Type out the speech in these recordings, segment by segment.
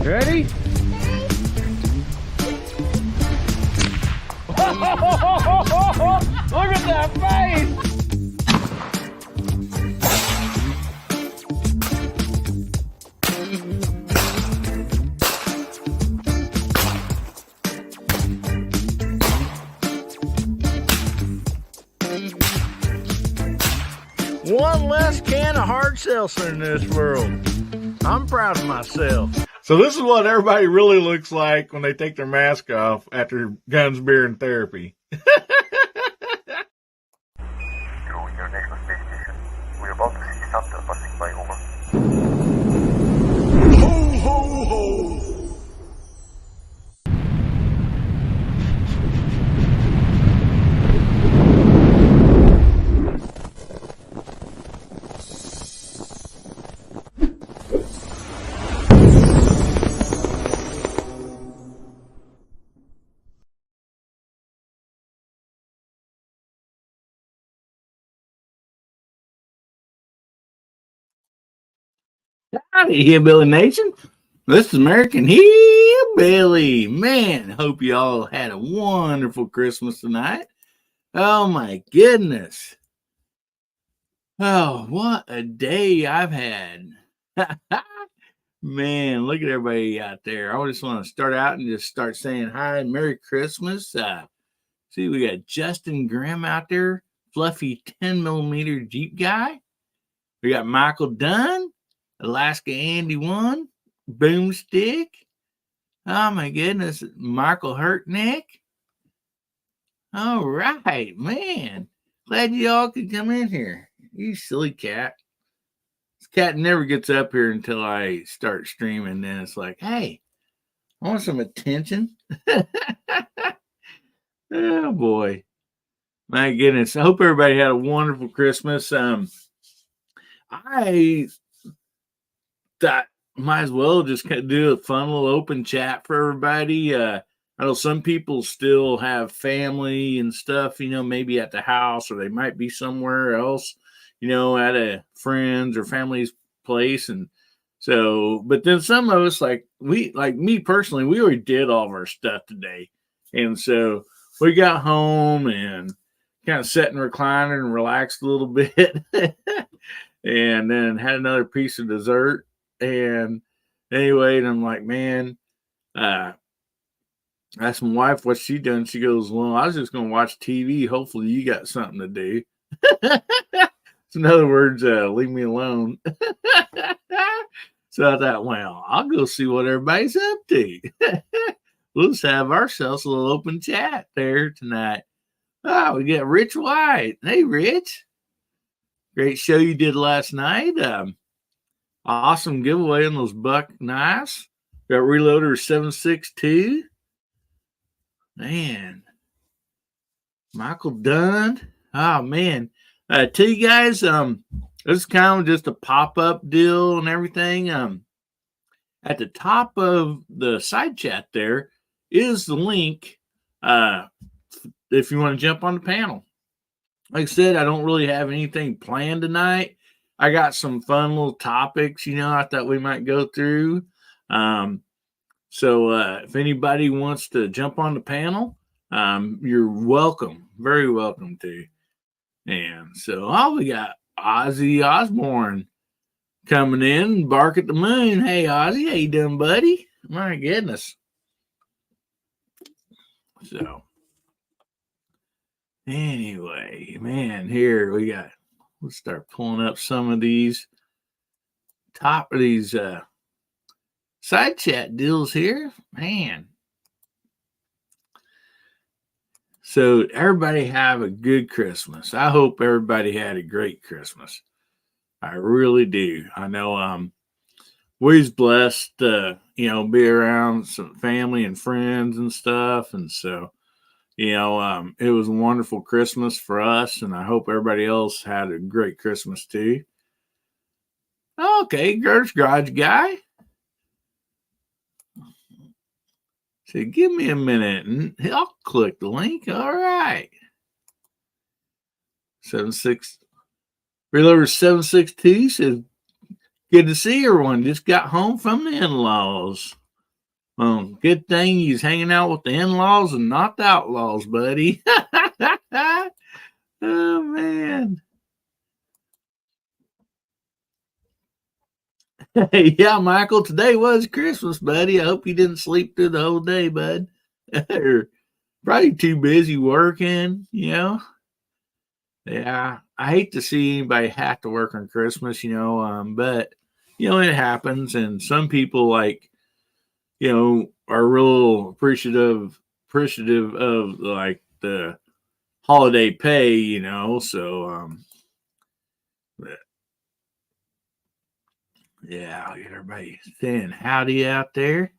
Ready? Look at that face! One less can of hard seltzer in this world. I'm proud of myself. So this is what everybody really looks like when they take their mask off after guns, beer, and therapy. International Space Station. We're about to see Santa passing by, over. Ho, ho, ho! Howdy, Hillbilly Nation. This is American Hillbilly. Man, hope you all had a wonderful Christmas tonight. Oh my goodness. Oh, what a day I've had. Man, look at everybody out there. I just want to start out and just start saying hi and Merry Christmas. See, we got Justin Grimm out there, fluffy 10mm Jeep guy. We got Michael Dunn, Alaska Andy 1, Boomstick. Oh my goodness, Michael Hurtnick. All right, man. Glad you all could come in here. You silly cat. This cat never gets up here until I start streaming. Then it's like, hey, I want some attention. Oh boy. My goodness. I hope everybody had a wonderful Christmas. I thought might as well just do a fun little open chat for everybody. I know some people still have family and stuff, maybe at the house, or they might be somewhere else, at a friend's or family's place. And so, but then some of us, like me personally, we already did all of our stuff today. And so we got home and kind of sat in the recliner and relaxed a little bit. And then had another piece of dessert. And anyway, and I'm like, man, I asked my wife what she done. She goes, well, I was just going to watch TV. Hopefully you got something to do. So in other words, leave me alone. So I thought, well, I'll go see what everybody's up to. We'll just have ourselves a little open chat there tonight. Oh, we got Rich White. Hey, Rich. Great show you did last night. Awesome giveaway on those Buck knives. Got Reloader 762. Man. Michael Dunn. Oh, man. Tell you guys, this is kind of just a pop-up deal and everything. At the top of the side chat there is the link if you want to jump on the panel. Like I said, I don't really have anything planned tonight. I got some fun little topics, I thought we might go through. So if anybody wants to jump on the panel, you're welcome. Very welcome to. And so, we got Ozzy Osbourne coming in, Bark at the Moon. Hey, Ozzy, how you doing, buddy? My goodness. So, anyway, man, here we got, let's start pulling up some of these top of these side chat deals here, man. So everybody have a good Christmas. I hope everybody had a great Christmas. I really do. I know we was blessed to, be around some family and friends and stuff. And so, it was a wonderful Christmas for us. And I hope everybody else had a great Christmas too. Okay, Gert's Garage Guy. So give me a minute and I'll click the link. All right. 76 Reloader 762 says, good to see everyone. Just got home from the in-laws. Well, good thing he's hanging out with the in-laws and not the outlaws, buddy. Oh, man. Hey, yeah, Michael, today was Christmas, buddy. I hope you didn't sleep through the whole day, bud. You're probably too busy working, you know? Yeah, I hate to see anybody have to work on Christmas, but, it happens. And some people, like, are real appreciative of, like, the holiday pay, so, but yeah, I'll get everybody saying howdy out there.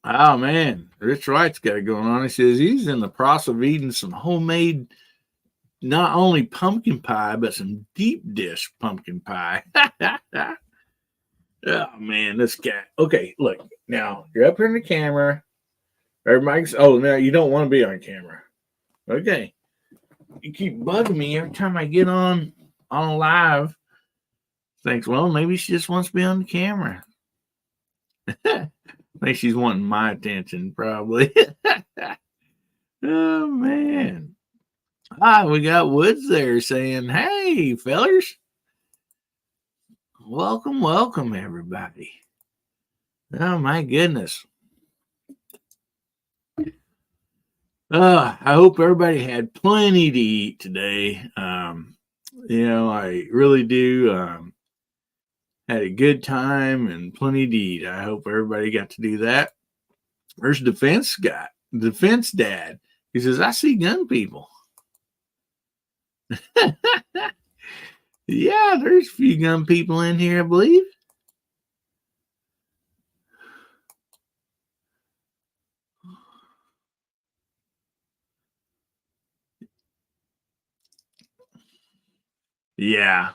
Oh man, Rich Wright's got it going on. He says he's in the process of eating some homemade, not only pumpkin pie, but some deep dish pumpkin pie. Oh man, this guy. Okay, look, now you're up here in the camera. Everybody's no, you don't want to be on camera. Okay. You keep bugging me every time I get on live. Thinks, well, maybe she just wants to be on the camera. I think she's wanting my attention, probably. Oh man. We got Woods there saying, hey, fellers. Welcome, everybody. Oh my goodness. I hope everybody had plenty to eat today. I really do. Had a good time and plenty to eat. I hope everybody got to do that. There's defense dad. He says, I see gun people. Yeah, there's a few gun people in here, I believe. Yeah.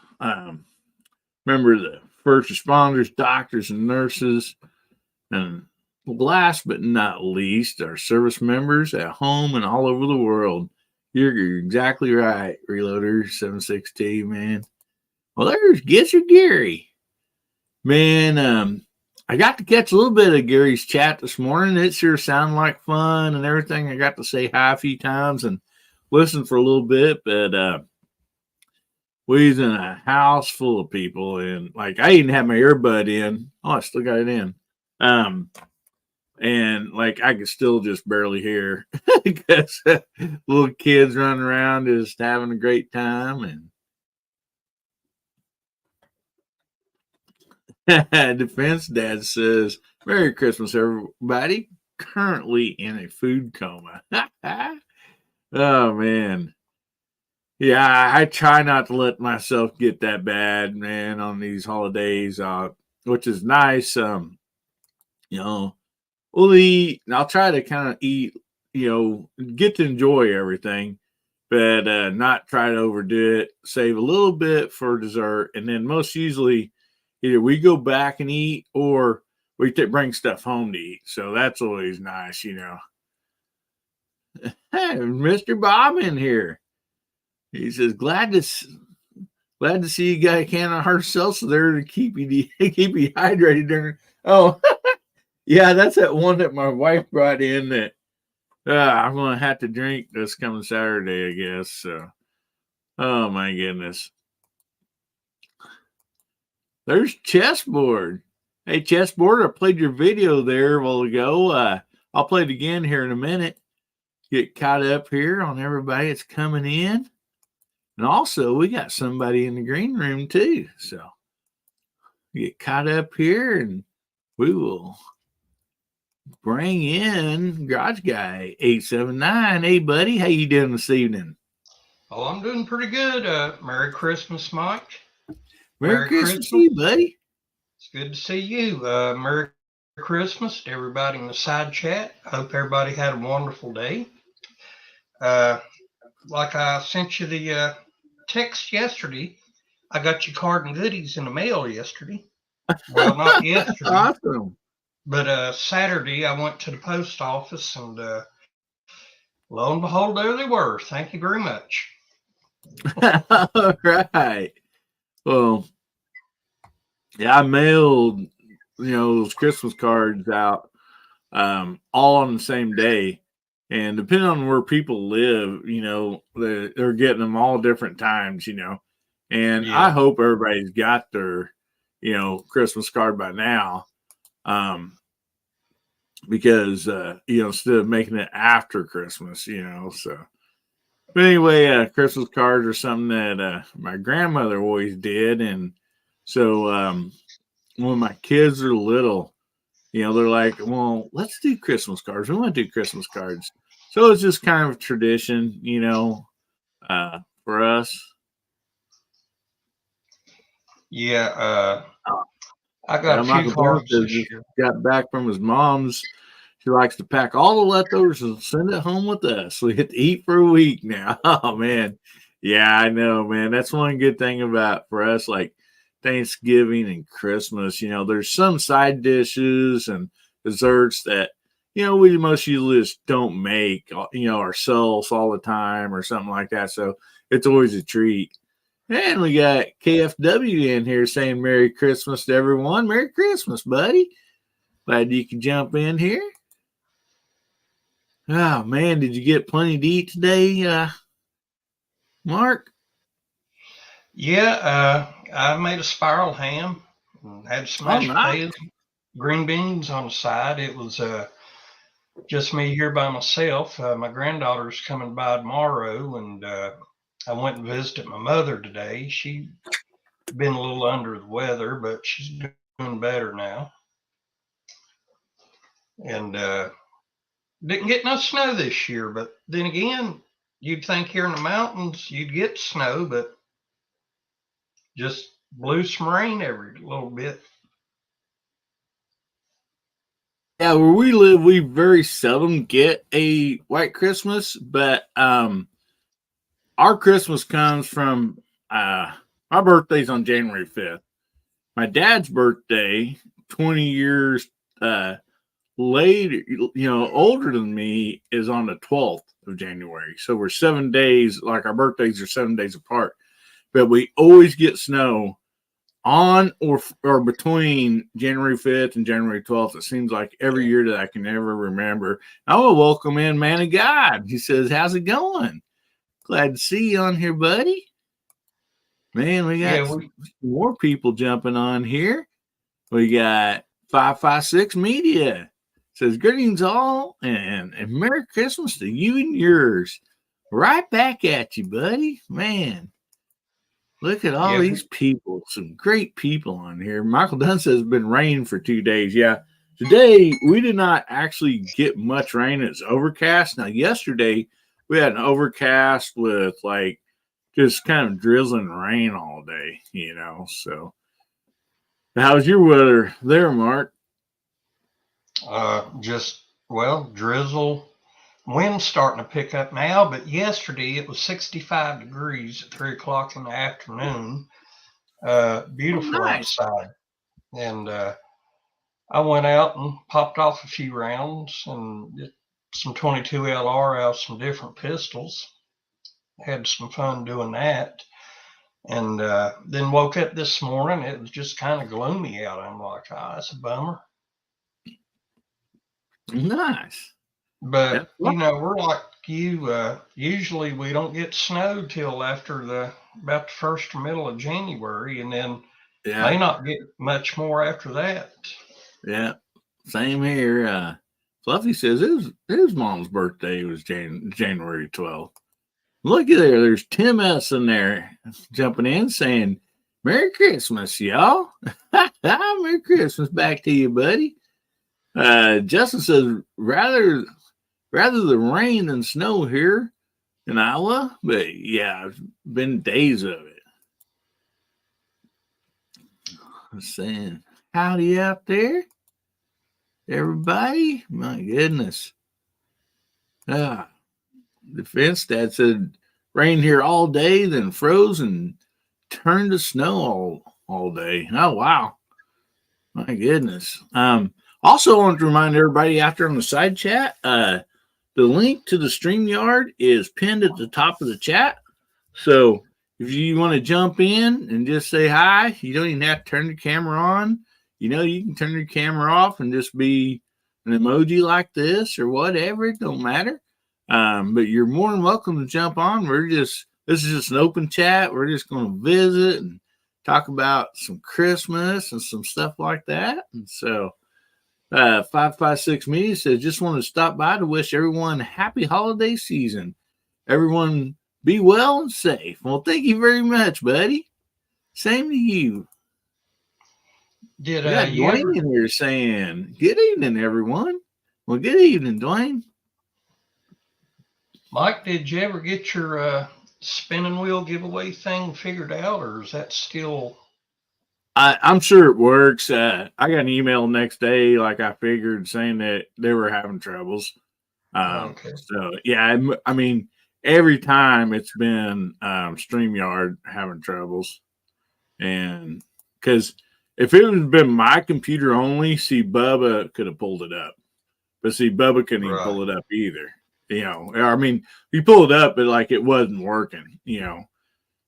Remember the first responders, doctors, and nurses. And last but not least, our service members at home and all over the world. You're exactly right, Reloader 760, man. Well, there's Gitzer Gary. Man, I got to catch a little bit of Gary's chat this morning. It sure sounded like fun and everything. I got to say hi a few times and listen for a little bit, but we was in a house full of people, and like I even had my earbud in. Oh, I still got it in. And like I could still just barely hear because little kids running around just having a great time. And Defense Dad says, Merry Christmas, everybody. Currently in a food coma. Oh man. Yeah, I try not to let myself get that bad, man, on these holidays, which is nice. We'll eat, and I'll try to kind of eat, get to enjoy everything, but not try to overdo it. Save a little bit for dessert, and then most usually either we go back and eat or we bring stuff home to eat. So that's always nice, Hey, Mr. Bob in here. He says, glad to see you got a can of hard seltzer there to keep you hydrated during. Oh, yeah, that's that one that my wife brought in that I'm gonna have to drink this coming Saturday, I guess. So, oh my goodness. There's Chessboard. Hey, Chessboard, I played your video there a while ago. I'll play it again here in a minute. Get caught up here on everybody that's coming in. And also, we got somebody in the green room, too. So, get caught up here, and we will bring in Garage Guy 879. Hey, buddy, how you doing this evening? Oh, I'm doing pretty good. Merry Christmas, Mike. Merry Christmas to you, buddy. It's good to see you. Merry Christmas to everybody in the side chat. I hope everybody had a wonderful day. Like I sent you the text yesterday, I got your card and goodies in the mail yesterday. Well, not yesterday. Awesome. But Saturday, I went to the post office, and lo and behold, there they were. Thank you very much. All right. Well, Yeah, I mailed, those Christmas cards out all on the same day. And depending on where people live, they're getting them all different times, And I Yeah. hope everybody's got their, Christmas card by now. Because instead of making it after Christmas, so but anyway, Christmas cards are something that my grandmother always did. And so when my kids are little, they're like, well, let's do Christmas cards. We want to do Christmas cards. So it's just kind of a tradition, for us. Yeah. Uh, I got a few Michael Dunn cards says this just year. got back from his mom's. She likes to pack all the leftovers and send it home with us. We get to eat for a week now. Oh man. Yeah, I know, man. That's one good thing about for us, like Thanksgiving and Christmas. There's some side dishes and desserts that, we most usually just don't make, ourselves all the time or something like that. So it's always a treat. And we got KFW in here saying Merry Christmas to everyone. Merry Christmas, buddy. Glad you could jump in here. Oh man, did you get plenty to eat today, Mark? Yeah. I made a spiral ham and had some Oh, mashed nice. potatoes, green beans on the side. It was just me here by myself. My granddaughter's coming by tomorrow, and I went and visited my mother today. She's been a little under the weather, but she's doing better now. And didn't get no snow this year, but then again, you'd think here in the mountains you'd get snow, but just blew some rain every little bit. Yeah, where we live, we very seldom get a white Christmas, but our Christmas comes from my birthday's on January 5th. My dad's birthday, 20 years later, older than me, is on the 12th of January. So we're 7 days, like our birthdays are 7 days apart. But we always get snow on or between January 5th and January 12th. It seems like every year that I can ever remember. I want to welcome in Man of God. He says, how's it going? Glad to see you on here, buddy. Man, we got more people jumping on here. We got 556 Media. Says, greetings all and Merry Christmas to you and yours. Right back at you, buddy. Man, look at all these people. Some great people on here. Michael Dunn says it's been raining for 2 days. Yeah, today we did not actually get much rain. It's overcast. Now, yesterday we had an overcast with like just kind of drizzling rain all day, So, how's your weather there, Mark? Drizzle. Wind's starting to pick up now, but yesterday it was 65 degrees at 3 o'clock in the afternoon. Beautiful outside. And I went out and popped off a few rounds and did some 22 LR out of some different pistols. Had some fun doing that. And then woke up this morning. It was just kind of gloomy out. I'm like, that's a bummer. Nice. But, we're like you. Usually we don't get snow till after about the first or middle of January, and then may not get much more after that. Yeah, same here. Fluffy says his mom's birthday was January 12th. Look at there. There's Tim S. in there jumping in saying, Merry Christmas, y'all. Merry Christmas back to you, buddy. Justin says, rather the rain than snow here in Iowa, but yeah, it's been days of it. I'm saying, howdy out there, everybody. My goodness. Defense Dad said, rain here all day, then froze and turned to snow all day. Oh, wow. My goodness. Also, I want to remind everybody out there on the side chat, the link to the StreamYard is pinned at the top of the chat. So if you want to jump in and just say hi, you don't even have to turn the camera on. You can turn your camera off and just be an emoji like this or whatever. It don't matter. But you're more than welcome to jump on. This is just an open chat. We're just going to visit and talk about some Christmas and some stuff like that. And so 556 Media says, just want to stop by to wish everyone a happy holiday season. Everyone be well and safe. Well, thank you very much, buddy. Same to you. Did Dwayne in here saying, good evening, everyone. Well, good evening, Dwayne. Mike, did you ever get your spinning wheel giveaway thing figured out, or is that still? I'm sure it works. I got an email next day, like I figured, saying that they were having troubles. Okay. So, yeah, I mean, every time it's been StreamYard having troubles. And because if it had been my computer only, see, Bubba could have pulled it up. But see, Bubba couldn't even pull it up either. I mean, you pull it up, but like it wasn't working,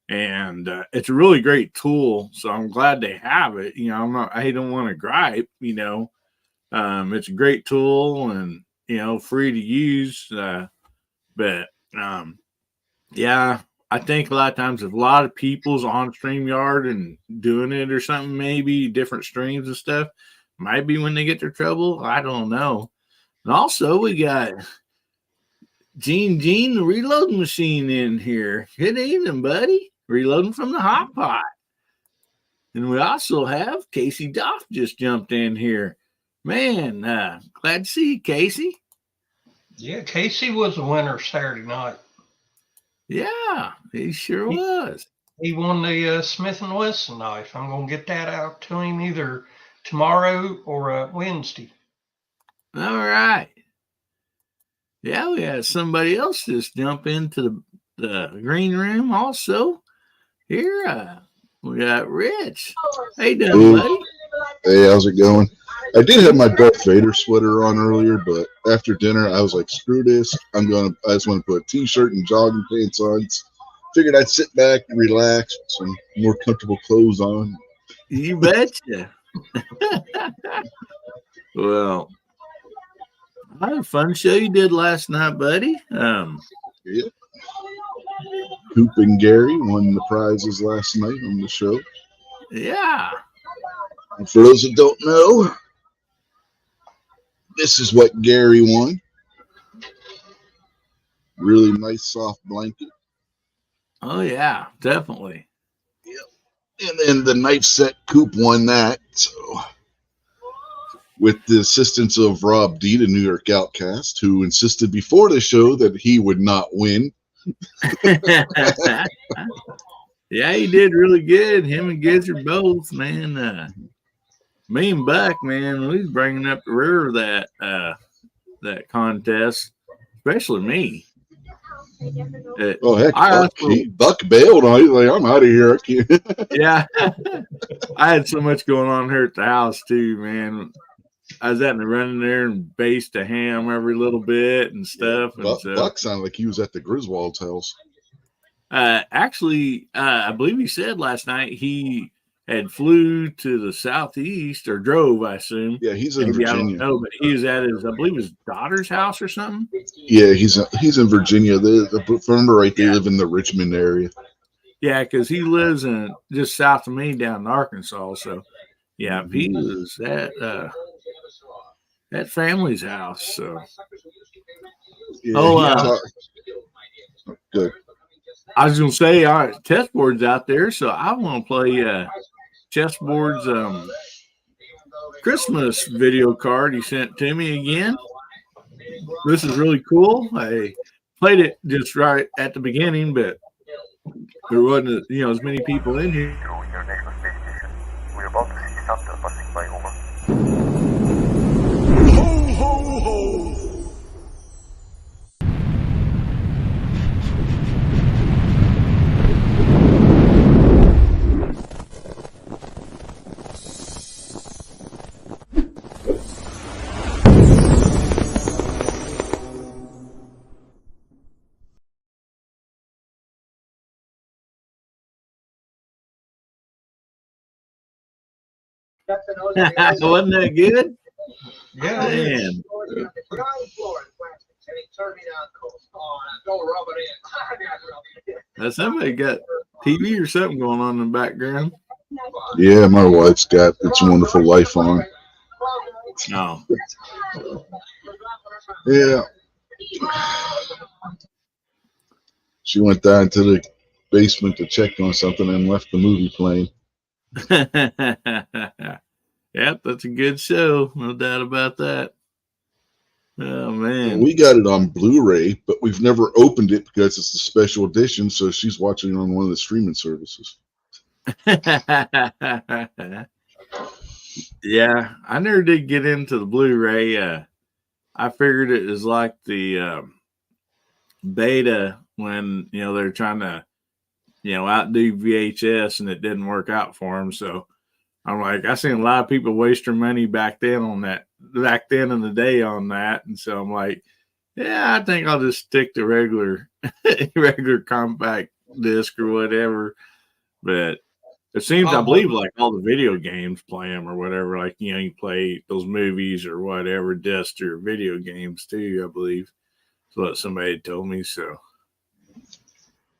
and it's a really great tool. So I'm glad they have it. I don't want to gripe, it's a great tool and, free to use. But yeah, I think a lot of times if a lot of people's on StreamYard and doing it or something, maybe different streams and stuff, might be when they get their trouble. I don't know. And also we got Gene, the reloading machine in here. Good evening, buddy. Reloading from the hot pot. And we also have Casey Doff just jumped in here. Man, glad to see you, Casey. Yeah, Casey was the winner Saturday night. Yeah, he sure was. He won the Smith & Wesson knife. I'm going to get that out to him either tomorrow or Wednesday. All right. Yeah, we had somebody else just jump into the green room also. Here, we got Rich. Hey, buddy. Hey, how's it going? I did have my Darth Vader sweater on earlier, but after dinner, I was like, screw this. I just want to put a t-shirt and jogging pants on. Figured I'd sit back and relax with some more comfortable clothes on. You betcha. Well, I had a fun show you did last night, buddy. Yeah. Coop and Gary won the prizes last night on the show. Yeah. And for those that don't know, this is what Gary won. Really nice soft blanket. Oh, yeah, definitely. Yep. And then the knife set, Coop won that. So, with the assistance of Rob D, the New York Outcast, who insisted before the show that he would not win. Yeah, he did really good. Him and Gizzard both, man. Me and Buck, man, we was bringing up the rear of that contest, especially me. Oh heck, Buck, Buck bailed on. He's like, I'm out of here. I can't. Yeah, I had so much going on here at the house too, man. I was having to run in there and baste a ham every little bit and stuff. Yeah, and Buck sounded like he was at the Griswold's house. Actually, I believe he said last night he had flew to the southeast or drove, I assume. Yeah, he's in Virginia. I don't know, but he was at I believe his daughter's house or something. Yeah, he's in Virginia. Remember, right? They live in the Richmond area. Yeah, because he lives in just south of me down in Arkansas. So, yeah, he was at family's house. So, yeah, good. I was gonna say, all right, chessboard's out there, so I want to play chessboard's Christmas video card he sent to me again. This is really cool. I played it just right at the beginning, but there wasn't as many people in here. Your next space station. We're about to see Santa passing by. Over. Ho, ho, ho! Wasn't that good? Yeah. Man. Has somebody got TV or something going on in the background? Yeah, my wife's got It's a Wonderful Life on. No. Yeah. She went down to the basement to check on something and left the movie playing. Yep, that's a good show. No doubt about that. Oh, man. We got it on Blu-ray, but we've never opened it because it's a special edition, so she's watching it on one of the streaming services. Yeah, I never did get into the Blu-ray. I figured it was like the beta when, they're trying to, outdo VHS and it didn't work out for them. So I'm like, I seen a lot of people waste their money back then in the day on that. And so I'm like, yeah, I think I'll just stick to regular compact disc or whatever. But it seems, I believe, like all the video games play them or whatever. Like, you play those movies or whatever, discs or video games too, I believe. That's what somebody told me. So,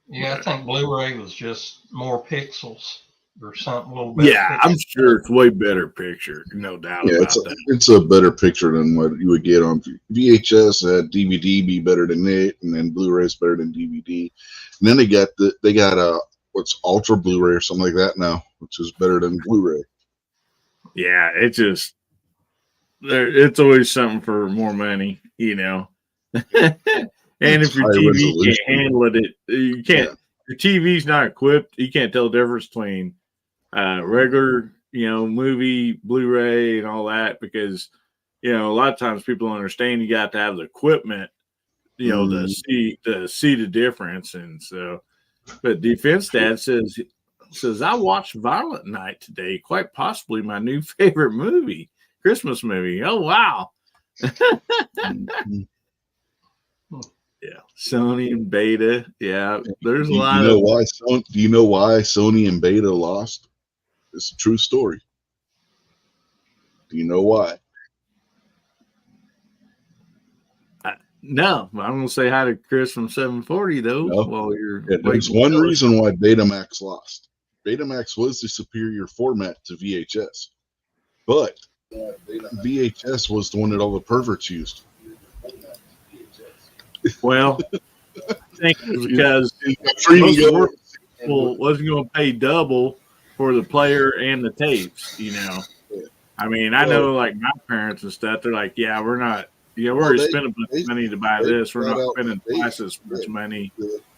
yeah, I think Blu-ray was just more pixels or something a little bit. Yeah, I'm sure it's way better picture, no doubt about that. It's a better picture than what you would get on VHS. DVD be better than it, and then Blu-ray is better than DVD. And then they got what's Ultra Blu-ray or something like that now, which is better than Blu-ray. Yeah, it's always something for more money, And if your TV can't handle it, you can't. Yeah. Your TV's not equipped. You can't tell the difference between regular, movie, Blu-ray, and all that because, a lot of times people don't understand you got to have the equipment, to see the difference. And so, but Defense Dad says I watched Violent Night today, quite possibly my new favorite movie, Christmas movie. Oh wow. Yeah, Sony and Beta. Yeah, there's a lot. Do you know why Sony and Beta lost? It's a true story. Do you know why? No, I'm gonna say hi to Chris from 740 though. No. While you're there's one reason why Betamax lost. Betamax was the superior format to VHS, but VHS was the one that all the perverts used. Well, I think it's because people wasn't going to pay double for the player and the tapes, I mean, I know like my parents and stuff, they're like, yeah, we're not, we're already spending money to buy this. We're not spending twice as much money,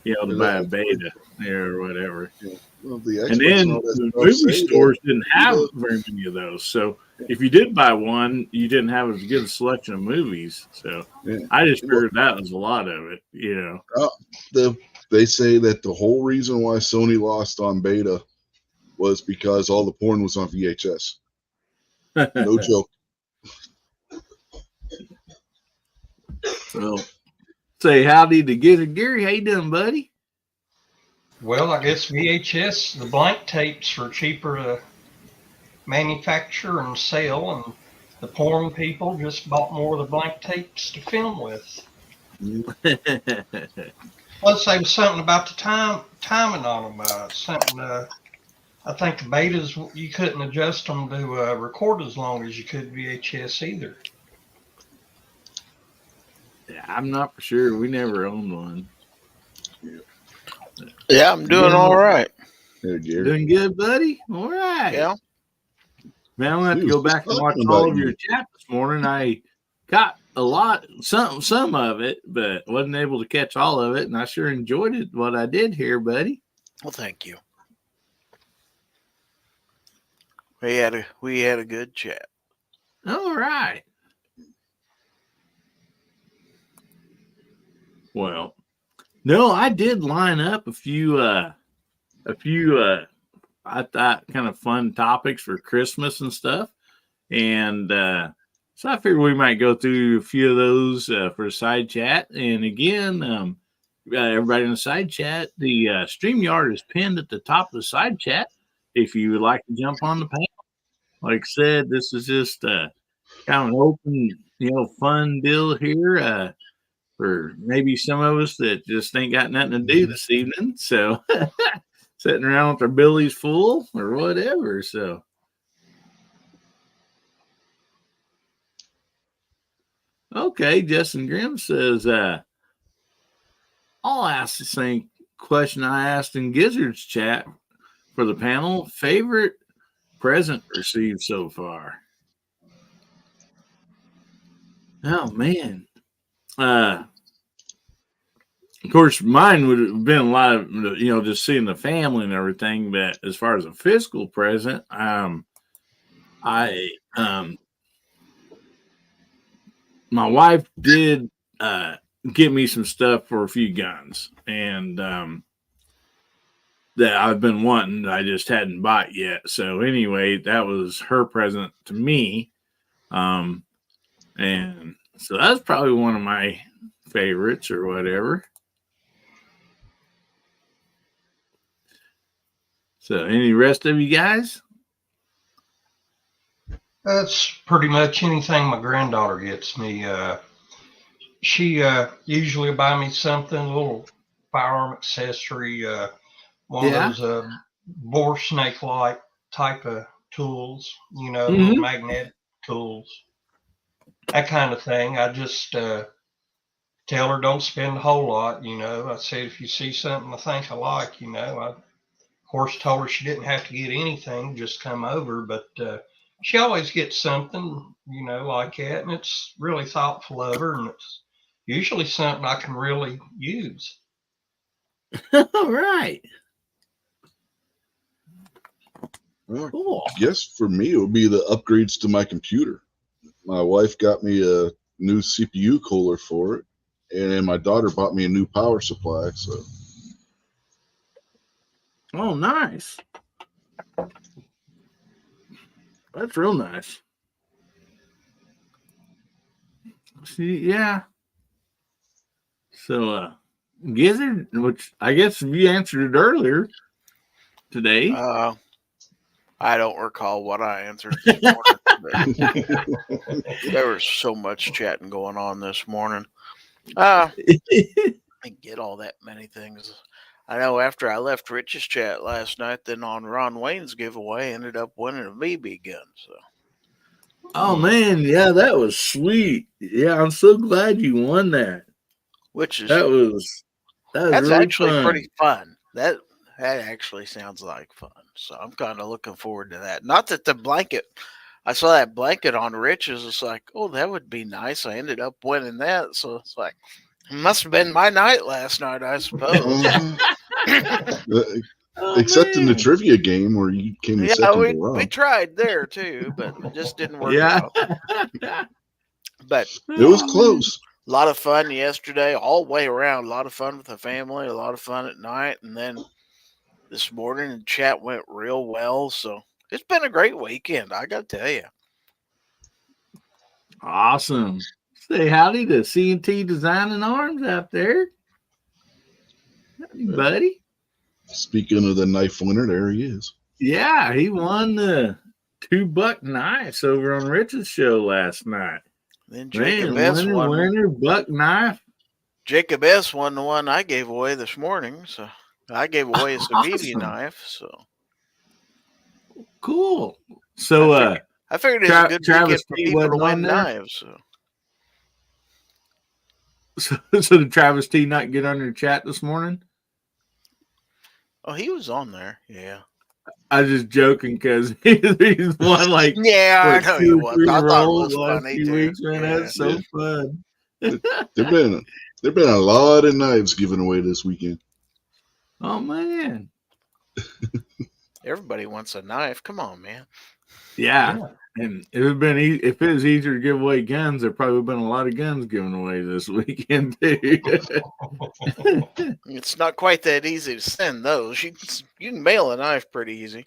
to buy a Beta or whatever. Yeah. Well, and then the movie stores didn't have very many of those. So if you did buy one, you didn't have as good a selection of movies. So I just figured that was a lot of it, They say that the whole reason why Sony lost on Beta was because all the porn was on VHS. No joke. So say howdy to Gary. How you doing, buddy? Well, I guess VHS, the blank tapes are cheaper to manufacture and sell, and the porn people just bought more of the blank tapes to film with. Plus, there was something about the timing on them. Something. I think the betas, you couldn't adjust them to record as long as you could VHS either. Yeah, I'm not for sure. We never owned one. Yeah, I'm doing all right. Hey, doing good, buddy? All right. Yeah. Man, I'm going to have to go back and watch all of your chat this morning. I got a lot, some of it, but wasn't able to catch all of it, and I sure enjoyed it, what I did here, buddy. Well, thank you. We had a good chat. All right. Well, no, I did line up a few I thought kind of fun topics for Christmas and stuff. And so I figured we might go through a few of those for a side chat. And again, everybody in the side chat, the StreamYard is pinned at the top of the side chat if you would like to jump on the panel. like I said, this is just kind of an open, fun deal here for maybe some of us that just ain't got nothing to do this evening. So sitting around with our bellies full or whatever. So. Okay, Justin Grimm says, I'll ask the same question I asked in Gizzard's chat for the panel. Favorite present received so far? Oh, man. Of course, mine would have been a lot of, just seeing the family and everything. But as far as a physical present, my wife did get me some stuff for a few guns, and that I've been wanting. I just hadn't bought yet. So anyway, that was her present to me, and so that's probably one of my favorites or whatever. So any rest of you guys? That's pretty much anything my granddaughter gets me. She usually buy me something, a little firearm accessory, one of those bore snake-like type of tools, little magnetic tools, that kind of thing. I just tell her don't spend a whole lot, I said if you see something I think I like, I of course told her she didn't have to get anything, just come over, but she always gets something, like that, and it's really thoughtful of her, and it's usually something I can really use. All right. Well, Cool. I guess for me, it would be the upgrades to my computer. My wife got me a new CPU cooler for it, and then my daughter bought me a new power supply. So, Oh, nice. That's real nice. See, yeah. So, Gizzard, which I guess you answered it earlier today. I don't recall what I answered this morning. There was so much chatting going on this morning. I didn't get all that many things. I know after I left Rich's chat last night, then on Ron Wayne's giveaway, ended up winning a BB gun. So. Oh man, yeah, that was sweet. Yeah, I'm so glad you won that. That's really actually fun. pretty fun. That actually sounds like fun. So I'm kind of looking forward to that. Not that the blanket, I saw that blanket on Rich's. It's like, oh, that would be nice. I ended up winning that. So it's like, it must have been my night last night, I suppose. Except in the trivia game where you came in second to Ron. We tried there too, but it just didn't work out. But it was close. A lot of fun yesterday, all the way around. A lot of fun with the family, a lot of fun at night. And then this morning, the chat went real well. So it's been a great weekend, I got to tell you. Awesome. Say howdy to C&T Design and Arms out there. Howdy, buddy. Speaking of the knife winner, there he is. Yeah, he won the $2 knives over on Rich's show last night. Then Jacob S. won. Winner, buck knife. Jacob S. won the one I gave away this morning. So I gave away a Savini knife. So cool. So I figured it was a good weekend for people to win knives. So did Travis T not get on your chat this morning? Oh, he was on there. Yeah. I was just joking because he's won like I know he was. I thought it was funny too. Man, that's so fun. There've been a lot of knives given away this weekend. Oh man. Everybody wants a knife. Come on, man. Yeah. And if it was easier to give away guns, there probably would have been a lot of guns given away this weekend too. It's not quite that easy to send those. You can mail a knife pretty easy.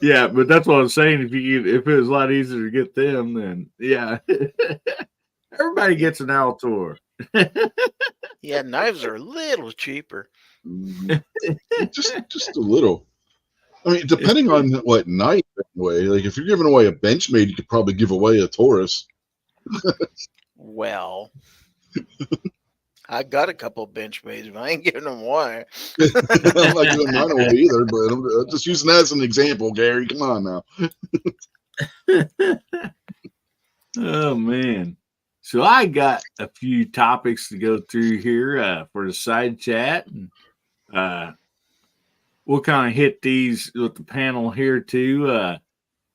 Yeah, but that's what I'm saying. If it was a lot easier to get them, then yeah, everybody gets an Altor. Yeah, knives are a little cheaper. Just a little. I mean, depending on what night, anyway. Like if you're giving away a Benchmade, you could probably give away a Taurus. Well, I got a couple of Benchmades, but I ain't giving them away. I'm not giving mine away either, but I'm just using that as an example, Gary. Come on now. Oh man. So I got a few topics to go through here for the side chat. And, we'll kind of hit these with the panel here too.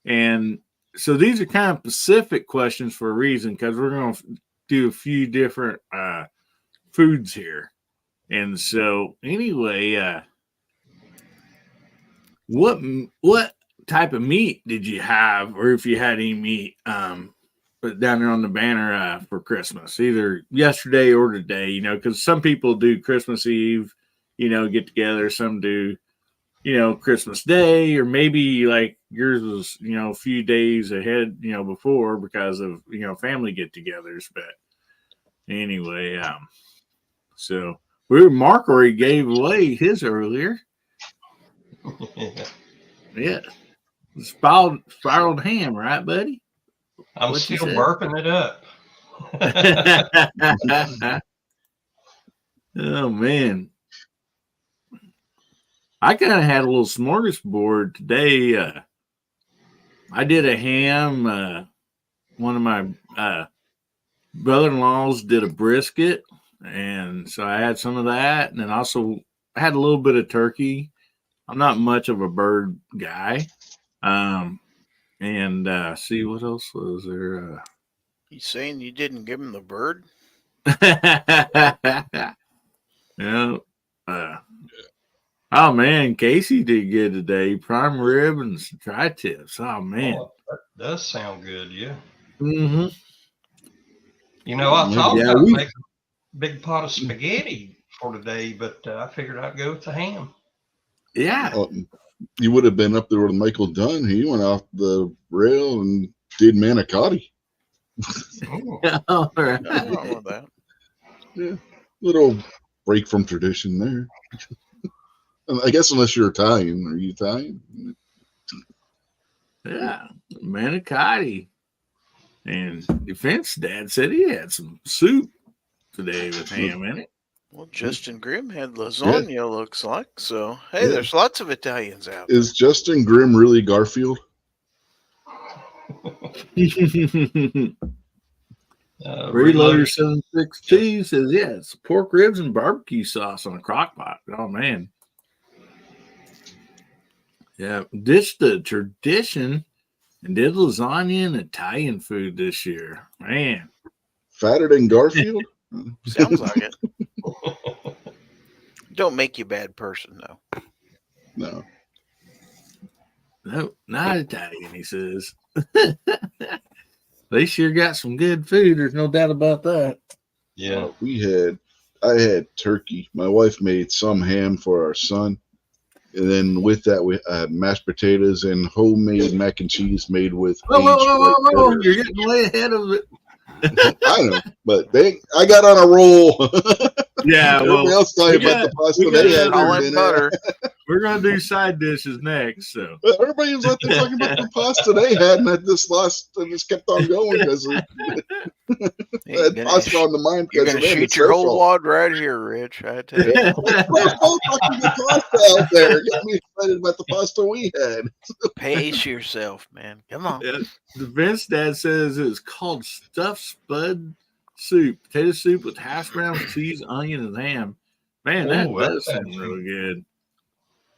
And so these are kind of specific questions for a reason, because we're going to do a few different foods here. And so anyway, what type of meat did you have, or if you had any meat, put down there on the banner for Christmas, either yesterday or today, you know, because some people do Christmas Eve, you know, get together, some do, you know, Christmas Day, or maybe like yours was, you know, a few days ahead, you know, before because of, you know, family get-togethers. But anyway, so Mark already gave away his earlier. Yeah, spiraled ham, right, buddy? I'm What'd you still say? burping it up. Oh man, I kind of had a little smorgasbord today. I did a ham. One of my brother-in-laws did a brisket, and so I had some of that, and then also I had a little bit of turkey. I'm not much of a bird guy. And see, what else was there? You saying you didn't give him the bird? Yeah. Oh man, Casey did good today. Prime rib and some tri-tips. Oh man. Oh, that does sound good, yeah. Mm-hmm. You know, I thought Yeah, about making a big pot of spaghetti for today, but I figured I'd go with the ham. Yeah. You would have been up there with Michael Dunn. He went off the rail and did manicotti. All right. Nothing wrong with that. Yeah, little break from tradition there. I guess unless you're Italian. Are you Italian? Yeah. Manicotti. And Defense Dad said he had some soup today with ham in it. Well, Justin Grimm had lasagna, looks like. So, hey, there's lots of Italians out there. Is Justin Grimm really Garfield? Reloader 762 says, yeah, it's pork ribs and barbecue sauce on a crock pot. Oh, man. Yeah, ditched the tradition and did lasagna and Italian food this year. Man. Fatter than Garfield? Sounds like it. Don't make you a bad person, though. No. No, not Italian, he says. They sure got some good food. There's no doubt about that. Yeah. I had turkey. My wife made some ham for our son. And then with that, we had mashed potatoes and homemade mac and cheese made with Whoa. You're getting way ahead of it. I know, but I got on a roll. Yeah, Everybody else talking about the pasta they had all for in dinner. butter. We're going to do side dishes next. So Everybody was out there talking about the pasta they had, and I just kept on going because I had pasta on the mind. You're going to shoot your whole wad right here, Rich. I tell you. We're both talking the pasta out there. Got me excited about the pasta we had. Pace yourself, man. Come on. yeah, the Vince Dad says it's called stuffed spud soup, potato soup with hash browns, cheese, onion, and ham. Man, that does sound really good.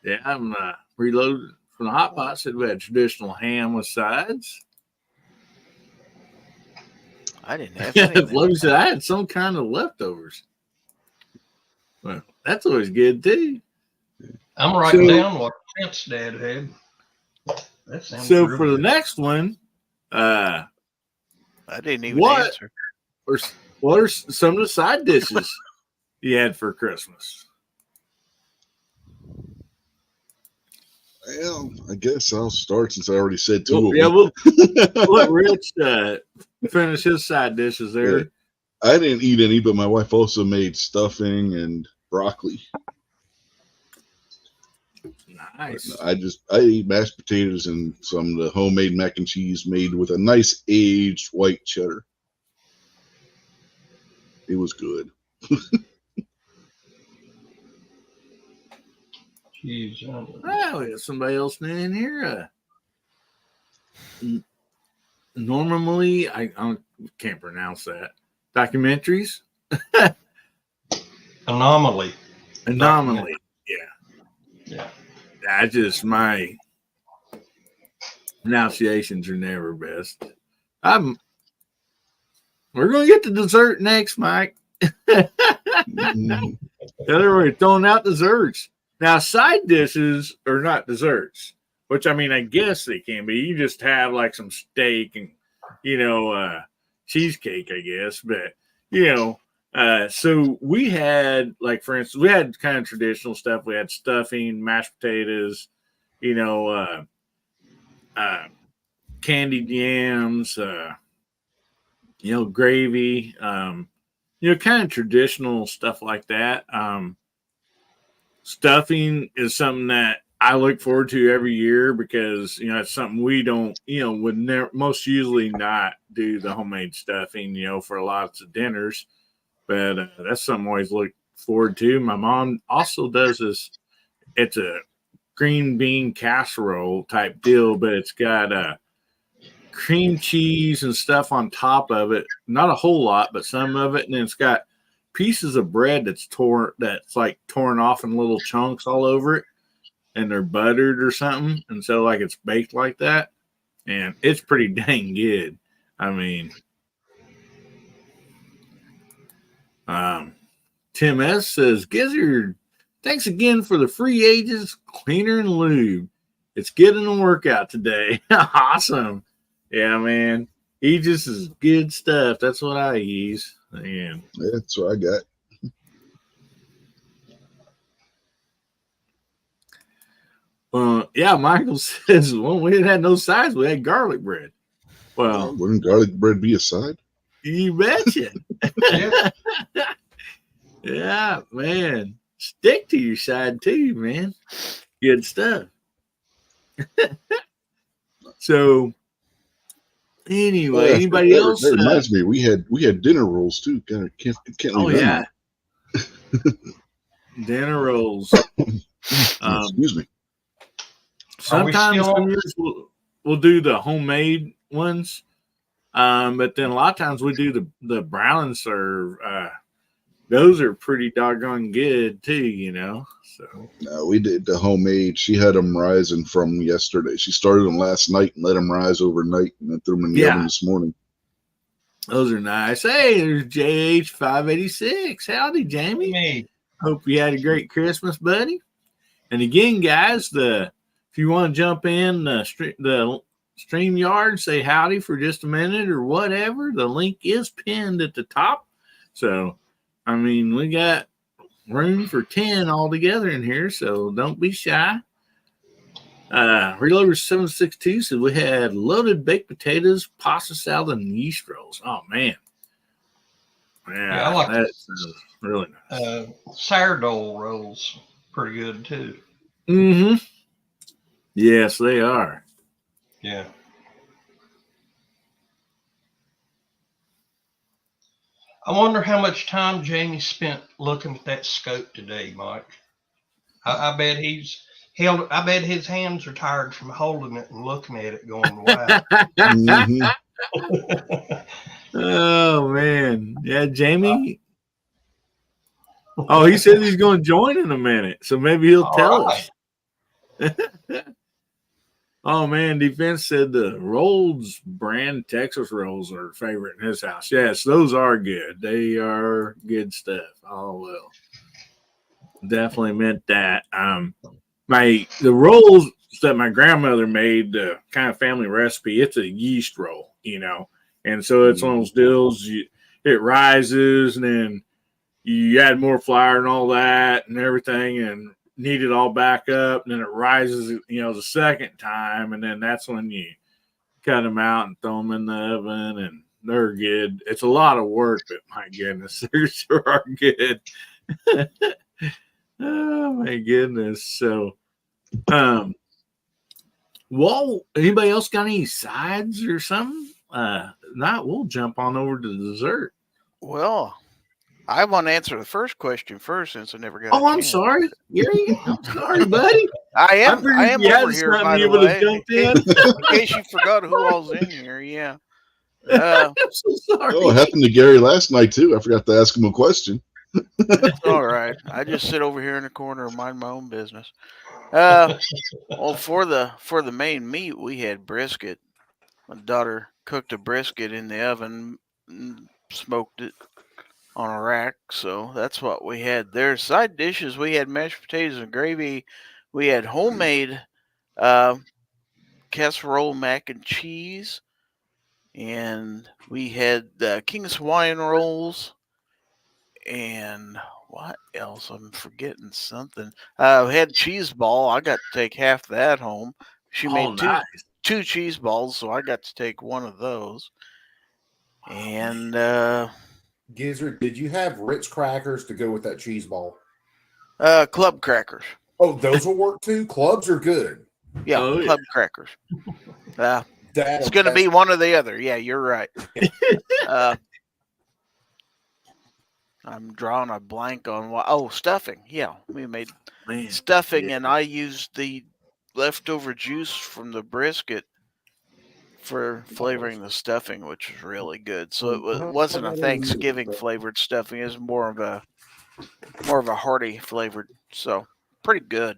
Yeah, I'm reloaded from the hot pot. Said we had traditional ham with sides. I didn't have anything. Flo said I had some kind of leftovers. Well, that's always good too. I'm writing down what Vince Dad had. That sounds So real for the good. next one, I didn't even What? answer. what are some of the side dishes you had for Christmas? Well, I guess I'll start since I already said two of Yeah, them. we'll let Rich finish his side dishes there. Yeah. I didn't eat any, but my wife also made stuffing and broccoli. Nice. I ate mashed potatoes and some of the homemade mac and cheese made with a nice aged white cheddar. It was good. Jeez. Oh, we got somebody else in here. Normally, I can't pronounce that. Documentaries? Anomaly. Anomaly. Yeah. I just, my pronunciations are never best. We're going to get to dessert next, Mike. Mhm. We're throwing out desserts. Now, side dishes are not desserts, which I mean, I guess they can be. You just have like some steak and, cheesecake, I guess. But, so we had, like, for instance, we had kind of traditional stuff. We had stuffing, mashed potatoes, candied yams, gravy, kind of traditional stuff like that. Stuffing is something that I look forward to every year because, it's something we don't, would most usually not do the homemade stuffing, for lots of dinners. But that's something I always look forward to. My mom also does this. It's a green bean casserole type deal, but it's got cream cheese and stuff on top of it. Not a whole lot, but some of it. And then it's got pieces of bread that's torn off in little chunks all over it, and they're buttered or something, and so like it's baked like that, and it's pretty dang good. I mean, Tim S says, Gizzard, thanks again for the free ages cleaner and lube. It's getting a workout today. Awesome. Yeah, man. Aegis is good stuff. That's what I use. And Yeah, that's what I got. yeah, Michael says, well, we didn't have no sides. We had garlic bread. Well, Wouldn't garlic bread be a side? you betcha. Yeah. Yeah, man. Stick to your side too, man. Good stuff. So, anyway, anybody else? That reminds me, we had dinner rolls too. Can't Oh leave them yeah, dinner rolls. Excuse me. Sometimes some years we'll do the homemade ones, but then a lot of times we do the brown and serve. Those are pretty doggone good too, So No, we did the homemade. She had them rising from yesterday. She started them last night and let them rise overnight, and then threw them in the oven this morning. Those are nice. Hey, there's JH586. Howdy, Jamie. Me. Hope you had a great Christmas, buddy. And again, guys, if you want to jump in the StreamYard, say howdy for just a minute or whatever, the link is pinned at the top. So, I mean, we got room for 10 altogether in here, so don't be shy. Reloader 762 said we had loaded baked potatoes, pasta salad, and yeast rolls. Oh man, Yeah, I like that's really nice. Sourdough rolls, pretty good too. Mm-hmm. Yes, they are. Yeah. I wonder how much time Jamie spent looking at that scope today, Mike. I bet I bet his hands are tired from holding it and looking at it, going, "Wow." Mhm. Oh man, yeah, Jamie. Oh, he said he's going to join in a minute, so maybe he'll tell us. Oh man, Defense said the Rolls brand Texas rolls are favorite in his house. Yes, those are good. They are good stuff. Oh well, definitely meant that. The rolls that my grandmother made, the kind of family recipe, it's a yeast roll, and so it's one of those deals. It rises, and then you add more flour and all that and everything, and knead it all back up, and then it rises, the second time, and then that's when you cut them out and throw them in the oven, and they're good. It's a lot of work, but my goodness, they sure are good. Oh my goodness. So Well, anybody else got any sides or something? Not, we'll jump on over to the dessert. Well, I want to answer the first question first since I never got. Oh, I'm sorry, Gary. I'm sorry, buddy. I am over here, by the way. In case you forgot who all's in here, yeah. I'm so sorry. Oh, it happened to Gary last night too. I forgot to ask him a question. All right. I just sit over here in the corner and mind my own business. Well, for the main meat, we had brisket. My daughter cooked a brisket in the oven, and smoked it on a rack, so that's what we had there. Side dishes, we had mashed potatoes and gravy. We had homemade casserole mac and cheese, and we had King's Hawaiian rolls. And what else? I'm forgetting something. We had cheese ball. I got to take half that home. She made two cheese balls, so I got to take one of those. And Gizzard, did you have Ritz crackers to go with that cheese ball? club crackers. Oh, those will work too. Clubs are good. Yeah, club crackers. It's going to be one or the other. Yeah, you're right. I'm drawing a blank on what. Oh, stuffing. Yeah, we made stuffing, and I used the leftover juice from the brisket for flavoring the stuffing, which was really good. So it wasn't a Thanksgiving flavored stuffing; it was more of a hearty flavored. So pretty good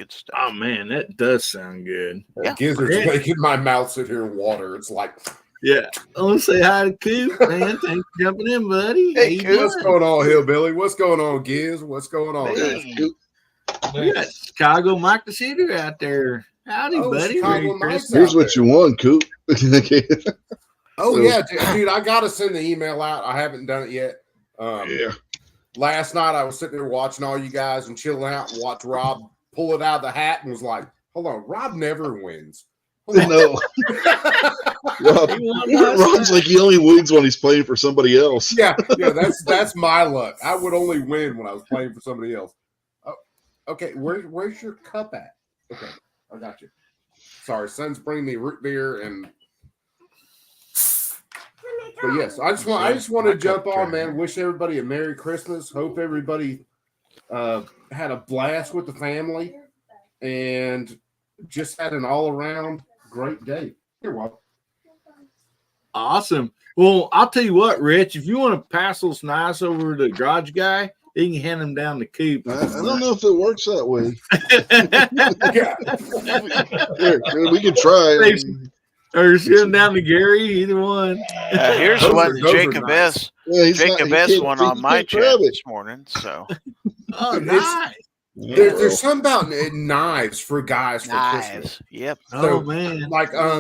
stuff. Oh man, that does sound good. Yeah. Gizzard's making my mouth sit here in water. It's like, yeah. I want to say hi to Coop, man. Thanks for jumping in, buddy. Hey, what's going on, Hillbilly? What's going on, Giz? What's going on? Hey. We got Chicago Mike the Shooter out there. Howdy, buddy. Here's what you want, Coop. Yeah, dude, I got to send the email out. I haven't done it yet. Yeah. Last night, I was sitting there watching all you guys and chilling out and watched Rob pull it out of the hat and was like, hold on, Rob never wins. No. Rob's like he only wins when he's playing for somebody else. Yeah, that's my luck. I would only win when I was playing for somebody else. Oh, okay, where's your cup at? Okay, I got you. Sorry, son's bringing me root beer and. But yes, I just want to jump on, man. Wish everybody a Merry Christmas. Hope everybody had a blast with the family and just had an all around great day. You're welcome. Awesome. Well, I'll tell you what, Rich, if you want to pass those nice over to the garage guy, you can hand them down to Coop. I don't know if it works that way. Yeah. We can try. Or send them down to Gary, either one. Here's one Jacob S. Jacob S. one on my chat this morning. So, oh, nice. There's something about knives for guys for Christmas. Yep. Oh man. Like I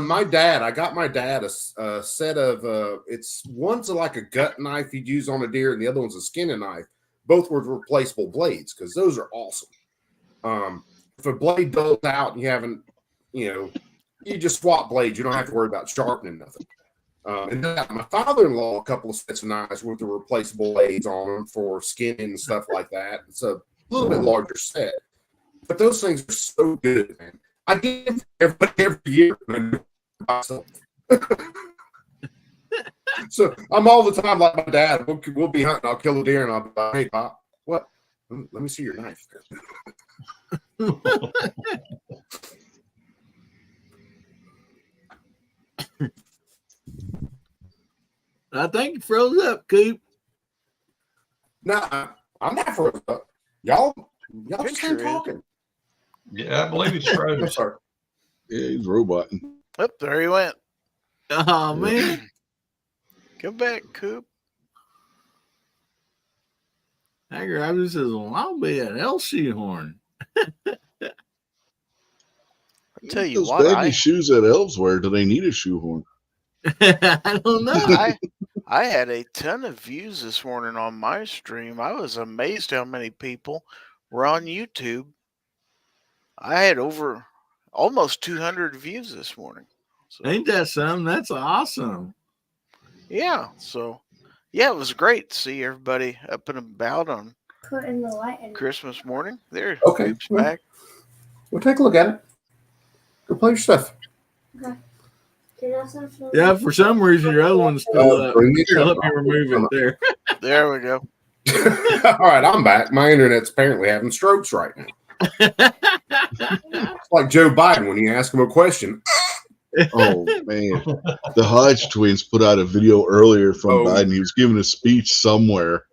got my dad a set of one's like a gut knife you'd use on a deer, and the other one's a skinning knife. Both were replaceable blades because those are awesome. If a blade goes out and you haven't, you just swap blades. You don't have to worry about sharpening nothing. And then my father-in-law a couple of sets of knives with the replaceable blades on them for skinning and stuff like that. It's a little bit larger set, but those things are so good, man. I get them every year. So I'm all the time like my dad. We'll be hunting. I'll kill a deer and I'll be like, "Hey, Pop, what? Let me see your knife." I think it froze up, Coop. No, I'm not frozen up. Y'all just keep talking. Yeah, I believe he's frozen. Sorry. Yeah, he's roboting. Oh, there he went. Oh man. Come back, Coop. I grabbed this as well. I'll be an LC horn. I'll tell you Those what. baggy shoes that elves wear, do they need a shoehorn? I don't know. I had a ton of views this morning on my stream. I was amazed how many people were on YouTube. I had over almost 200 views this morning. So, Ain't that something? That's awesome. yeah. So, yeah, it was great to see everybody up and about on Putting the light in. Christmas morning. There, Okay. Coop's back. Well, take a look at it. Go play your stuff. Yeah, for some reason your other one's still up. bring it Here, up. let me remove it there. There we go. All right, I'm back. My internet's apparently having strokes right now. It's like Joe Biden when you ask him a question. Oh man, the Hodge twins put out a video earlier from Biden. He was giving a speech somewhere,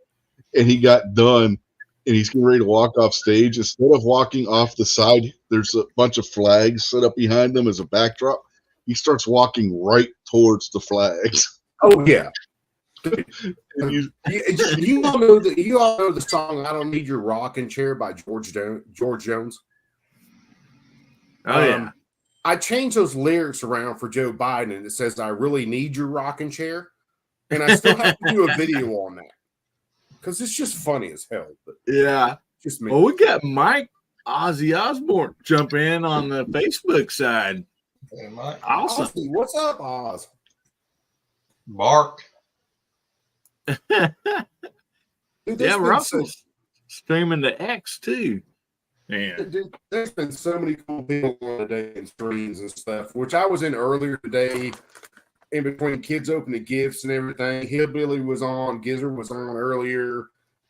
and he got done, and he's getting ready to walk off stage. Instead of walking off the side, there's a bunch of flags set up behind him as a backdrop. He starts walking right towards the flags. Oh yeah. And You all know the song "I Don't Need Your Rocking Chair" by George Jones. Oh yeah. I changed those lyrics around for Joe Biden, and it says "I really need your rocking chair," and I still have to do a video on that because it's just funny as hell. But Yeah. just me. Well, we got Mike Ozzy Osbourne jump in on the Facebook side. Hey, Mike. Awesome. Ozzy, what's up, Oz? Bark. Dude, there's Yeah, been we're also streaming to X too. Yeah. Dude, there's been so many cool people on today in streams and stuff, which I was in earlier today in between kids opening gifts and everything. Hillbilly was on, Gizzard was on earlier.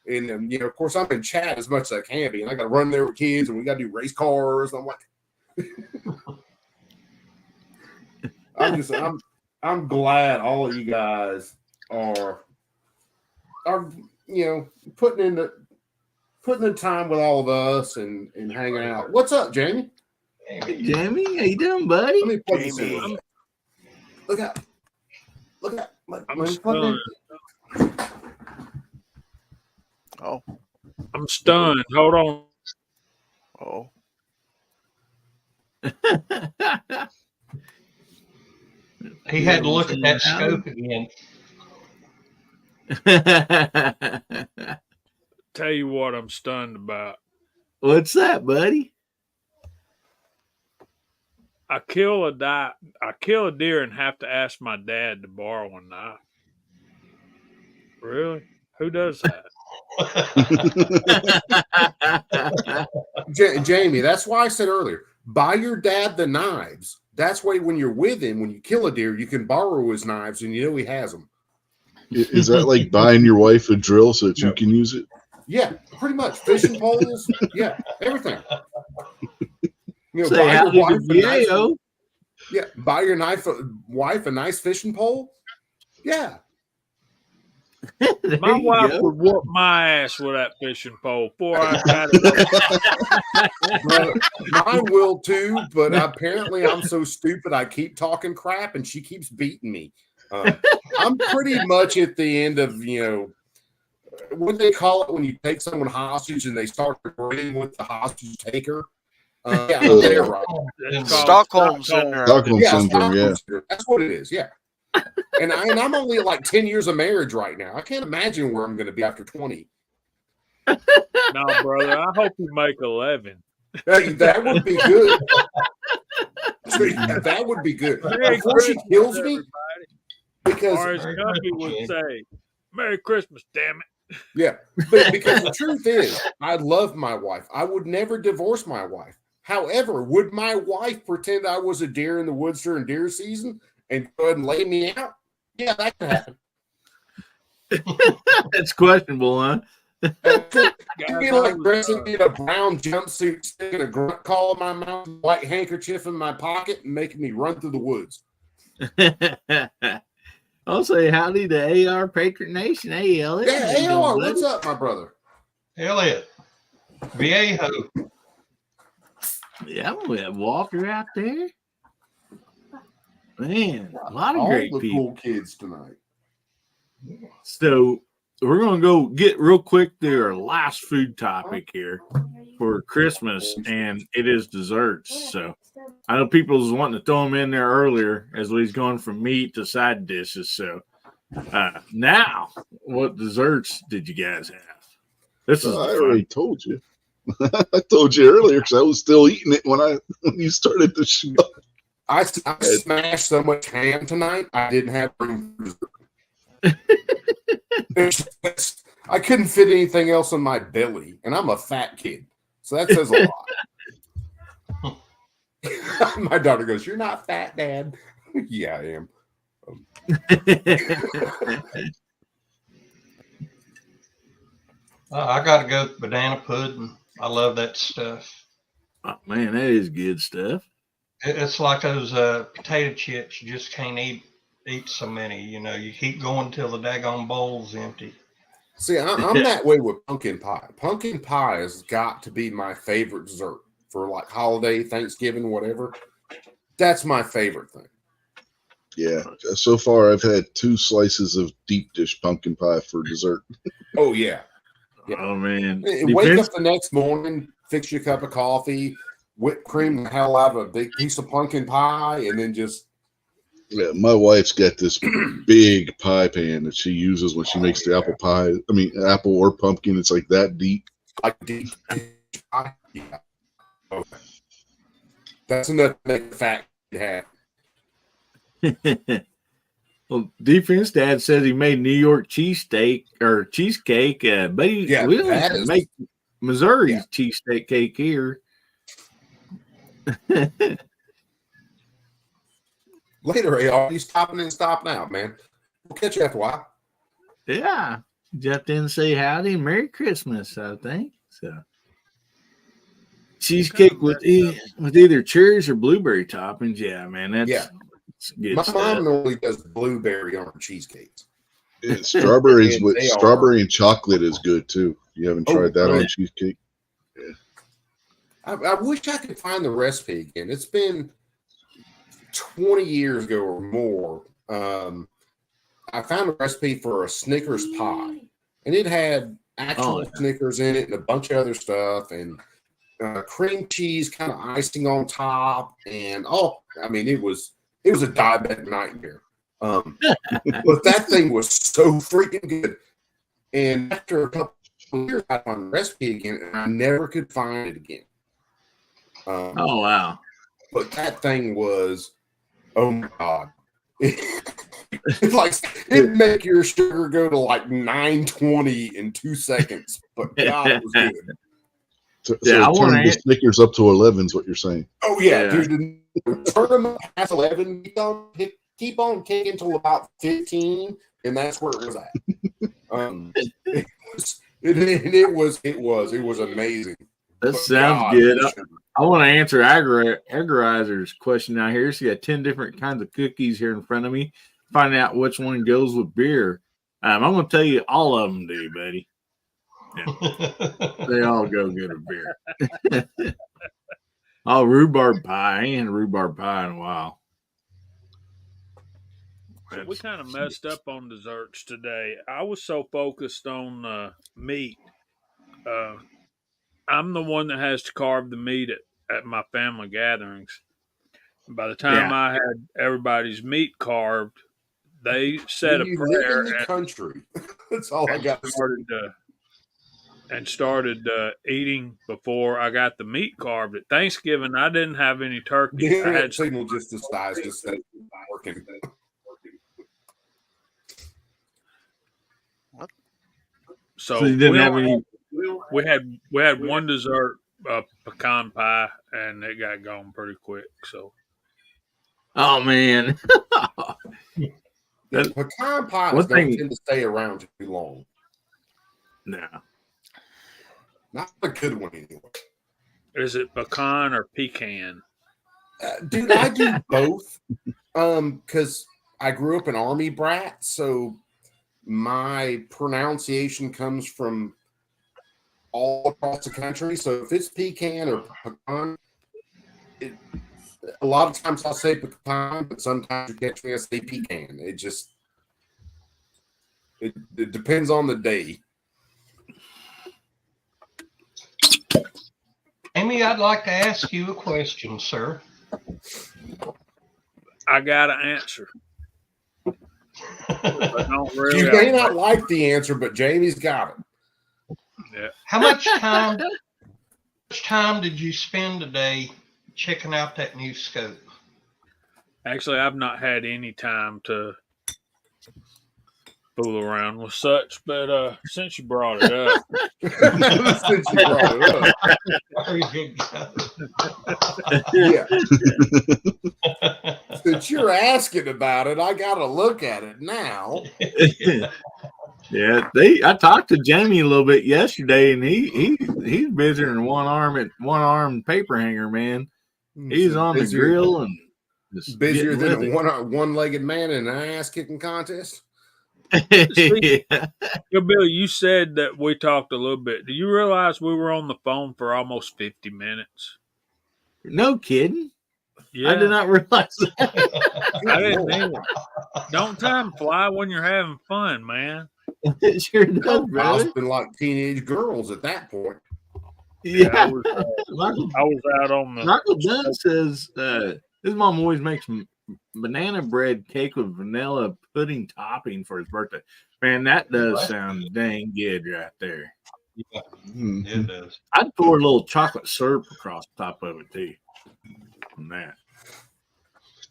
And, of course, I'm in chat as much as I can be. And I got to run there with kids and we got to do race cars. I'm like, I'm glad all of you guys are putting in the time with all of us and hanging out. What's up, Jamie? Hey, Jamie, how you doing, buddy? Let me plug this in. Jamie. Look out. I'm Let me plug it in. stunned. Oh, I'm stunned. Hold on. oh. He had to look at that scope again. Tell you what I'm stunned about. What's that, buddy? I kill a deer and have to ask my dad to borrow a knife. Really? Who does that? Jamie, that's why I said earlier, buy your dad the knives. That's why when you're with him, when you kill a deer, you can borrow his knives and he has them. Is that like buying your wife a drill so that you can use it? Yeah, pretty much. Fishing poles, yeah, everything. Say Buy howdy your wife to a nice, Diego. buy your wife a nice fishing pole. Yeah. There My you wife go. would whoop my ass with that fishing pole before I got it. Well, mine will too, but apparently I'm so stupid I keep talking crap and she keeps beating me. I'm pretty much at the end of, what they call it when you take someone hostage and they start agreeing with the hostage taker. Yeah, I'm there, right? It's called Stockholm syndrome. Stockholm Yeah, syndrome, yeah. that's what it is. Yeah. And I'm only at like 10 years of marriage right now. I can't imagine where I'm going to be after 20. No, brother. I hope you make 11. That would be good. That would be good. Merry Before she Christmas, kills me, everybody. Or as because Guppy would say, Merry Christmas, damn it. yeah, but because the truth is, I love my wife. I would never divorce my wife. However, would my wife pretend I was a deer in the woods during deer season and go ahead and lay me out? Yeah, that could happen. That's questionable, huh? Like dressing me in a brown jumpsuit, sticking a grunt call in my mouth, white handkerchief in my pocket, and making me run through the woods. I'll say howdy to AR Patriot Nation. Hey, Elliot. Yeah, How you doing, AR, buddy? what's up, my brother? Elliot. Viejo. Yeah, we have Walker out there. Man, a lot of All great the people. cool kids tonight. So we're gonna go get real quick to our last food topic here for Christmas, and it is desserts. So I know people was wanting to throw them in there earlier as we was going from meat to side dishes. So now, what desserts did you guys have? This is I the fun. already told you. I told you earlier because I was still eating it when you started the show. I smashed so much ham tonight, I didn't have room for dessert. I couldn't fit anything else in my belly, and I'm a fat kid, so that says a lot. My daughter goes, "You're not fat, Dad." Yeah, I am. I got to go with banana pudding. I love that stuff. Oh, man, that is good stuff. It's like those potato chips. You just can't eat so many. You keep going till the daggone bowl's empty. See, I'm that way with pumpkin pie. Pumpkin pie has got to be my favorite dessert for like holiday, Thanksgiving, whatever. That's my favorite thing. Yeah. So far, I've had 2 slices of deep dish pumpkin pie for dessert. Oh, yeah. Oh, man. Wake up the next morning, fix your cup of coffee, whip cream the hell out of a big piece of pumpkin pie, and then just. Yeah, my wife's got this big pie pan that she uses when she makes the apple pie. I mean, apple or pumpkin. It's like that deep. Like deep pie. Yeah. Okay. That's enough to make the fat happen. Well, Defense Dad says he made New York cheesesteak or cheesecake, but he will make Missouri's cheesesteak cake here. Later, AR, you stopping and stopping out, man. We'll catch you after a while. Yeah. Jumped in and say howdy. Merry Christmas, I think. So cheesecake with either cherries or blueberry toppings. Yeah, man. That's good My stuff. mom normally does blueberry on her cheesecakes. And strawberries with strawberry and chocolate is good too. You haven't tried that on cheesecake? Yeah. I wish I could find the recipe again. It's been 20 years ago or more. I found a recipe for a Snickers pie, and it had actual Snickers in it and a bunch of other stuff, and cream cheese kind of icing on top, and it was a diabetic nightmare. But that thing was so freaking good. And after a couple of years, I found the recipe again, and I never could find it again. Oh wow! But that thing was, oh my God! It's like it'd make your sugar go to like 920 in 2 seconds. But God, it was good. So I want to Snickers up to 11 is what you're saying. Oh yeah, dude. Turn them up past 11. Keep on kicking until about 15, and that's where it was at. It was amazing. That sounds good. I want to answer Agorizer's question out here. She got 10 different kinds of cookies here in front of me. Find out which one goes with beer. I'm going to tell you all of them do, buddy. Yeah. They all go good with beer. Oh, rhubarb pie. I ain't had rhubarb pie in a while. So we kind of messed up on desserts today. I was so focused on meat. I'm the one that has to carve the meat at my family gatherings. By the time I had everybody's meat carved, they said a prayer. Live in the country. That's all I got. Started eating before I got the meat carved. At Thanksgiving, I didn't have any turkey. I had signal just the size, just working. So you didn't have any. We had one dessert, pecan pie, and it got gone pretty quick. So, oh man, pecan pies don't tend to stay around too long. No, not a good one anyway. Is it pecan or pecan? Dude, I do both. Because I grew up an Army brat, so my pronunciation comes from all across the country. So if it's pecan or pecan, a lot of times I'll say pecan, but sometimes you catch me, I say pecan. It depends on the day. Amy, I'd like to ask you a question, sir. I got an answer. You may not like the answer, but Jamie's got it. Yeah. How much time did you spend today checking out that new scope? Actually, I've not had any time to fool around with such, but since you brought it up, Since you brought it up. There you Yeah. Since you're asking about it, I got to look at it now. Yeah, I talked to Jamie a little bit yesterday, and he's busier than one arm paper hanger, man. He's on the grill and just busier getting than with a one-legged man in an ass-kicking contest. it. Yo, Billy, you said that we talked a little bit. Do you realize we were on the phone for almost 50 minutes? No kidding. Yeah, I did not realize that. I didn't either. Don't time fly when you're having fun, man. It sure does, I've brother. been like teenage girls at that point. Yeah, I Yeah. was, Michael, I was out on the. Michael Dunn says his mom always makes banana bread cake with vanilla pudding topping for his birthday. Man, that does sound dang good right there. Mhm. It does. I'd pour a little chocolate syrup across the top of it too. On that.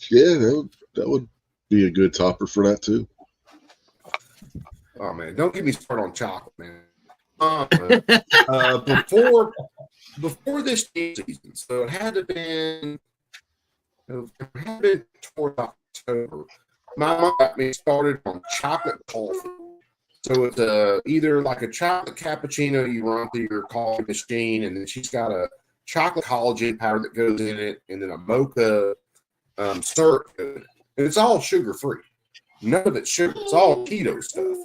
Yeah, that would be a good topper for that too. Oh man, don't get me started on chocolate, man. Before this season, so it had been toward October. My mom got me started on chocolate coffee. So it's either like a chocolate cappuccino you run through your coffee machine, and then she's got a chocolate collagen powder that goes in it, and then a mocha syrup. And it's all sugar free. None of it's sugar. It's all keto stuff.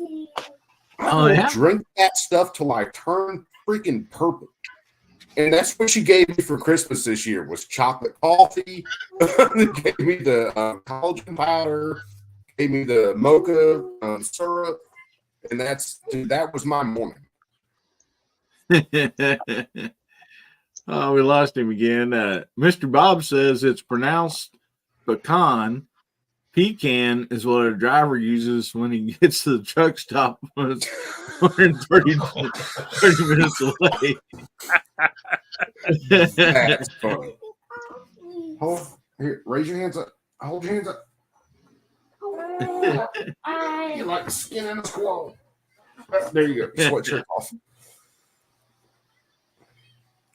I will drink that stuff till I turn freaking purple. And that's what she gave me for Christmas this year was chocolate coffee. Gave me the collagen powder. Gave me the mocha syrup. And that was my morning. Oh, we lost him again. Mr. Bob says it's pronounced pecan. Pecan is what a driver uses when he gets to the truck stop when it's 130 30 minutes away. That's funny. Here, raise your hands up. Hold your hands up. You like the skin in a squirrel. There you go. Sweatshirt off.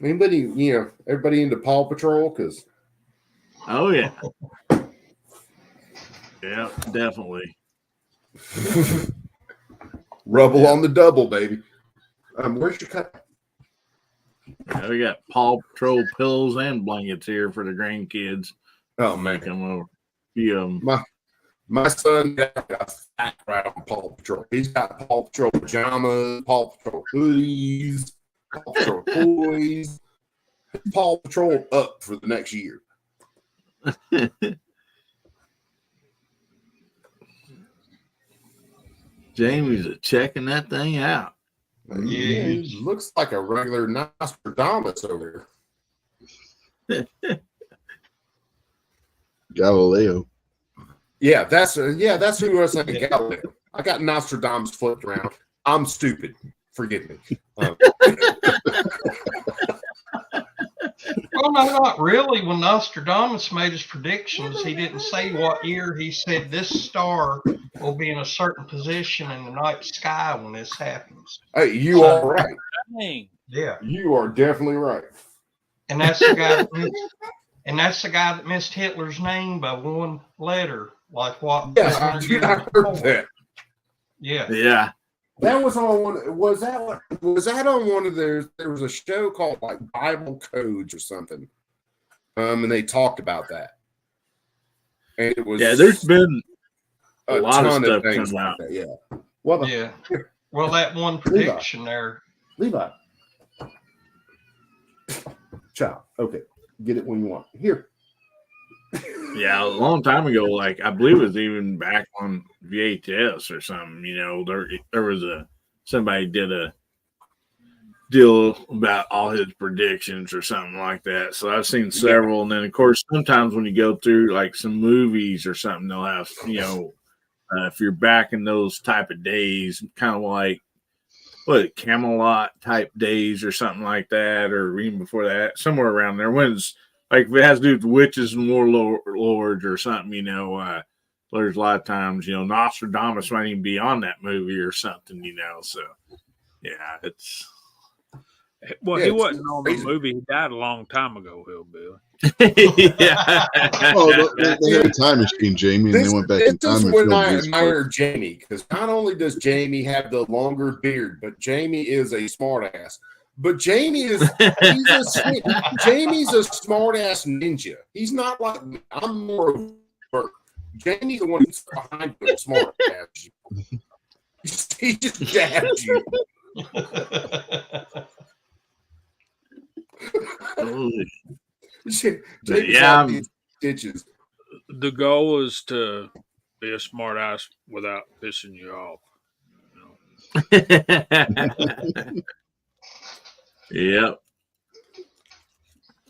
Anybody, everybody into Paw Patrol? Because Oh, yeah. Yeah, definitely. rubble on the double, baby. Where's your cut? Yeah, we got Paw Patrol pillows and blankets here for the grandkids. Oh man, Come over. Few of them. my son got fat right on Paw Patrol. He's got Paw Patrol pajamas, Paw Patrol hoodies, Paw Patrol toys. Paw Patrol up for the next year. Jamie's checking that thing out. Yeah, he looks like a regular Nostradamus over there. Galileo. Yeah, that's who I was thinking. Galileo. I got Nostradamus flipped around. I'm stupid. Forgive me. Well, no, not really. When Nostradamus made his predictions, he didn't say what year. He said this star will be in a certain position in the night sky when this happens. Hey, you are right. Dang. Yeah, You are definitely right. and that's the guy. That missed Hitler's name by one letter. Like what? Yeah, I heard that. Yeah. Yeah. That was on one. Was that on one of theirs? There was a show called like Bible Codes or something, and they talked about that. And it was There's been a lot of ton stuff things come out. that. Yeah. Well, Yeah. Well, that one prediction there. Levi. Child. Okay. Get it when you want. Here. Yeah, a long time ago, like I believe it was even back on VHS or something. There was somebody did a deal about all his predictions or something like that. So I've seen several, and then of course sometimes when you go through like some movies or something, they'll have if you're back in those type of days, kind of like Camelot type days or something like that, or even before that, somewhere around there. When it's like if it has to do with witches and warlords or something, there's a lot of times, Nostradamus might even be on that movie or something, So, yeah, it's. Well, Yeah, he it's wasn't on the crazy. movie. He died a long time ago, Hillbilly. Yeah. Oh, they had a time machine, Jamie, and they went back in This time is and when filmed I his part. admire Jamie, because not only does Jamie have the longer beard, but Jamie is a smartass. But Jamie's a smart ass ninja. He's not like me. I'm more of a Jamie's the one who's behind the smart ass. He just jabs you. Jamie's Yeah, out these stitches. The goal is to be a smart ass without pissing you off. Yep.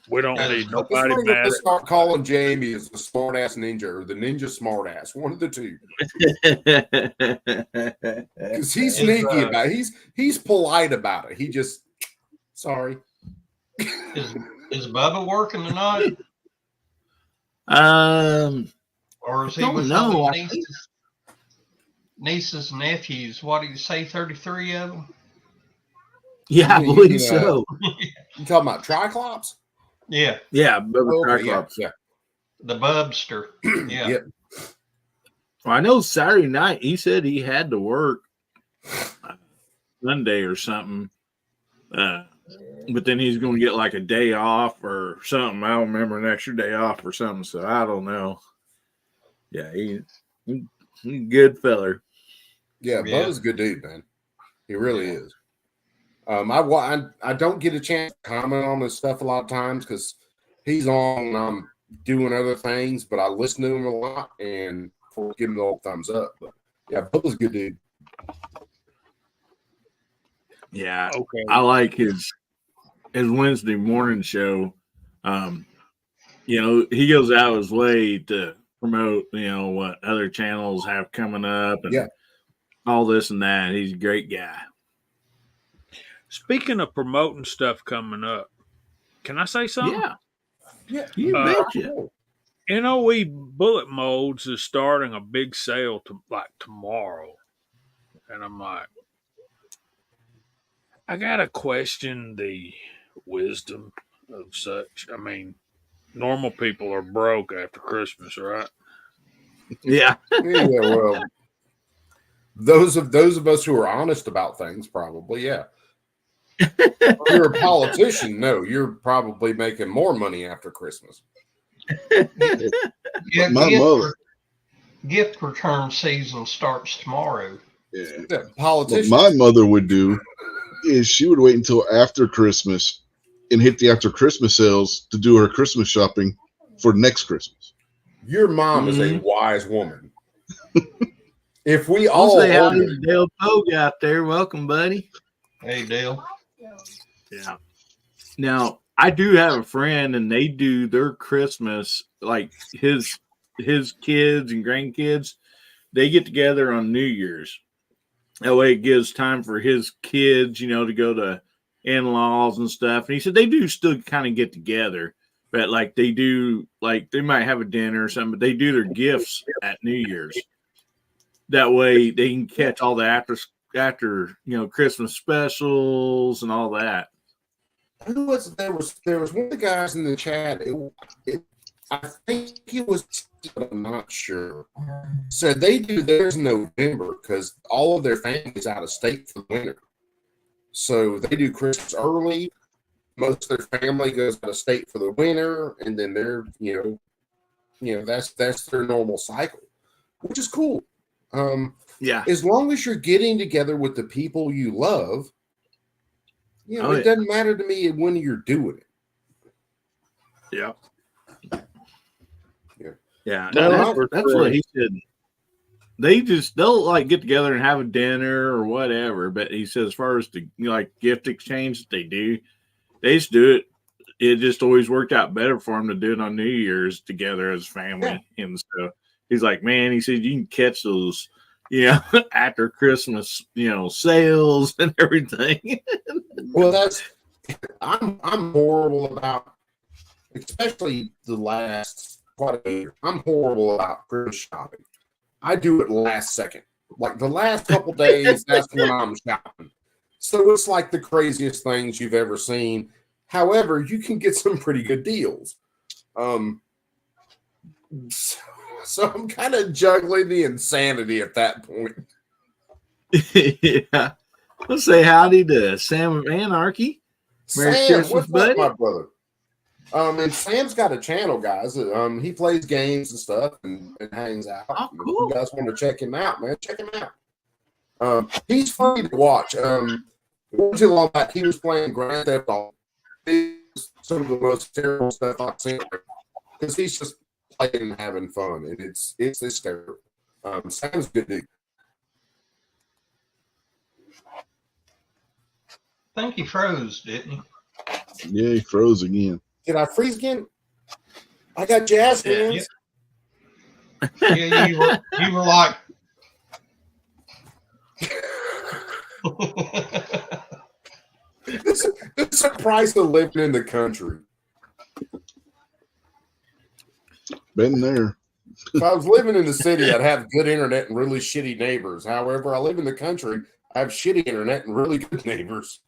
We don't That is need That's nobody what I'm mad gonna at start calling Jamie is the smart ass ninja or the ninja smart ass. One of the two. Because he's sneaky about it. He's polite about it. He just sorry. Is Bubba working tonight? Or is he don't with know. other nieces and nephews? What do you say, 33 of them? Yeah, I You believe mean, so. You talking about Triclops? Yeah, Yeah, Bubba Oh, okay, Triclops. yeah. the Bubster. Yeah. Yep. Well, I know Saturday night he said he had to work Sunday or something, but then he's going to get like a day off or something. I don't remember, an extra day off or something. So I don't know. Yeah, he's a good feller. Yeah, Yeah. Bubba's a good dude, man. He really is. I don't get a chance to comment on his stuff a lot of times because he's on and I'm doing other things, but I listen to him a lot and give him the old thumbs up. But yeah, Bubba's a good dude. Yeah, Okay. I like his Wednesday morning show. He goes out of his way to promote, what other channels have coming up and all this and that. He's a great guy. Speaking of promoting stuff coming up, can I say something? Yeah, You betcha. NOE Bullet Molds is starting a big sale tomorrow. And I'm like, I gotta question the wisdom of such. I mean, normal people are broke after Christmas, right? Yeah. Yeah, well, those of us who are honest about things, probably, yeah. If you're a politician, no, you're probably making more money after Christmas. Yeah, My mother. gift return season starts tomorrow. Yeah. Yeah, What politicians. my mother would do is she would wait until after Christmas and hit the after Christmas sales to do her Christmas shopping for next Christmas. Your mom is a wise woman. If we I'll all say howdy to Dale Pogue out there. Welcome, buddy. Hey, Dale. Yeah. Now, I do have a friend, and they do their Christmas, like his kids and grandkids, they get together on New Year's. That way it gives time for his kids, to go to in-laws and stuff. And he said they do still kind of get together, but like they do, like they might have a dinner or something, but they do their gifts at New Year's. That way they can catch all the after Christmas specials and all that. Who was there was one of the guys in the chat. I think it was, but I'm not sure. Said they do theirs in November because all of their family's out of state for the winter. So they do Christmas early. Most of their family goes out of state for the winter, and then they're that's their normal cycle, which is cool. Yeah. As long as you're getting together with the people you love, it doesn't matter to me when you're doing it. Yeah. Yeah. Yeah. No, That's what he said. They'll like get together and have a dinner or whatever. But he says, as far as the gift exchange that they just do it. It just always worked out better for them to do it on New Year's together as family. Yeah. And so he's like, man, he said, you can catch those, after Christmas, sales and everything. Well, I'm horrible about, especially the last quite a year. I'm horrible about Christmas shopping I do it last second. Like the last couple days, that's when I'm shopping. So it's like the craziest things you've ever seen. However, you can get some pretty good deals. So I'm kind of juggling the insanity at that point. Yeah. Let's say howdy to Sam of Anarchy. Merry Sam, Christmas, what's buddy. up, my brother? And Sam's got a channel, guys. He plays games and stuff and hangs out. Oh, If cool. you guys want to check him out, man, check him out. He's funny to watch. Not too long back, he was playing Grand Theft Auto. It's some of the most terrible stuff I've seen because he's just playing and having fun, and it's hysterical. Sam's a good dude. I think he froze, didn't he? Yeah, he froze again. Did I freeze again? I got jazz hands. Yeah, you were like. This is the price of living in the country. Been there. If I was living in the city, I'd have good internet and really shitty neighbors. However, I live in the country, I have shitty internet and really good neighbors.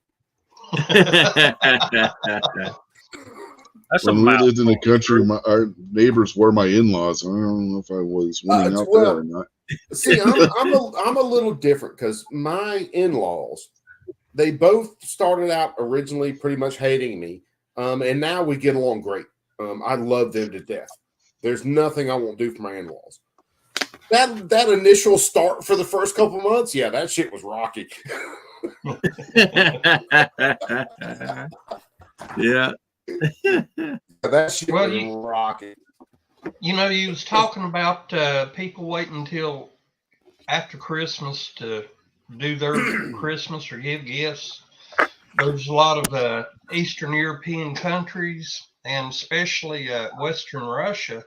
That's a When we lived mouthful. in the country, our neighbors were my in-laws. I don't know if I was winning out well, there or not. See, I'm a little different because my in-laws, they both started out originally pretty much hating me, and now we get along great. I love them to death. There's nothing I won't do for my in-laws. That initial start for the first couple months, yeah, that shit was rocky. Yeah. That shit Well, was rocky. You know, you was talking about people waiting until after Christmas to do their Christmas or give gifts. There's a lot of Eastern European countries, and especially Western Russia.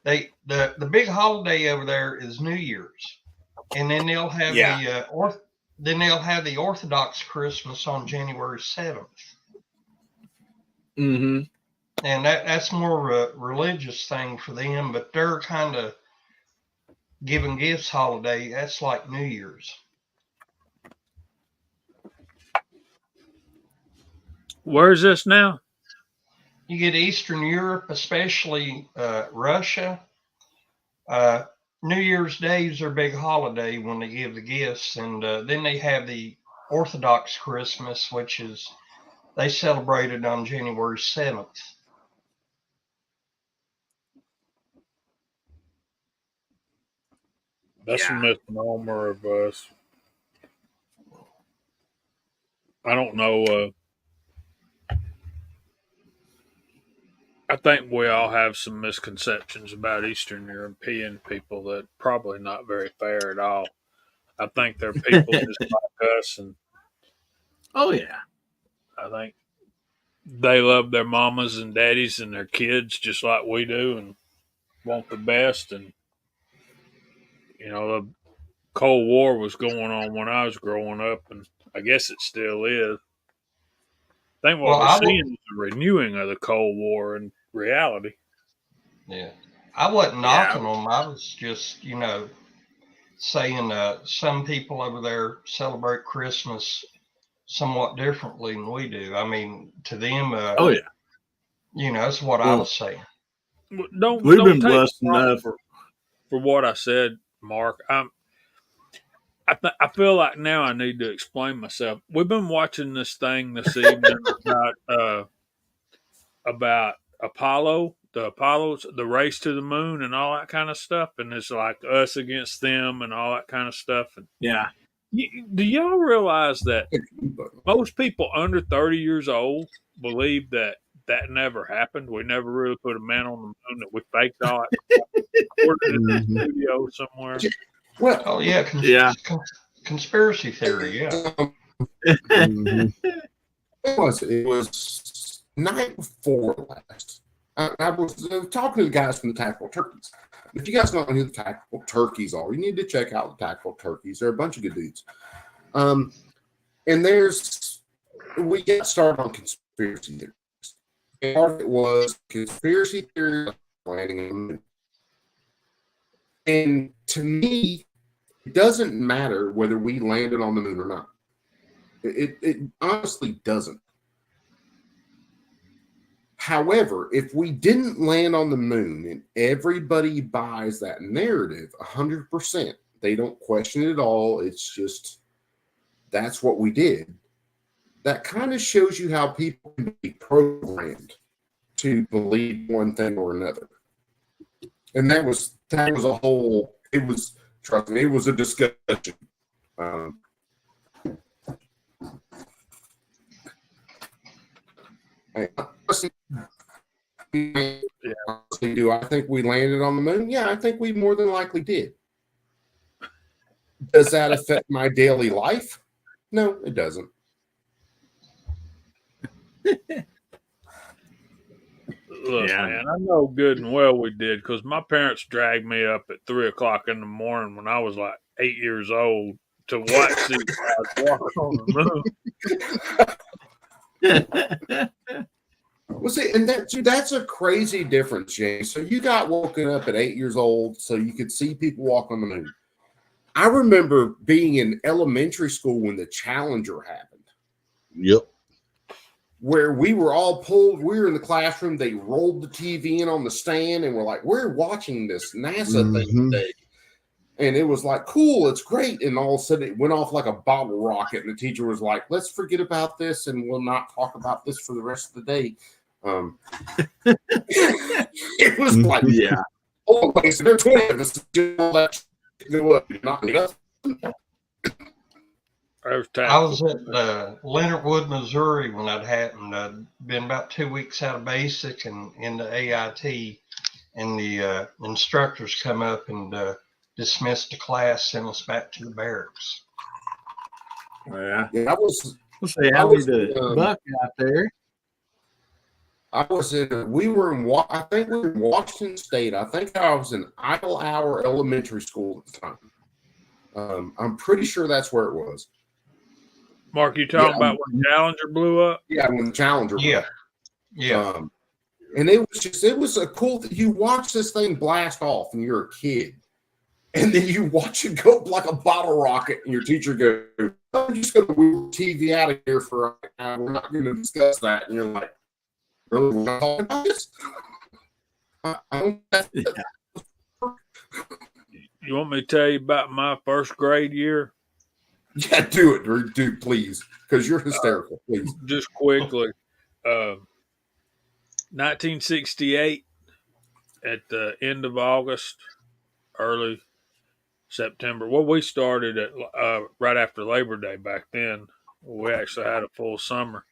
The big holiday over there is New Year's, and then they'll have the Orthodox Christmas on January 7th. Mm-hmm. And that's more of a religious thing for them, but they're kind of giving gifts holiday. That's like New Year's. Where's this now? You get Eastern Europe, especially Russia. New Year's Day is their big holiday when they give the gifts, and then they have the Orthodox Christmas, which is they celebrate it on January 7th. That's a misnomer of us. I don't know. I think we all have some misconceptions about Eastern European people that probably not very fair at all. I think they're people just like us, and Oh yeah. I think they love their mamas and daddies and their kids just like we do, and want the best. And you know, the Cold War was going on when I was growing up, and I guess it still is. I think what we're seeing is a renewing of the Cold War in reality. Yeah. I wasn't knocking them. I was just, saying some people over there celebrate Christmas somewhat differently than we do. I mean, to them, Oh yeah. That's what I was saying. We've been take blessed credit enough for what I said, Mark. I feel like now I need to explain myself. We've been watching this thing this evening about Apollo, the race to the moon, and all that kind of stuff. And it's like us against them, and all that kind of stuff. And yeah. do y'all realize that most people under 30 years old believe that never happened? We never really put a man on the moon, that we faked all that. Recorded in the studio somewhere. Well, Oh, yeah. Conspiracy theory, yeah. Mhm. It was night before last. I was talking to the guys from the Tactical Turkeys. If you guys don't know who the Tactical Turkeys are, you need to check out the Tactical Turkeys. They're a bunch of good dudes. And we got started on conspiracy theories. Part of it was conspiracy theory landing on the moon. And to me, it doesn't matter whether we landed on the moon or not. It honestly doesn't. However, if we didn't land on the moon and everybody buys that narrative 100%, they don't question it at all. It's just that's what we did. That kind of shows you how people can be programmed to believe one thing or another. And that was a whole. It was, trust me, it was a discussion. Do I think we landed on the moon? Yeah, I think we more than likely did. Does that affect my daily life? No, it doesn't. Look, man, I know good and well we did because my parents dragged me up at 3:00 in the morning when I was like 8 years old to watch these guys walk on the moon. Well, see, and that's a crazy difference, James. So you got woken up at 8 years old so you could see people walk on the moon. I remember being in elementary school when the Challenger happened. Yep. Where we were all pulled, we were in the classroom, they rolled the TV in on the stand, and we're like, we're watching this NASA thing today. And it was like, cool, it's great. And all of a sudden it went off like a bottle rocket, and the teacher was like, let's forget about this and we'll not talk about this for the rest of the day. It was like, Yeah. oh, so they're 20 of us. I was at Leonard Wood, Missouri when that happened. I'd been about 2 weeks out of basic and into AIT, and the instructors come up and dismissed the class, sent us back to the barracks. Yeah. Yeah, I was. We'll say howdy to Buck out there. We were in Washington State. I think I was in Idle Hour Elementary School at the time. I'm pretty sure that's where it was. Mark, you talking about when Challenger blew up? Yeah, when the Challenger blew up. Yeah. And it was a cool thing. You watch this thing blast off and you're a kid. And then you watch it go up like a bottle rocket, and your teacher goes, I'm just going to move TV out of here for right now. We're not going to discuss that. And you're like, really? We're not talking about this? You want me to tell you about my first grade year? Yeah, do it, dude, please, because you're hysterical. Please, just quickly. 1968, at the end of August, early September. Well, we started at right after Labor Day back then. We actually had a full summer.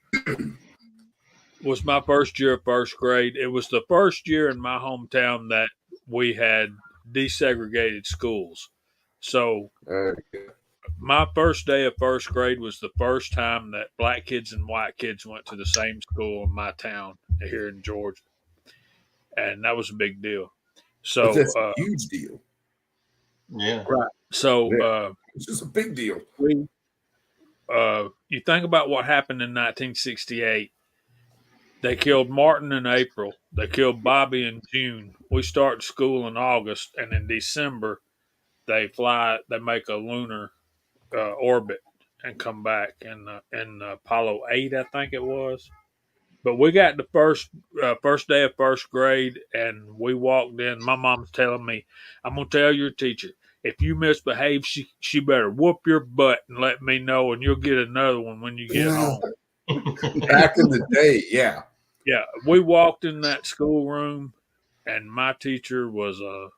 Was my first year of first grade. It was the first year in my hometown that we had desegregated schools. So my first day of first grade was the first time that black kids and white kids went to the same school in my town here in Georgia. And that was a big deal. So that's a huge deal. Yeah. Right. So it's just a big deal. You think about what happened in 1968. They killed Martin in April. They killed Bobby in June. We start school in August, and in December, they make a lunar orbit and come back in Apollo 8, I think it was. But we got the first day of first grade, and we walked in. My mom's telling me, I'm going to tell your teacher, if you misbehave, she better whoop your butt and let me know, and you'll get another one when you get home. Back in the day, yeah. Yeah, we walked in that schoolroom, and my teacher was a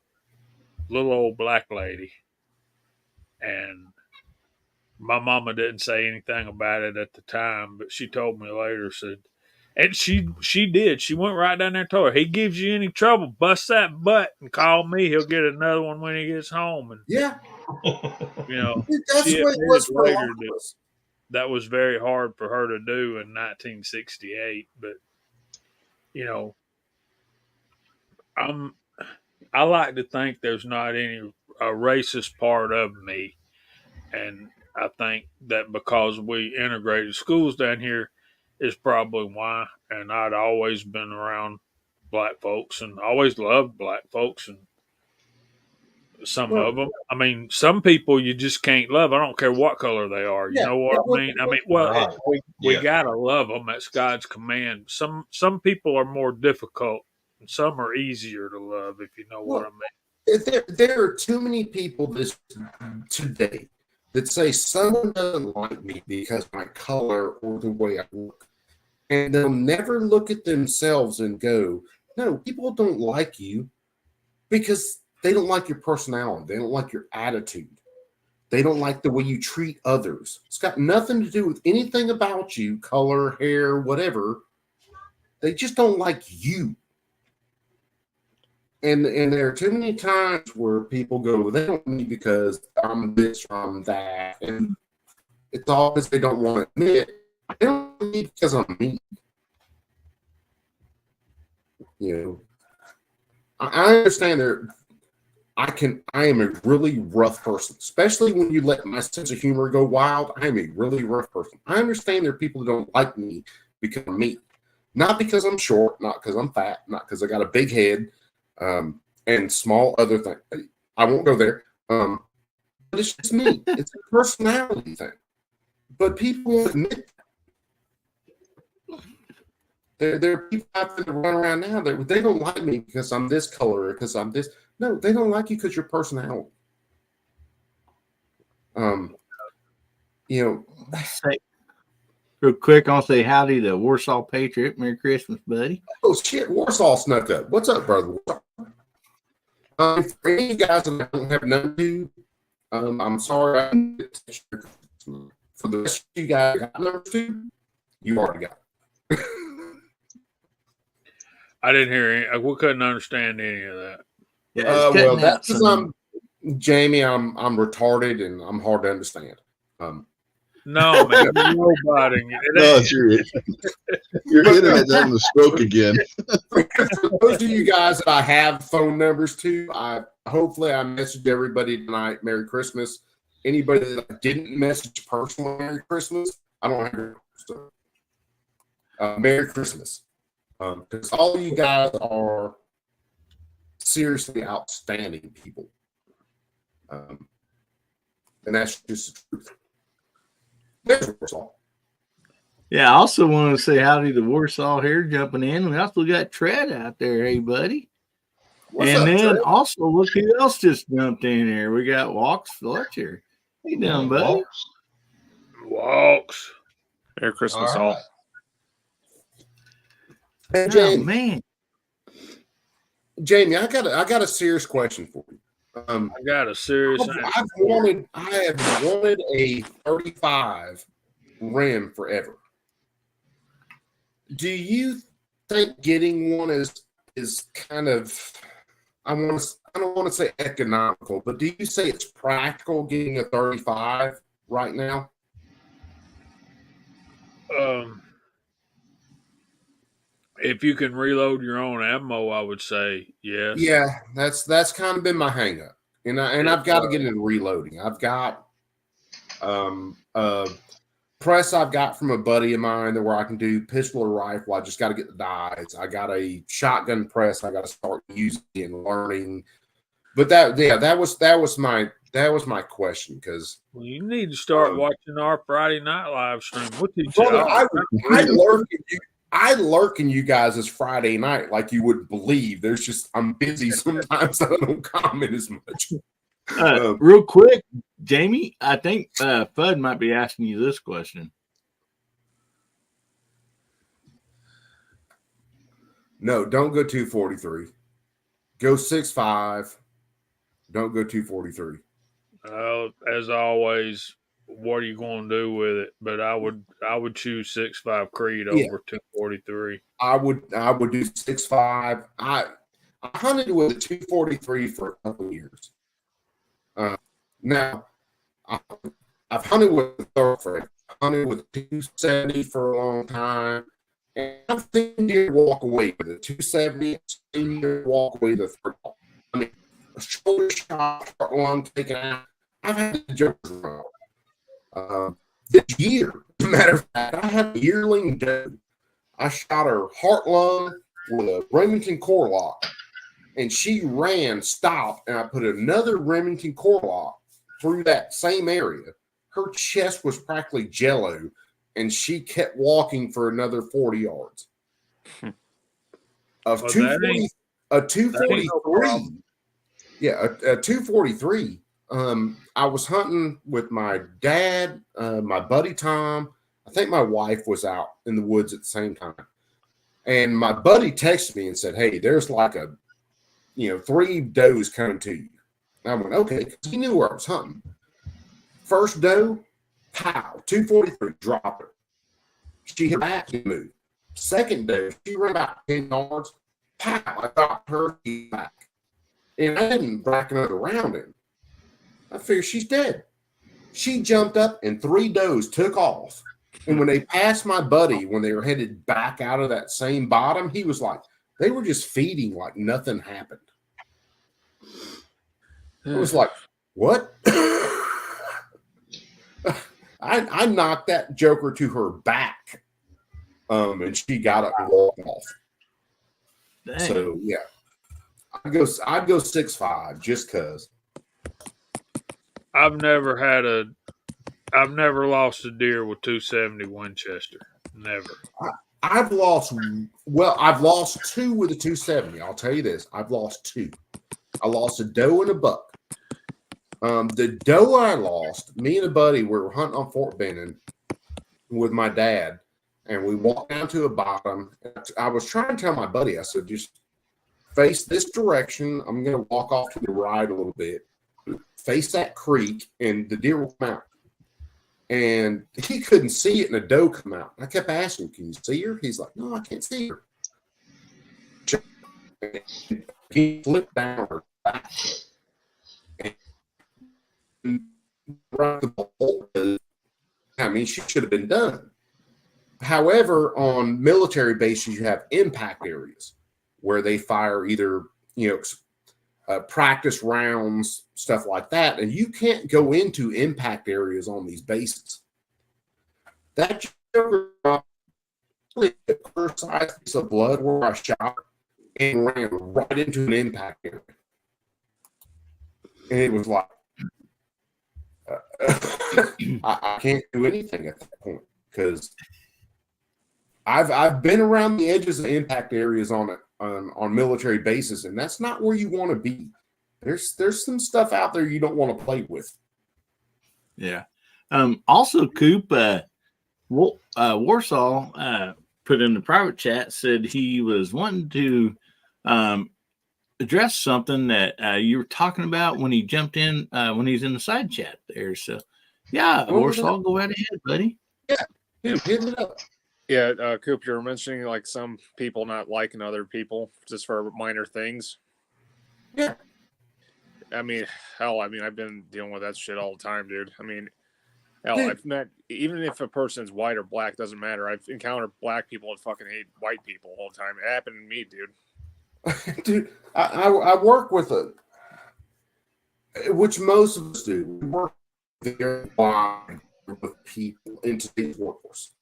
little old black lady. And my mama didn't say anything about it at the time, but she told me later, said, and she did. She went right down there and told her, he gives you any trouble, bust that butt and call me. He'll get another one when he gets home. And yeah, you know, that's what it was for later. That was very hard for her to do in 1968. But you know, I like to think there's not any racist part of me, and I think that because we integrated schools down here is probably why. And I'd always been around black folks and always loved black folks, and Some of them. I mean, some people you just can't love. I don't care what color they are. You Yeah, know what yeah, I mean? I mean, well, Right. we Yeah. gotta love them. That's God's command. Some people are more difficult, and some are easier to love. If you know what I mean. There are too many people today that say someone doesn't like me because of my color or the way I look. And they'll never look at themselves and go, no, people don't like you because they don't like your personality. They don't like your attitude. They don't like the way you treat others. It's got nothing to do with anything about you, color, hair, whatever. They just don't like you. And there are too many times where people go, they don't like me because I'm this or I'm that. And it's all because they don't want to admit, they don't like me because I'm me. You know, I understand I am a really rough person, especially when you let my sense of humor go wild. I am a really rough person. I understand there are people who don't like me because of me. Not because I'm short, not because I'm fat, not because I got a big head, and small other things. I won't go there. But it's just me. It's a personality thing. But people won't admit that. There are people out there that run around now that they don't like me because I'm this color or because I'm this. No, they don't like you because your personality. You know, Say, real quick, I'll say howdy to Warsaw Patriot. Merry Christmas, buddy. oh shit, Warsaw snuck up. What's up, brother? For any of you guys that I don't have none to, I'm sorry. For the rest of you guys that got number 2, you already got it. I didn't hear any. We couldn't understand any of that. Yeah, Well, it's cutting out that's because some. Jamie. I'm retarded and I'm hard to understand. No, man, you're roboting. It No, ain't- it's your internet's having a stroke again. For those of you guys that I have phone numbers to, hopefully I messaged everybody tonight. Merry Christmas. Anybody that I didn't message personally, Merry Christmas. I don't have your Merry Christmas. Because all of you guys are seriously outstanding people. And that's just the truth. There's Warsaw. Yeah, I also want to say howdy to Warsaw here jumping in. We also got Tread out there. Hey, buddy. What's and up, then Trey? also look who else just jumped in here. We got Walks Fletcher. How you doing, buddy? Walks. Merry Christmas, All all. right. Hey, Oh, man. Jamie, I got a serious question for you. I got a serious I have wanted a 35 Ram forever. Do you think getting one is kind of I don't want to say economical, but do you say it's practical getting a 35 right now? If you can reload your own ammo, I would say yes. Yeah, that's kind of been my hang up. And I've got to get into reloading. I've got press I've got from a buddy of mine that where I can do pistol or rifle. I just got to get the dies. I got a shotgun press I got to start using and learning. But that was my question because Well, you need to start watching our Friday night live stream. We'll teach you brother, all. I lurk in you guys this Friday night like you wouldn't believe. There's just I'm busy sometimes. I don't comment as much. Real quick, Jamie, I think Fudd might be asking you this question. No, don't go 243. Go 6'5". Don't go 243. As always, what are you going to do with it? But I would choose 6'5" Creed over 243. I would do 6'5". I hunted with a 243 for a couple of years. Now I've hunted with a thoroughbred. Hunted with 270 for a long time. And I've seen deer walk away with a 270. I've seen deer walk away with a 30. I mean, a shoulder shot, heart lung taken out. I've had the jokers around. This year, as a matter of fact, I had a yearling doe. I shot her heart lung with a Remington core lock. and she ran, stopped, and I put another Remington core lock through that same area. Her chest was practically jello, and she kept walking for another 40 yards. Of Well, 240, a that ain't 243, no problem. yeah, a 243. I was hunting with my dad, my buddy Tom. I think my wife was out in the woods at the same time. And my buddy texted me and said, "Hey, there's like 3 does coming to you." And I went, "Okay," because he knew where I was hunting. First doe, pow, 243, drop her. She hit back and moved. Second doe, she ran about 10 yards, pow, I dropped her back. And I didn't back another round in. I figured she's dead. She jumped up and 3 does took off. And when they passed my buddy, when they were headed back out of that same bottom, he was like, they were just feeding like nothing happened. I was like, what? I knocked that joker to her back. And she got up and walked off. Dang. So yeah. I'd go 6'5" just cause. I've never lost a deer with 270 Winchester. Never. I've lost 2 with a 270. I'll tell you this. I've lost 2. I lost a doe and a buck. The doe I lost, me and a buddy, we were hunting on Fort Benning with my dad, and we walked down to a bottom. I was trying to tell my buddy, I said, just face this direction. I'm going to walk off to the right a little bit, face that creek, and the deer will come out. And he couldn't see it, and a doe come out. I kept asking, "Can you see her?" He's like, "No, I can't see her." He flipped down her back. And right the ball, I mean, she should have been done. However, on military bases, you have impact areas where they fire either, practice rounds, stuff like that, and you can't go into impact areas on these bases. That joker dropped a size piece of blood where I shot and ran right into an impact area, and it was like, I can't do anything at that point because I've been around the edges of impact areas on military bases, and that's not where you want to be. There's some stuff out there you don't want to play with. Yeah. Also, Coop, Warsaw put in the private chat, said he was wanting to address something that you were talking about when he jumped in, when he's in the side chat there. So, yeah, Warsaw, go right ahead, buddy. Yeah, hit it up. Yeah, Coop, you were mentioning like some people not liking other people just for minor things. Yeah. I mean, hell, I've been dealing with that shit all the time, dude. I mean, hell, I've met, even if a person's white or black, doesn't matter. I've encountered black people that fucking hate white people all the time. It happened to me, dude. Dude, I work with which most of us do. We work very wide with people into the workforce.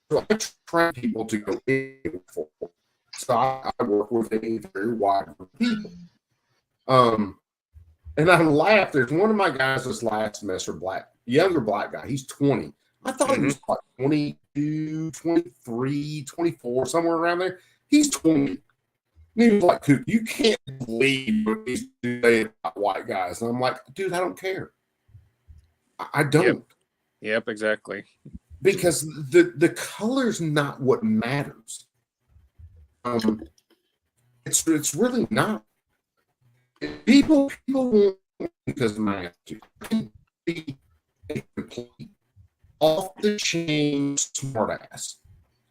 So I train people to go in the workforce. So I work with a very wide group of people. And I laughed. There's one of my guys this last semester, younger black guy. He's 20. I thought he was like 22, 23, 24, somewhere around there. He's 20. And he was like, "Coop, you can't believe what these say about white guys." And I'm like, "Dude, I don't care. I don't." Yep, exactly. Because the color's not what matters. It's really not. People want, because of my attitude, I can be a complete off the chain smartass,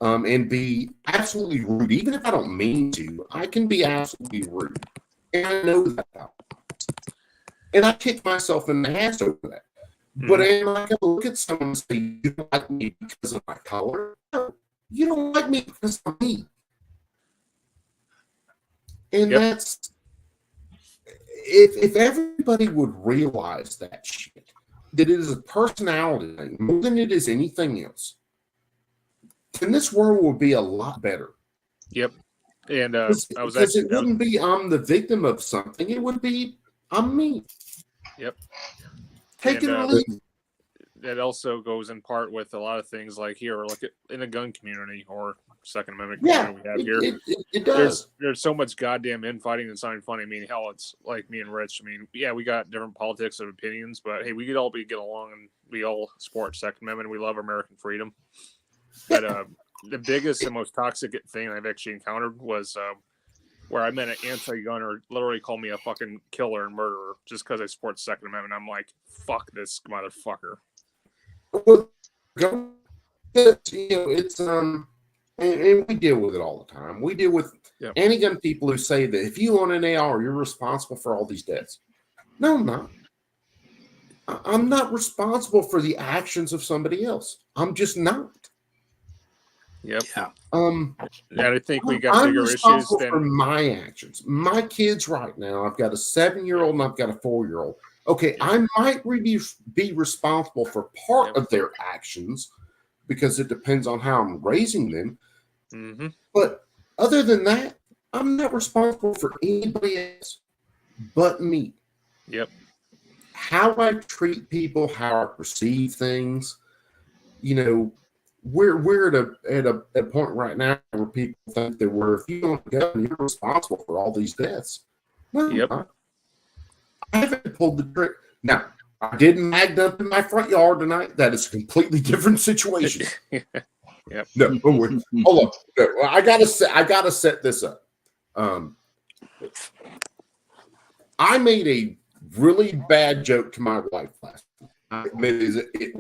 and be absolutely rude. Even if I don't mean to, I can be absolutely rude, and I know that. And I kick myself in the ass over that. But am I going to look at someone and say, "You don't like me because of my color"? No, you don't like me because of me. And that's, if everybody would realize that shit, that it is a personality thing more than it is anything else, then this world would be a lot better. Yep. And I was Because actually it wouldn't be I'm the victim of something. It would be I'm me. Yep. Take it And, or leave it. that also goes in part with a lot of things like here, like in the gun community or Second Amendment Yeah, community we have here. it does. There's so much goddamn infighting that's not even funny. I mean, hell, it's like me and Rich. I mean, yeah, we got different politics and opinions, but hey, we could all get along, and we all support Second Amendment. We love American freedom. But the biggest and most toxic thing I've actually encountered was where I met an anti-gunner literally called me a fucking killer and murderer just because I support the Second Amendment. I'm like, fuck this motherfucker. Well, it's and we deal with it all the time. We deal with anti-gun people who say that if you own an AR, you're responsible for all these deaths. No, I'm not. I'm not responsible for the actions of somebody else. I'm just not. Yep. Yeah. And I think we got I'm bigger issues responsible than for my actions. My kids right now, I've got a 7-year-old and I've got a 4-year-old. Okay, I might be responsible for part of their actions because it depends on how I'm raising them. Mm-hmm. But other than that, I'm not responsible for anybody else but me. Yep. How I treat people, how I perceive things, we're at a point right now where people think that if you don't go, you're responsible for all these deaths. No, Yep. I haven't pulled the trick. Now, I did mag dump in my front yard tonight. That is a completely different situation. Yep. No, hold on. No, I gotta set this up. I made a really bad joke to my wife last night. It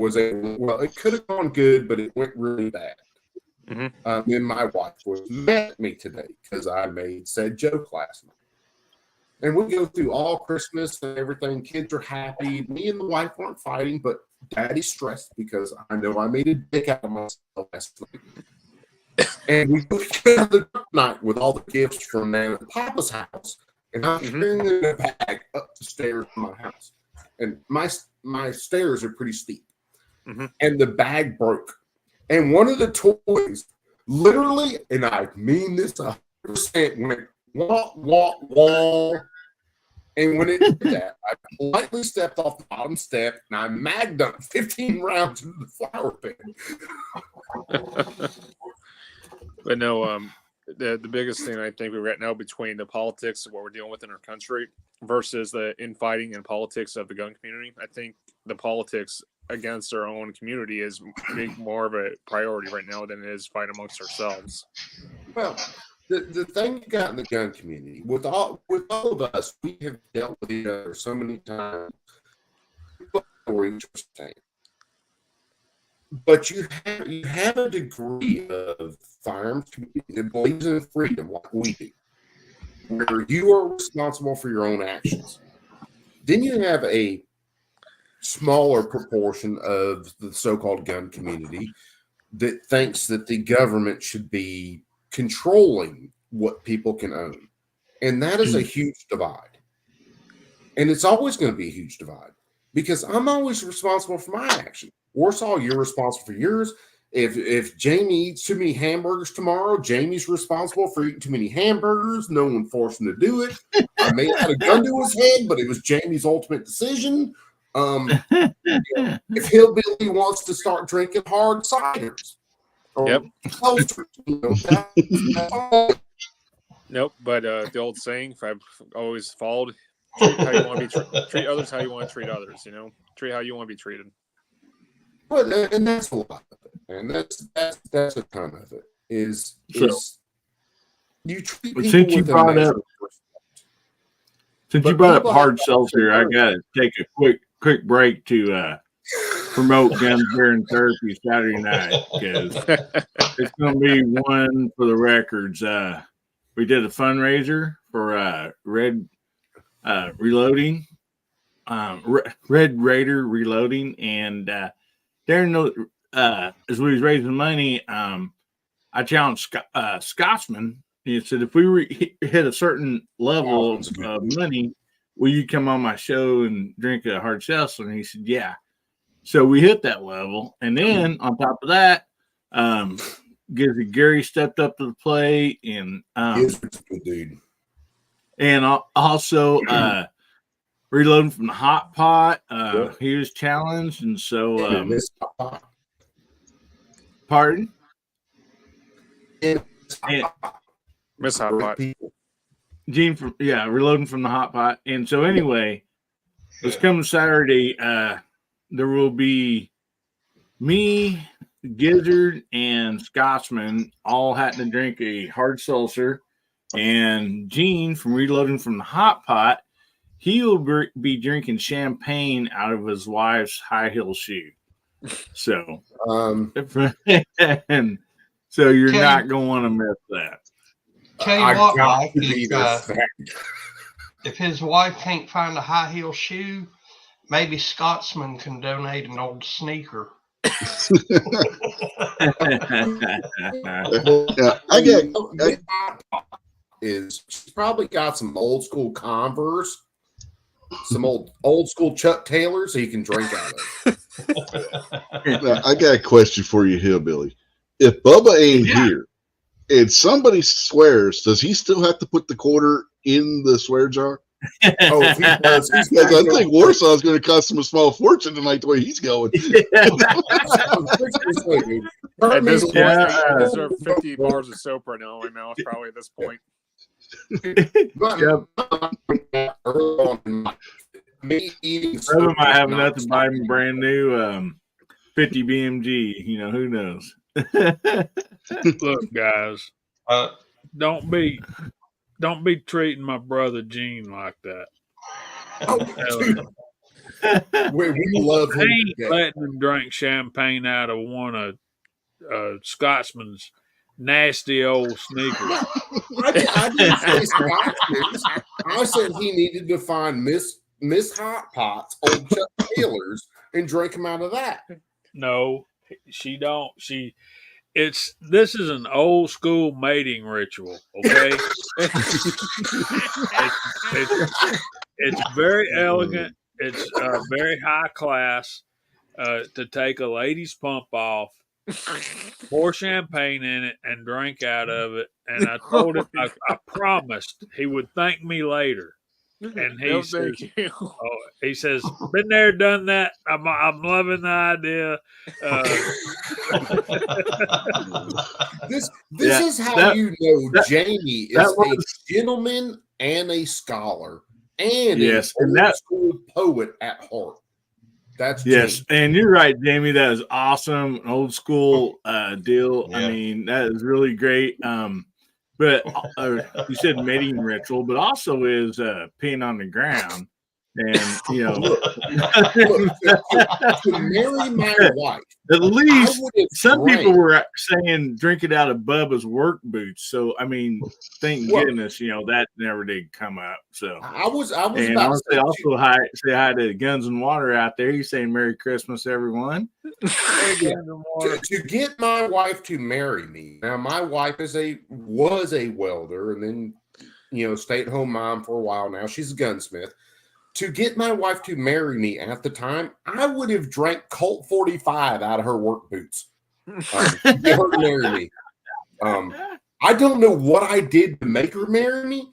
could have gone good, but it went really bad. Mm-hmm. Then my wife was mad at me today because I made said joke last night. And we go through all Christmas and everything. Kids are happy. Me and the wife weren't fighting, but Daddy's stressed because I know I made a dick out of myself last night. And we go to the night with all the gifts from Nana and Papa's house, and I'm carrying in a bag up the stairs to my house. And my stairs are pretty steep. Mm-hmm. And the bag broke. And one of the toys, literally, and I mean this 100%, went wah, wah, wah. And when it did that, I politely stepped off the bottom step and I magged up 15 rounds into the flower bed. But no, the biggest thing I think we're right now between the politics of what we're dealing with in our country versus the infighting and politics of the gun community, I think the politics against our own community is more of a priority right now than it is fight amongst ourselves. Well, the thing you got in the gun community, with all of us, we have dealt with each other so many times. But you have a degree of firearms community that believes in freedom like we do, where you are responsible for your own actions. Then you have a smaller proportion of the so-called gun community that thinks that the government should be controlling what people can own. And that is a huge divide. And it's always going to be a huge divide because I'm always responsible for my action. Warsaw, you're responsible for yours. If Jamie eats too many hamburgers tomorrow, Jamie's responsible for eating too many hamburgers. No one forced him to do it. I may have had a gun to his head, but it was Jamie's ultimate decision. If Hillbilly wants to start drinking hard ciders, or seltzers, Nope. But the old saying, if I've always followed, treat how you want to be treat others how you want to treat others. Treat how you want to be treated. Well, and that's a lot of it, and that's a ton of it. Is you treat people since you with brought a up since you brought up hard seltzer, I gotta take a quick break to promote Guns Beer Therapy Saturday night because it's going to be one for the records. We did a fundraiser for Red Reloading, Red Raider Reloading, and during as we was raising money, I challenged Scotsman. He said, if we hit a certain level of money, will you come on my show and drink a hard seltzer? And he said, yeah. So we hit that level. And then on top of that, Gary stepped up to the plate, and Gizzard's a good dude. and also reloading from the hot pot. He was challenged, and so Miss Hot Pot. pardon. And Miss Hot Pot. people. Gene from reloading from the hot pot. And so anyway, this coming Saturday, there will be me, Gizzard, and Scotsman all having to drink a hard seltzer. And Gene from reloading from the hot pot, he will be drinking champagne out of his wife's high heel shoe. So, and so you're not going to want to miss that. Tell you what, Mike, if his wife can't find a high heel shoe, maybe Scotsman can donate an old sneaker. Yeah, I get. She's probably got some old school Converse, some old school Chuck Taylor, so you can drink out of. Now, I got a question for you, Hillbilly. If Bubba ain't here and somebody swears, does he still have to put the quarter in the swear jar? Oh, if he does, he's Because I think Warsaw's going to cost him a small fortune tonight the way he's going. At this point, Yeah. I deserve 50 bars of soap right now in my mouth, probably at this point. Early on in my- me eating Brother might have enough to buy him a brand new 50 BMG. You know, who knows? Look, guys, don't be treating my brother Gene like that. we love I him. ain't letting him drink champagne out of one of Scotsman's nasty old sneakers. I didn't say Scotsman's. I said he needed to find Miss Hot Pot's old Chuck Taylors and drink them out of that. No, she don't. This is an old school mating ritual, okay? it's very elegant. It's very high class to take a lady's pump off, pour champagne in it, and drink out of it. And I told him, I promised he would thank me later. And he says, he says, been there, done that. I'm loving the idea. This is how you know Jamie is a gentleman and a scholar and an old school poet at heart. That's yes, Jamie. and you're right, Jamie. That is awesome, an old school deal. Yeah. I mean, that is really great. But you said mating ritual, but also is peeing on the ground, and you know, Look, to marry my wife, at least I would have some drank. people were saying drink it out of Bubba's work boots. So I mean, thank Well, goodness, you know, that never did come up. So I was and about to say also say hi to Guns and Water out there. He's saying Merry Christmas, everyone. to get my wife to marry me. Now, my wife was a welder, and then stay-at-home mom for a while. Now she's a gunsmith. To get my wife to marry me at the time, I would have drank Colt 45 out of her work boots. To get her to marry me. I don't know what I did to make her marry me.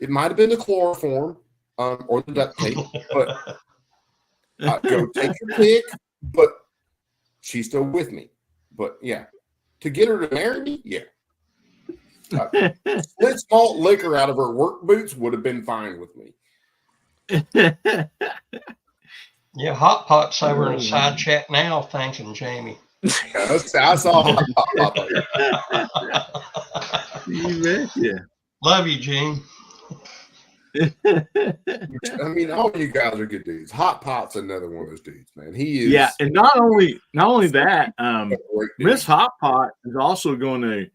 It might have been the chloroform or the duct tape, but go take your pick. But she's still with me. But yeah, to get her to marry me, yeah. Split malt liquor out of her work boots would have been fine with me. Yeah, Hot Pot's over in the side chat now thanking Jamie. I saw Hot Pot. You betcha. Love you, Gene. I mean, all you guys are good dudes. Hot Pot's another one of those dudes, man. He is. Yeah, and not only that, a great dude. Miss Hot Pot is also going to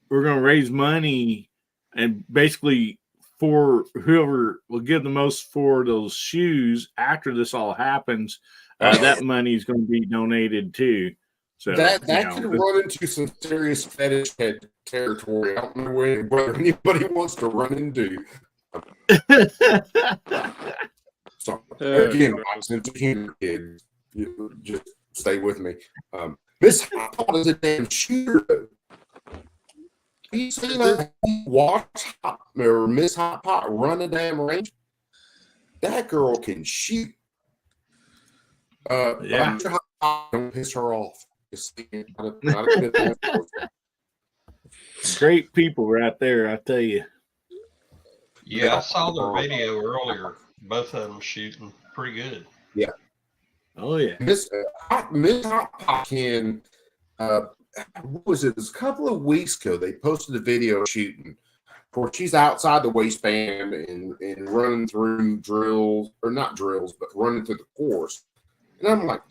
we're going to raise money and basically for whoever will give the most for those shoes after this all happens, that money is going to be donated too. So that could run into some serious fetish head territory. I don't know whether anybody wants to run into. So again, since a human kid, you just stay with me. Miss Hot Pot is a damn shooter. Though. You seen that? Watch Miss Hot Pot run a damn range. That girl can shoot. Yeah. Mr. Hot Pot, don't piss her off. Not a good thing. Great people right there, I tell you. Yeah, I saw their video earlier. Both of them shooting pretty good. Oh yeah. Miss Hot Pot can. What was it? It was a couple of weeks ago. They posted a video shooting where she's outside the waistband and running through drills, or not drills, but running through the course. And I'm like,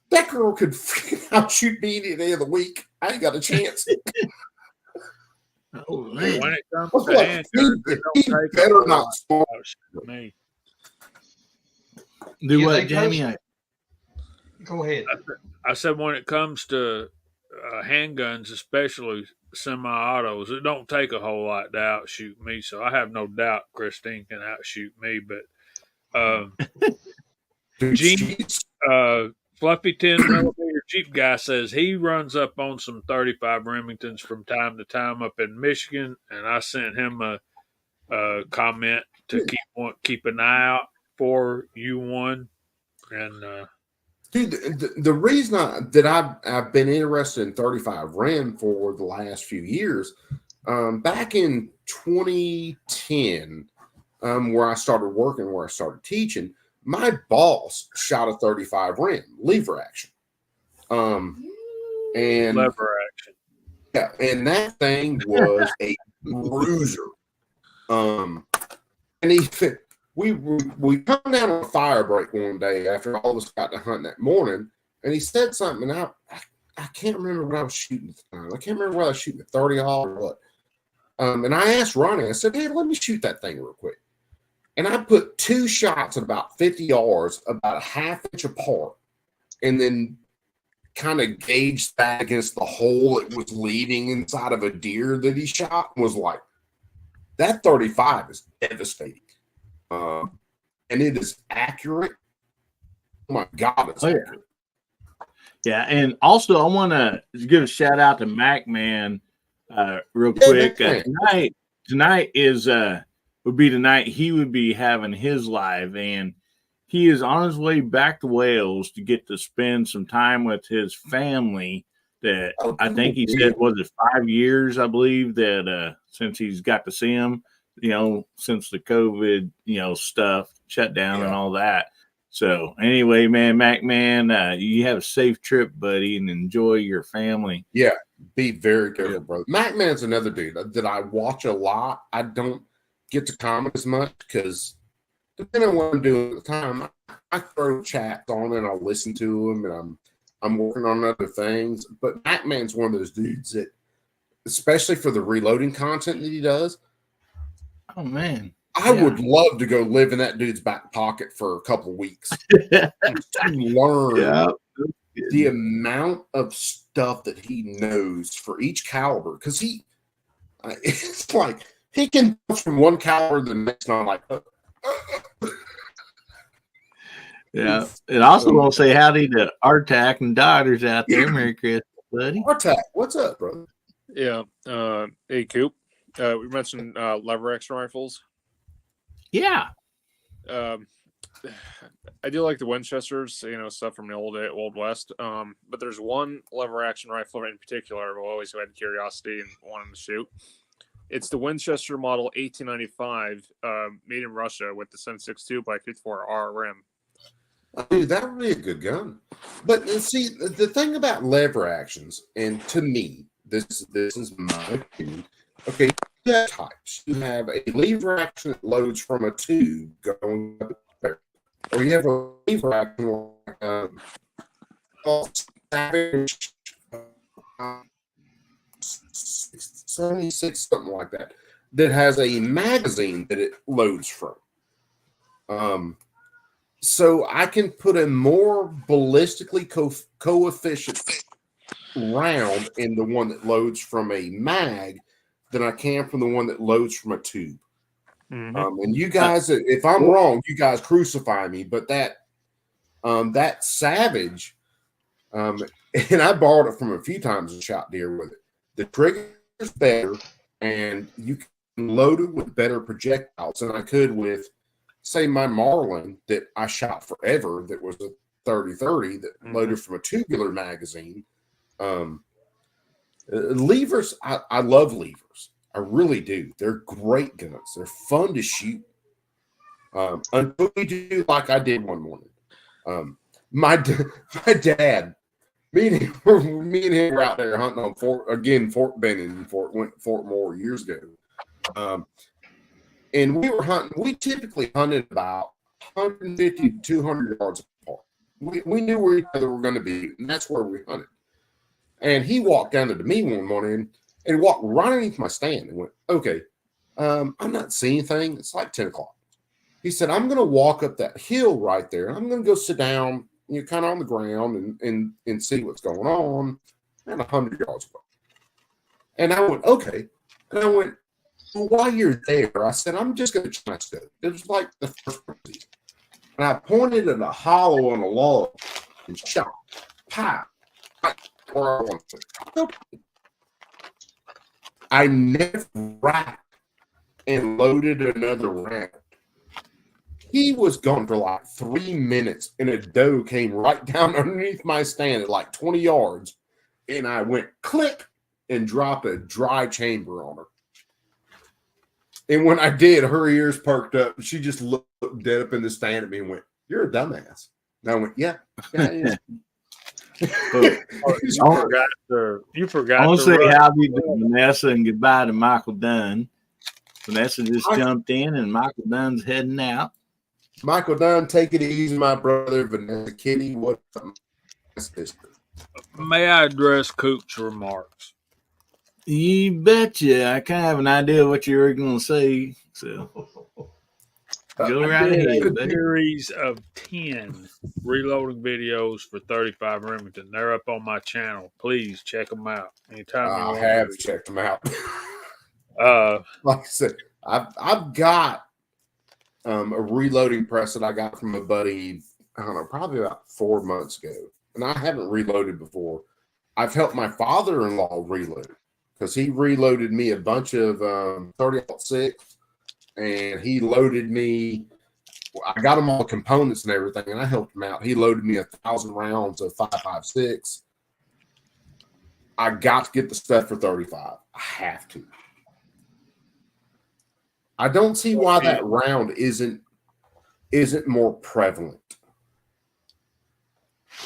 that girl could freaking outshoot me any day of the week. I ain't got a chance. Oh When man. it comes I was to like, hand he guns, it don't take better a not lot smoke. to shoot me. Do Yeah, what, they Jamie? Go ahead. I said when it comes to handguns, especially semi-autos, it don't take a whole lot to outshoot me. So I have no doubt Christine can outshoot me. But Dude, Gene, she's- Fluffy 10mm Jeep guy says he runs up on some 35 Remingtons from time to time up in Michigan, and I sent him a comment to keep an eye out for U1. And Dude, the reason I've been interested in 35 Ram for the last few years, back in 2010, where I started working, where I started teaching, my boss shot a 35 Ram lever action, and lever action. yeah, and that thing was a bruiser. And we come down on a fire break one day after all of us got to hunt that morning, and he said something, and I can't remember what I was shooting at the time. I can't remember whether I was shooting a 30 or what. And I asked Ronnie, I said, hey, let me shoot that thing real quick. And I put two shots at about 50 yards, about a half inch apart, and then kind of gauged that against the hole it was leaving inside of a deer that he shot, and was like, that 35 is devastating. And it is accurate. Oh my God, it's accurate. Yeah, and also I want to give a shout out to Mac Man real quick. Tonight is would be the night he would be having his live, and he is on his way back to Wales to get to spend some time with his family. That I think he said was it 5 years, I believe, that since he's got to see him, since the COVID, stuff shut down and all that. So anyway, Mac Man, you have a safe trip, buddy, and enjoy your family. Yeah, be very careful, bro. Mac Man's another dude that I watch a lot. I don't get to comment as much because depending on what I'm doing at the time, I throw chats on and I'll listen to him, and I'm working on other things. But Mac Man's one of those dudes that, especially for the reloading content that he does. Oh man. I would love to go live in that dude's back pocket for a couple of weeks to learn the amount of stuff that he knows for each caliber. Because it's like he can go from one caliber to the next, and I'm like, yeah. And also want to say howdy to Artak and daughters out there. Merry Christmas, buddy. Artak, what's up, brother? Yeah. Hey, Coop. We mentioned lever action rifles. Yeah. I do like the Winchesters, stuff from the old West. But there's one lever action rifle in particular I've always had curiosity and wanted to shoot. It's the Winchester model 1895, made in Russia with the 7.62 by 54R rim. Dude, that would be a good gun. But see, the thing about lever actions, and to me, this is my opinion. Okay, you have types. You have a lever action that loads from a tube going up there, or you have a lever action Savage 76, something like that, that has a magazine that it loads from. So I can put a more ballistically coefficient round in the one that loads from a mag than I can from the one that loads from a tube. Mm-hmm. And you guys, if I'm wrong, you guys crucify me. But that Savage, and I borrowed it from a few times and shot deer with it. The trigger is better, and you can load it with better projectiles than I could with, say, my Marlin that I shot forever. That was a 30-30 that loaded from a tubular magazine. Levers, I love levers. I really do. They're great guns. They're fun to shoot. Until we do like I did one morning. My dad, me and him were out there hunting on Fort Benning and Fort Moore years ago. And we were hunting. We typically hunted about 150 to 200 yards apart. We knew where each other were going to be, and that's where we hunted. And he walked down to me one morning and walked right underneath my stand and went, okay, I'm not seeing anything. It's like 10 o'clock. He said, I'm going to walk up that hill right there. I'm going to go sit down, kind of on the ground and see what's going on, and 100 yards away. And I went, okay. And I went, well, while you're there, I said, I'm just going to try to. It was like the first one. And I pointed at a hollow on a log and shot. Pow. Where I want to. I never racked and loaded another round. He was gone for like 3 minutes, and a doe came right down underneath my stand at like 20 yards, and I went click and dropped a dry chamber on her. And when I did, her ears perked up, and she just looked dead up in the stand at me and went, "You're a dumbass." And I went, "Yeah." You forgot. I want to say howdy to Vanessa and goodbye to Michael Dunn. Vanessa just jumped in, and Michael Dunn's heading out. Michael Dunn, take it easy, my brother. Vanessa Kitty, what up? May I address Coop's remarks? You betcha. I kind of have an idea of what you were going to say. So go right ahead, buddy. Series of 10 reloading videos for 35 Remington. They're up on my channel. Please check them out. Anytime I have checked them out. Like I said, I've got a reloading press that I got from a buddy, I don't know, probably about 4 months ago. And I haven't reloaded before. I've helped my father-in-law reload because he reloaded me a bunch of 30-06, and he loaded me. I got him all the components and everything, and I helped him out. He loaded me 1,000 rounds of 5.56. I got to get the stuff for 35. I have to. I don't see why that round isn't more prevalent.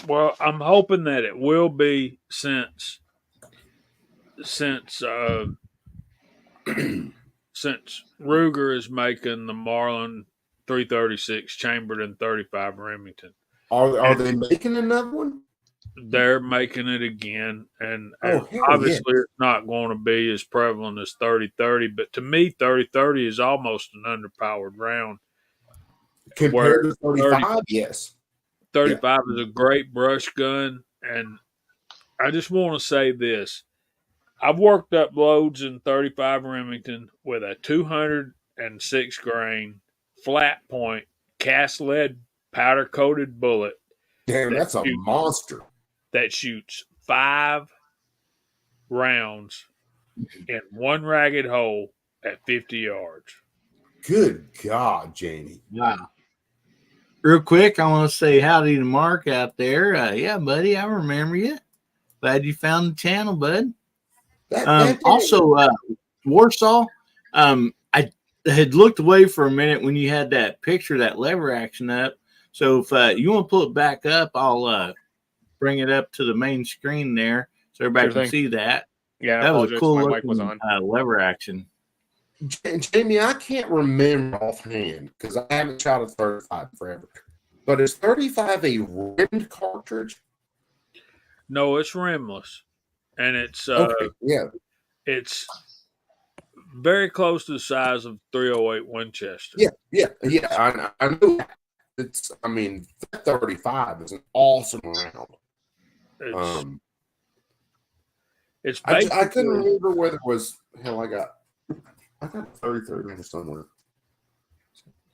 Well, I'm hoping that it will be since Ruger is making the Marlin 336 chambered in 35 Remington. Are they making another one? They're making it again, and obviously it's not going to be as prevalent as 30-30, but to me 30-30 is almost an underpowered round. Compared to 35, yes. 35 is a great brush gun, and I just want to say this. I've worked up loads in 35 Remington with a 206 grain flat point cast lead powder coated bullet. Damn, that's a monster. That shoots 5 rounds in one ragged hole at 50 yards. Good God, Jamie. Wow. Real quick, I want to say howdy to Mark out there. Yeah, buddy, I remember you. Glad you found the channel, bud. Also, Warsaw, I had looked away for a minute when you had that picture, that lever action up. So if you want to pull it back up, I'll bring it up to the main screen there so everybody can see that. Yeah, that was a cool my looking mic was on. lever action. Jamie, I can't remember offhand because I haven't shot a 35 forever. But is 35 a rimmed cartridge? No, it's rimless, and it's it's very close to the size of 308 Winchester. Yeah. I know that. I mean, that 35 is an awesome round. It's I couldn't remember whether it was I got a 30 in somewhere.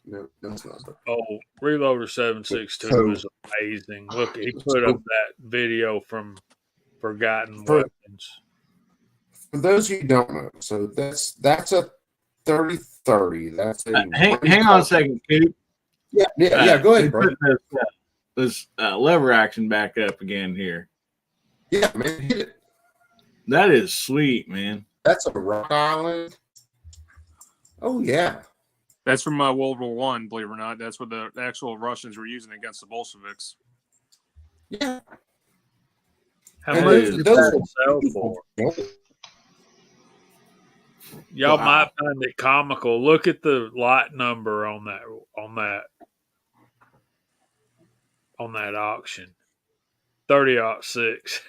No, that's not that. Oh, Reloader 762 is amazing. Look, he put up that video from forgotten For- weapons. For those who don't know, so that's a 30-30. That's a Hang on a second, Coop. Yeah. Go ahead, bro. Put this lever action back up again here. Yeah, man, hit it. That is sweet, man. That's a Rock Island. Oh yeah. That's from World War One. Believe it or not, that's what the actual Russians were using against the Bolsheviks. Yeah. How And much those- does those that sell for? Y'all Wow. might find it comical. Look at the lot number on that auction. 30-06.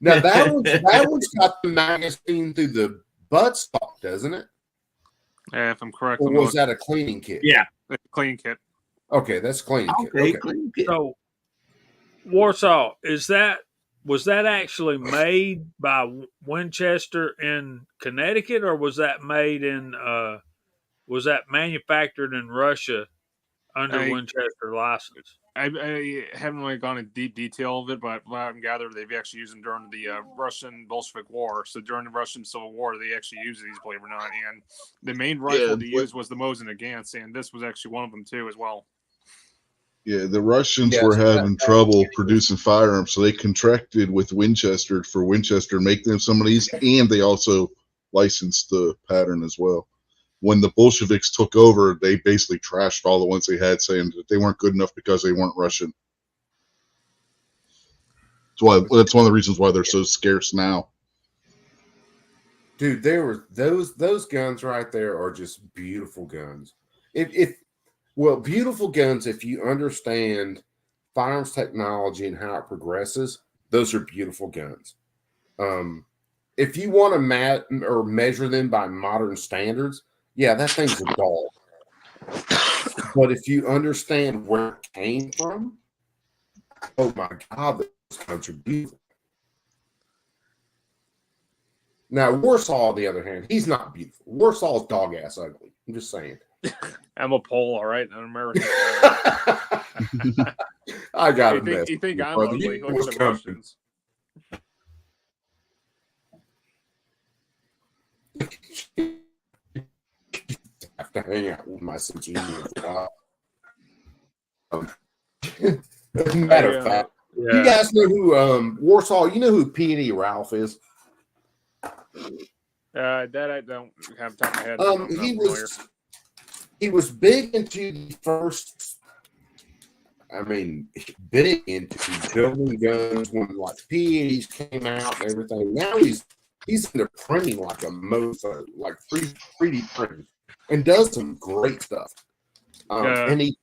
Now that one's got the magazine through the buttstock, doesn't it? If I'm correct, Or I'm was that a cleaning kit? Yeah. a clean kit. Okay, that's cleaning kit. Okay, Okay. clean kit. So, Warsaw, was that actually made by Winchester in Connecticut, or was that manufactured in Russia under Winchester license? I haven't really gone in deep detail of it, but what I've gathered, they've actually used them during the Russian Bolshevik War. So during the Russian Civil War, they actually used these, believe it or not. And the main rifle to use was the Mosin Nagant, and this was actually one of them too, as well. Yeah, the Russians Yeah, were so that- having trouble producing firearms, so they contracted with Winchester for Winchester to make them some of these, and they also licensed the pattern as well. When the Bolsheviks took over, they basically trashed all the ones they had, saying that they weren't good enough because they weren't Russian. That's one of the reasons why they're so scarce now. Dude, there were those guns right there are just beautiful guns. Beautiful guns, if you understand firearms technology and how it progresses, those are beautiful guns. If you want to measure them by modern standards, yeah, that thing's a dog. But if you understand where it came from, oh my God, those guns are beautiful. Now, Warsaw, on the other hand, he's not beautiful. Warsaw's dog ass ugly. I'm just saying. I'm a Pole, all right, an American. I got it. You think I'm brother. ugly? You Look was at the coming. Russians. Have to hang out with my Centurion for a while. Matter of fact, Yeah. you guys know who Warsaw? You know who P&E Ralph is? That I don't have top of my head. He was big into the first. I mean, big into building guns when like P&Es came out and everything. Now he's into printing like a mofo, like 3D printing, and does some great stuff. And he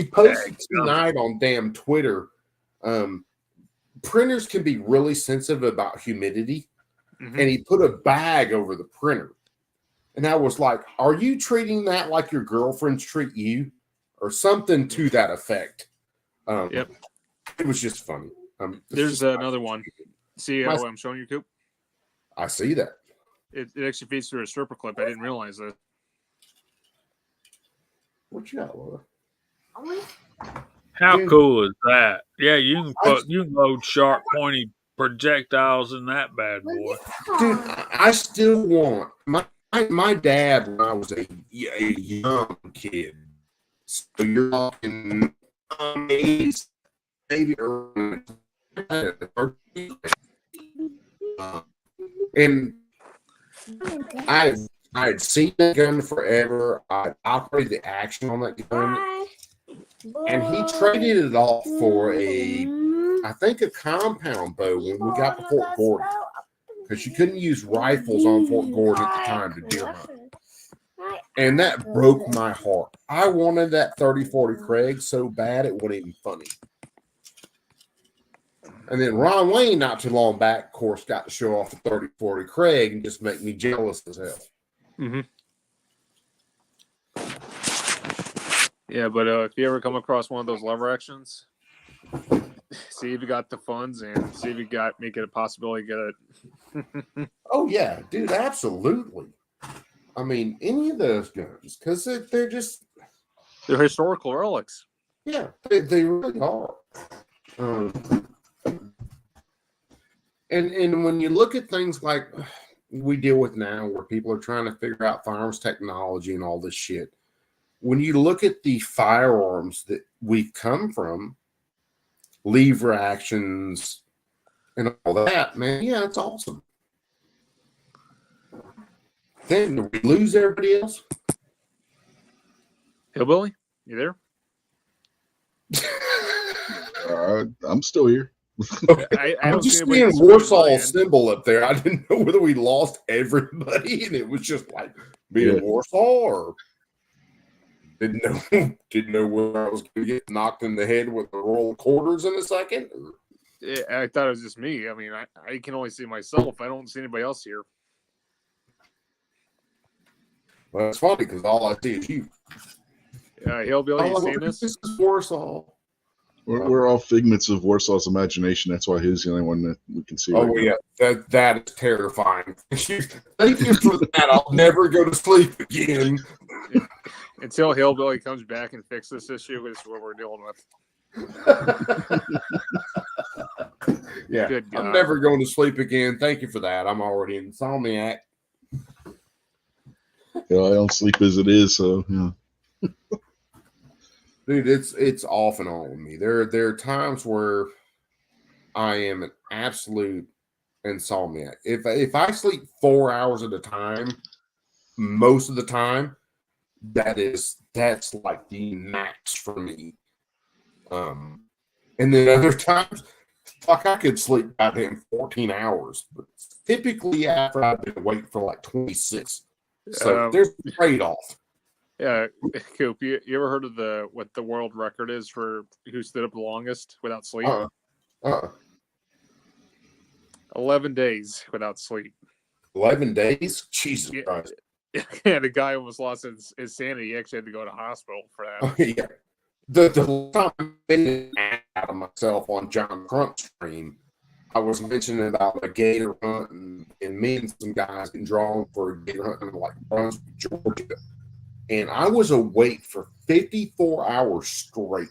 posted tonight on damn Twitter. Printers can be really sensitive about humidity. Mhm. And he put a bag over the printer. And I was like, are you treating that like your girlfriends treat you? Or something to that effect. Yep. It was just funny. There's another one. See what I'm showing you, Coop? I see that. It actually feeds through a stripper clip. I didn't realize that. What you got, Laura? How Dude. cool is that? Yeah, you can load sharp, pointy projectiles in that bad boy. Dude, I still want my dad when I was a young kid. So you're talking maybe early. And I had seen that gun forever. I operated the action on that gun, and he traded it off for I think a compound bow when we got to Fort Gordon, because you couldn't use rifles on Fort Gordon at the time to deer hunt. And that broke my heart. I wanted that 30-40 Craig so bad it wasn't even funny. And then Ron Wayne, not too long back, of course, got to show off the 30-40 Craig and just make me jealous as hell. Mm-hmm. Yeah, but if you ever come across one of those lever actions, see if you got the funds and see if you make it a possibility to get it. Oh yeah, dude, absolutely. I mean, any of those guns, because they're just, They're historical relics. yeah, they really are. And when you look at things like we deal with now, where people are trying to figure out firearms technology and all this shit, when you look at the firearms that we've come from, lever actions and all that, man, yeah, it's awesome. Then do we lose everybody else? Hillbilly, you there? I'm still here. I I'm don't just see seeing anybody Warsaw's symbol up there. I didn't know whether we lost everybody, and it was just like being Yeah. Warsaw, or didn't know whether I was going to get knocked in the head with a roll of quarters in a second. Or... Yeah, I thought it was just me. I mean, I can only see myself. I don't see anybody else here. Well, it's funny because all I see is you. Hillbilly, you seeing this? This is Warsaw. We're all figments of Warsaw's imagination. That's why he's the only one that we can see. Oh right yeah, that is terrifying. Thank you for that. I'll never go to sleep again. Until Hillbilly comes back and fixes this issue, is what we're dealing with. Yeah, Good I'm God. never going to sleep again. Thank you for that. I'm already insomniac. now. I don't sleep as it is, so yeah. Dude, it's off and on with me. There are times where I am an absolute insomniac. If I sleep 4 hours at a time, most of the time, that's like the max for me. And then other times, fuck, I could sleep goddamn 14 hours, but typically after I've been awake for like 26. So there's a trade-off. Yeah, Coop, you ever heard of what the world record is for who stood up the longest without sleep? 11 days without sleep. 11 days? Jesus Yeah. Christ. Yeah, the guy almost lost his sanity. He actually had to go to hospital for that. Oh, yeah. The time I've been out of myself on John Crump's stream, I was mentioning about a gator hunt and me and some guys getting drawn for a gator hunt in like Brunswick, Georgia. And I was awake for 54 hours straight.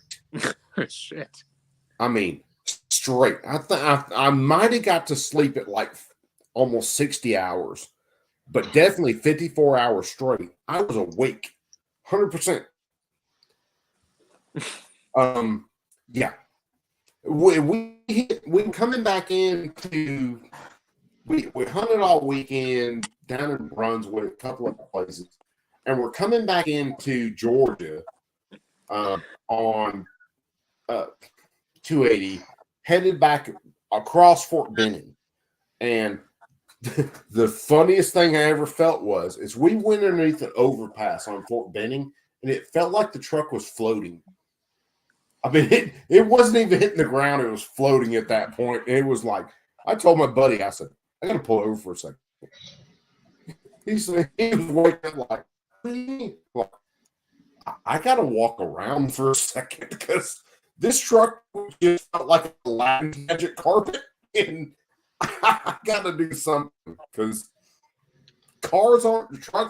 Shit. I mean, straight. I might have got to sleep at like almost 60 hours, but definitely 54 hours straight. I was awake, 100%. Yeah. We coming back into we hunted all weekend down in Brunswick, a couple of places. And we're coming back into Georgia on 280, headed back across Fort Benning. And the funniest thing I ever felt is we went underneath an overpass on Fort Benning, and it felt like the truck was floating. I mean, it wasn't even hitting the ground. It was floating at that point. It was like, I told my buddy, I said, I got to pull over for a second. He said, he was waking up like, I gotta walk around for a second because this truck just felt like a Latin magic carpet, and I gotta do something because trucks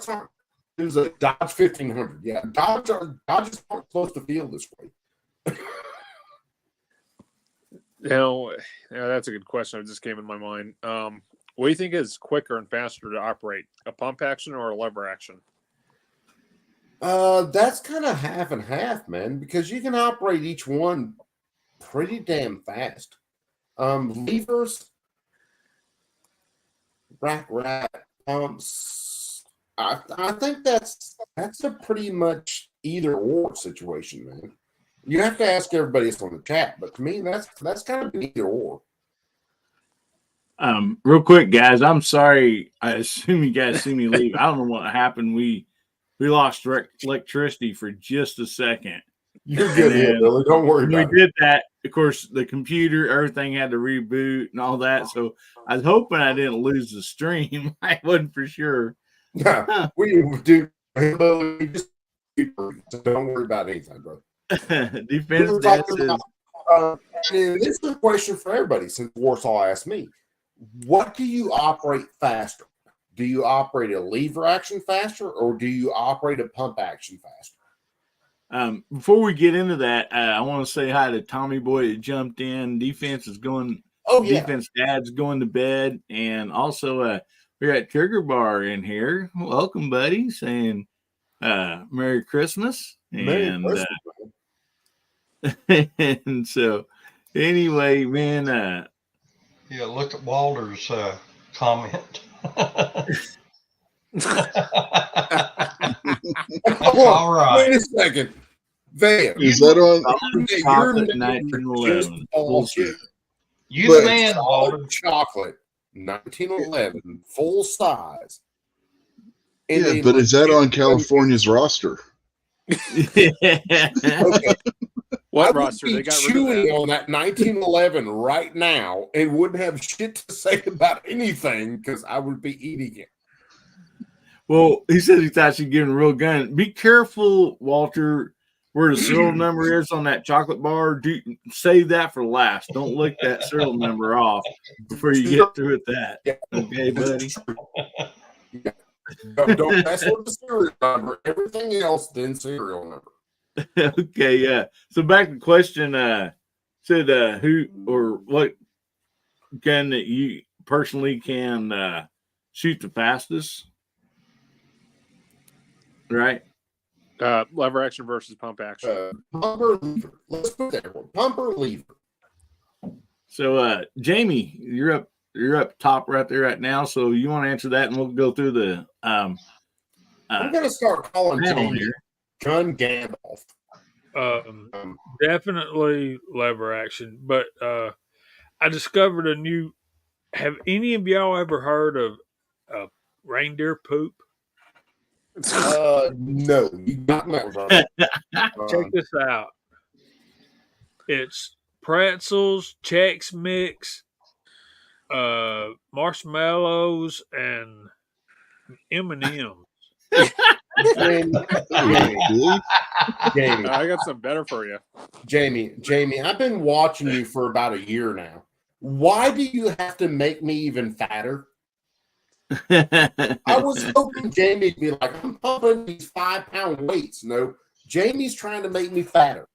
aren't. It was a Dodge 1500. Yeah, Dodges aren't supposed to feel this way. Yeah, that's a good question. It just came in my mind. What do you think is quicker and faster to operate, a pump action or a lever action? That's kind of half and half, man, because you can operate each one pretty damn fast. Levers, rack, pumps. I think that's a pretty much either or situation, man. You have to ask everybody else on the chat, but to me, that's kind of either or. Real quick, guys, I'm sorry. I assume you guys see me leave. I don't know what happened. We lost electricity for just a second. You're good, Billy. Don't worry about it. We did that. Of course, the computer, everything had to reboot and all that. So I was hoping I didn't lose the stream. I wasn't for sure. Yeah, we do. Just don't worry about anything, bro. Defense Dad says, and this is a question for everybody since Warsaw asked me. What do you operate faster? do you operate a lever action faster or do you operate a pump action faster? Before we get into that, I want to say hi to Tommy Boy that jumped in. Defense dad's going to bed. And also, we got Trigger Bar in here. Welcome, buddy. Saying Merry Christmas. Merry Christmas. And so, anyway, man. Yeah, look at Walter's comment. All right. Wait a second. Van, Is that on? Chocolate 1911. Bullshit. You the man, Walter. Chocolate 1911 full size. Yeah, but is that on California's roster? Okay. What I would roster? be They got rid of chewing that. on that 1911 right now and wouldn't have shit to say about anything because I would be eating it. Well, he said he's actually giving a real gun. Be careful, Walter, where the serial number is on that chocolate bar. Save that for last. Don't lick that serial number off before you get through with that. Okay, buddy? Don't mess with the serial number. Everything else, then serial number. Okay, yeah. So back to the question, said who or what gun that you personally can shoot the fastest? Right? Lever action versus pump action. Pump or lever. Let's put that one. Pump or lever. So Jamie, you're up top right there right now. So you want to answer that, and we'll go through the I'm gonna start calling Jamie here. Gun Gandalf. Definitely lever action, but I discovered a new. Have any of y'all ever heard of reindeer poop? No, you got that right. Check this out. It's pretzels, Chex Mix, marshmallows, and M&M's. Jamie, I got some better for you. Jamie, I've been watching you for about a year now. Why do you have to make me even fatter? I was hoping Jamie would be like, I'm pumping these 5-pound weights. No, Jamie's trying to make me fatter.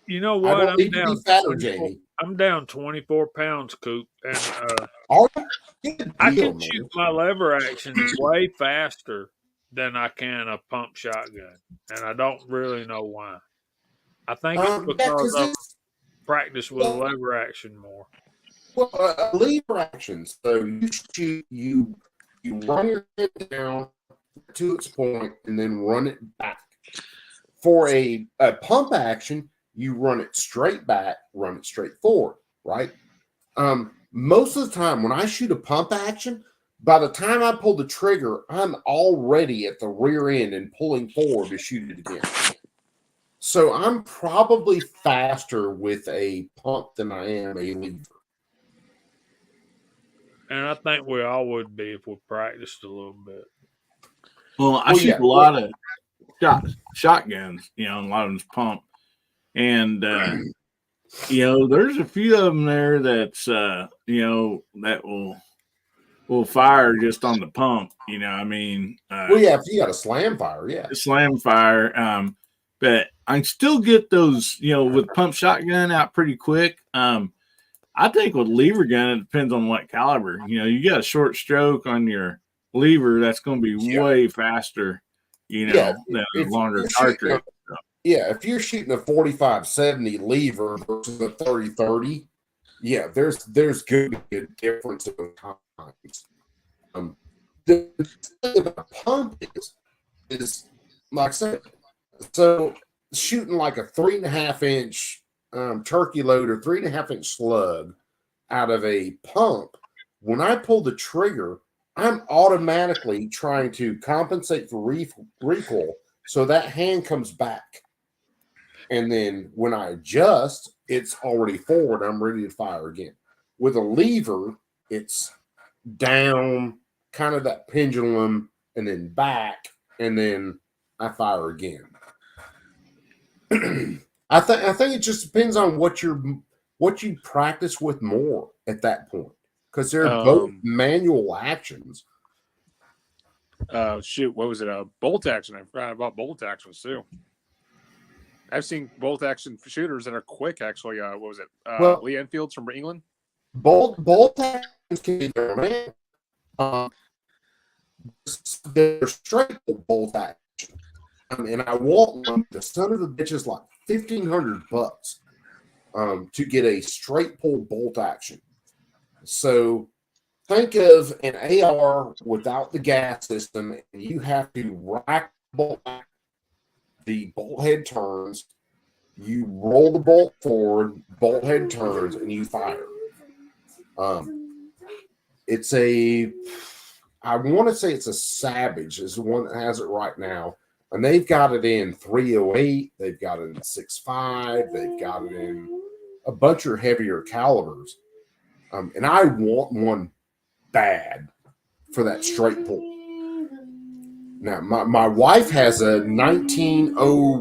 You know I what? don't need to be fatter, Jamie. I'm down 24 pounds, Coop, and I can shoot my lever action way faster than I can a pump shotgun, and I don't really know why. I think it's because I practice with a lever action more. Well, lever action. So you shoot, you run your head down to its point and then run it back. For a pump action, you run it straight back, run it straight forward, right? Most of the time when I shoot a pump action, by the time I pull the trigger, I'm already at the rear end and pulling forward to shoot it again. So I'm probably faster with a pump than I am a lever. And I think we all would be if we practiced a little bit. Well, I shoot a lot of shotguns, a lot of them's pump. And, there's a few of them there that's, that will fire just on the pump, Well, yeah, if you got a slam fire, yeah. Slam fire. But I can still get those, with pump shotgun out pretty quick. I think with lever gun, it depends on what caliber. You got a short stroke on your lever, that's going to be way faster, than a longer cartridge. Yeah, if you're shooting a 45-70 lever versus a 30-30, yeah, there's going to be a difference in times. The thing about pump is like I said, so shooting like a 3.5-inch turkey load or 3.5-inch slug out of a pump, when I pull the trigger, I'm automatically trying to compensate for recoil so that hand comes back. And then when I adjust, it's already forward. I'm ready to fire again. With a lever, it's down, kind of that pendulum, and then back, and then I fire again. I think it just depends on what you practice with more at that point, because they're both manual actions. Shoot, what was it? Bolt action. I forgot about bolt actions too. I've seen bolt action shooters that are quick. Actually, what was it? Well- Lee Enfield's from England. Bolt actions can be there, man. They're straight bolt action. And I want one. The son of a bitch is like $1,500 to get a straight pull bolt action. So think of an AR without the gas system, and you have to rack the bolt head turns. You roll the bolt forward, bolt head turns, and you fire. It's I want to say it's a Savage is the one that has it right now. And they've got it in 308. They've got it in 6.5. They've got it in a bunch of heavier calibers. And I want one bad for that straight pull. Now, my wife has a 19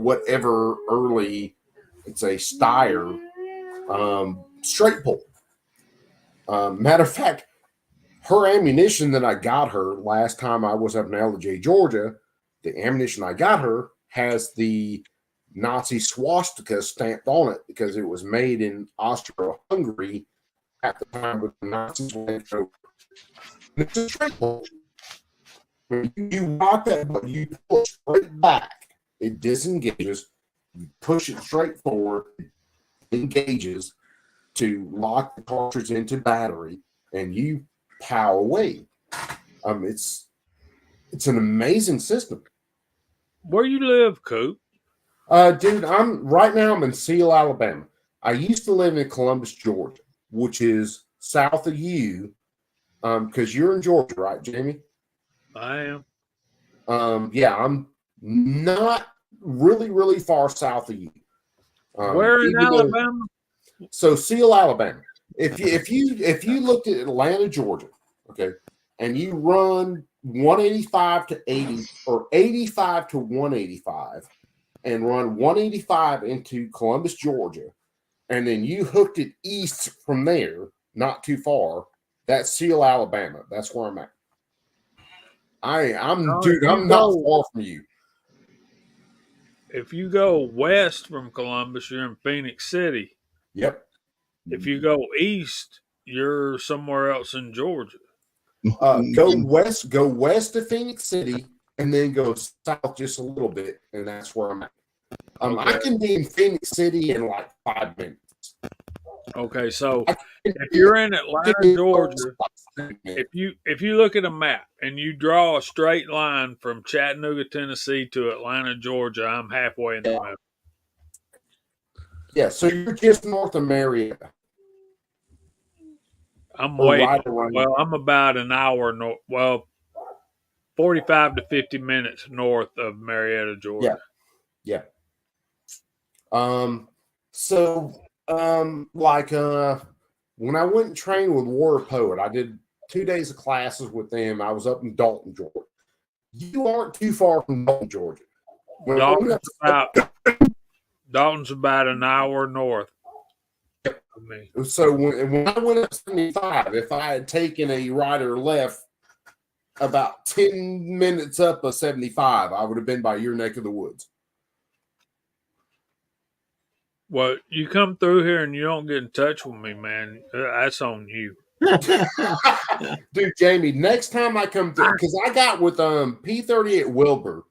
whatever early, it's a Steyr straight pull. Matter of fact, her ammunition that I got her last time I was up in LJ, Georgia, the ammunition I got her has the Nazi swastika stamped on it because it was made in Austria-Hungary at the time when the Nazis went over. It's a straight pull. When you rock that, but you pull it straight back, it disengages. You push it straight forward, it engages to lock the cartridge into battery, and you pow away. It's an amazing system. Where you live, Coop? Dude, I'm in Seal, Alabama. I used to live in Columbus, Georgia, which is south of you, because you're in Georgia, right, Jamie? I am. Yeah, I'm not really far south of you. Where in Alabama? So Seal, Alabama. If you looked at Atlanta, Georgia, okay, and you run 185 to 80 or 85 to 185 and run 185 into Columbus, Georgia, and then you hooked it east from there, not too far, that's Seal, Alabama. That's where I'm at. I'm not far from you. If you go west from Columbus, you're in Phoenix City. Yep. If you go east, you're somewhere else in Georgia. Go west of Phoenix City, and then go south just a little bit, and that's where I'm at. I can be in Phoenix City in like 5 minutes. Okay, so if you're in Atlanta, Georgia, if you look at a map and you draw a straight line from Chattanooga, Tennessee to Atlanta, Georgia, I'm halfway in the middle. Yeah, so you're just north of Marietta. I'm Well, I'm about an hour north. Well, 45 to 50 minutes north of Marietta, Georgia. Yeah. When I went and trained with Warrior Poet, I did 2 days of classes with them. I was up in Dalton, Georgia. You aren't too far from Dalton, Georgia. Dalton's about an hour north of me. So when I went up 75, if I had taken a right or left about 10 minutes up of 75, I would have been by your neck of the woods. Well, you come through here and you don't get in touch with me, man. That's on you. Dude, Jamie, next time I come through, because I got with P30 at Wilbur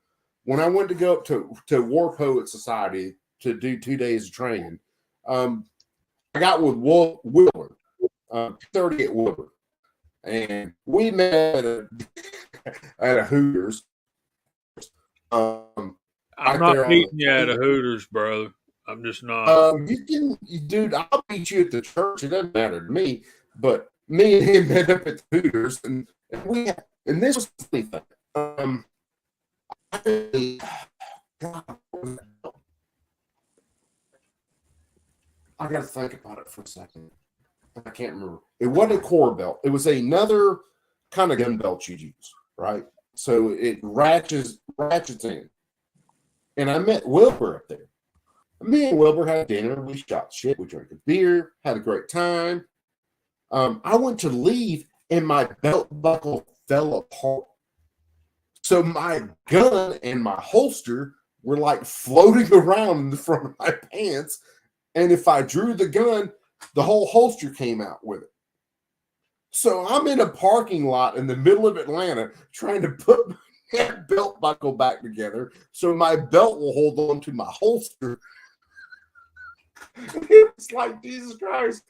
when I went to go up to War Poet Society to do 2 days of training. I got with Wilbur, P30 at Wilbur, and we met at a Hooters. I'm not meeting you at a Hooters, brother. I'm just not. Dude, I'll meet you at the church. It doesn't matter to me. But me and him met up at the Hooters, and this was the funny thing. I got to think about it for a second. I can't remember. It wasn't a core belt. It was another kind of gun belt you'd use, right? So it ratchets in. And I met Wilbur up there. Me and Wilbur had dinner. We shot shit. We drank a beer. Had a great time. I went to leave, and my belt buckle fell apart. So my gun and my holster were like floating around in the front of my pants. And if I drew the gun, the whole holster came out with it. So I'm in a parking lot in the middle of Atlanta trying to put my belt buckle back together so my belt will hold on to my holster. It's like, Jesus Christ,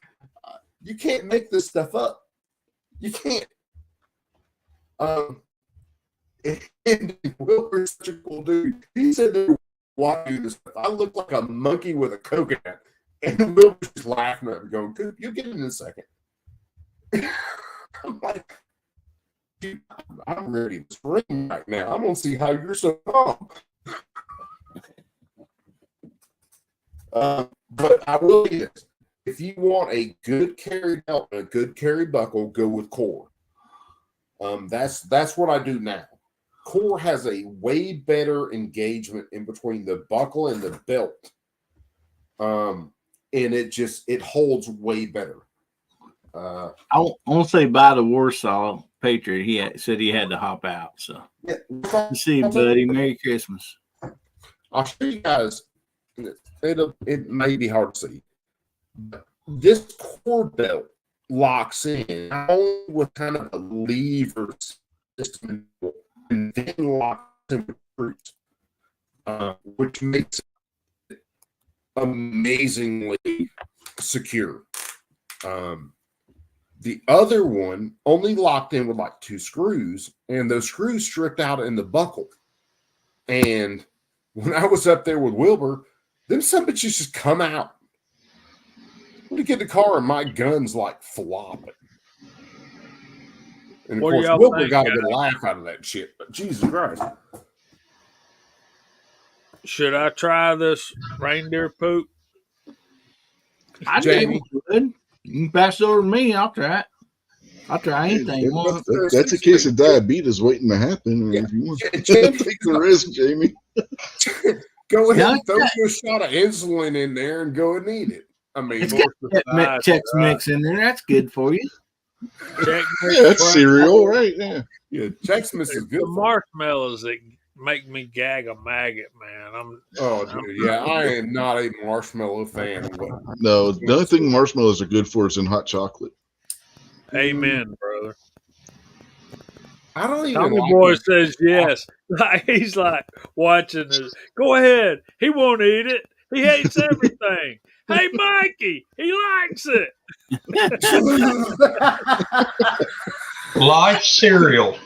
you can't make this stuff up. You can't. And Wilbur's such a cool dude. He said, "Why do this stuff? I look like a monkey with a coconut." And Wilbur's just laughing at me, going, "Dude, you'll get it in a second." I'm like, dude, I'm ready to scream right now. I'm gonna see how you're so calm. But I will say this: if you want a good carry belt and a good carry buckle, go with Core. That's what I do now. Core has a way better engagement in between the buckle and the belt. And it holds way better. I won't say bye to Warsaw Patriot. He said he had to hop out. So, see you, buddy. Merry Christmas. I'll show you guys. It may be hard to see. But this Core belt locks in not only with kind of a lever system and then locks in with screws, which makes it amazingly secure. The other one only locked in with like 2 screws, and those screws stripped out in the buckle. And when I was up there with Wilbur, them some bitches just come out. When you get in the car and my gun's like flopping. And of What do course, y'all Wilbur think, got a guys? good laugh out of that shit. But Jesus Christ. Should I try this reindeer poop? I Jamie. good. You can pass it over to me. I'll try it. I'll try anything you want. That's a case of diabetes waiting to happen. Yeah. If you want to Jamie- take the risk, Jamie. Go ahead Yeah, and throw you a shot of insulin in there and go and eat it. I mean, It's got that Nice, Chex right. Mix in there. That's good for you. Check Yeah, that's cereal, right? Yeah. yeah, Chex Mix is It's good. the For you. marshmallows that make me gag a maggot, man. Oh, dude, yeah, I am not a marshmallow fan. But No, the only thing marshmallows are good for is in hot chocolate. Amen, brother. I don't even Tommy like Boy it. says yes. Like, he's like watching this. Go ahead. He won't eat it. He hates everything. Hey, Mikey, he likes it. Life cereal.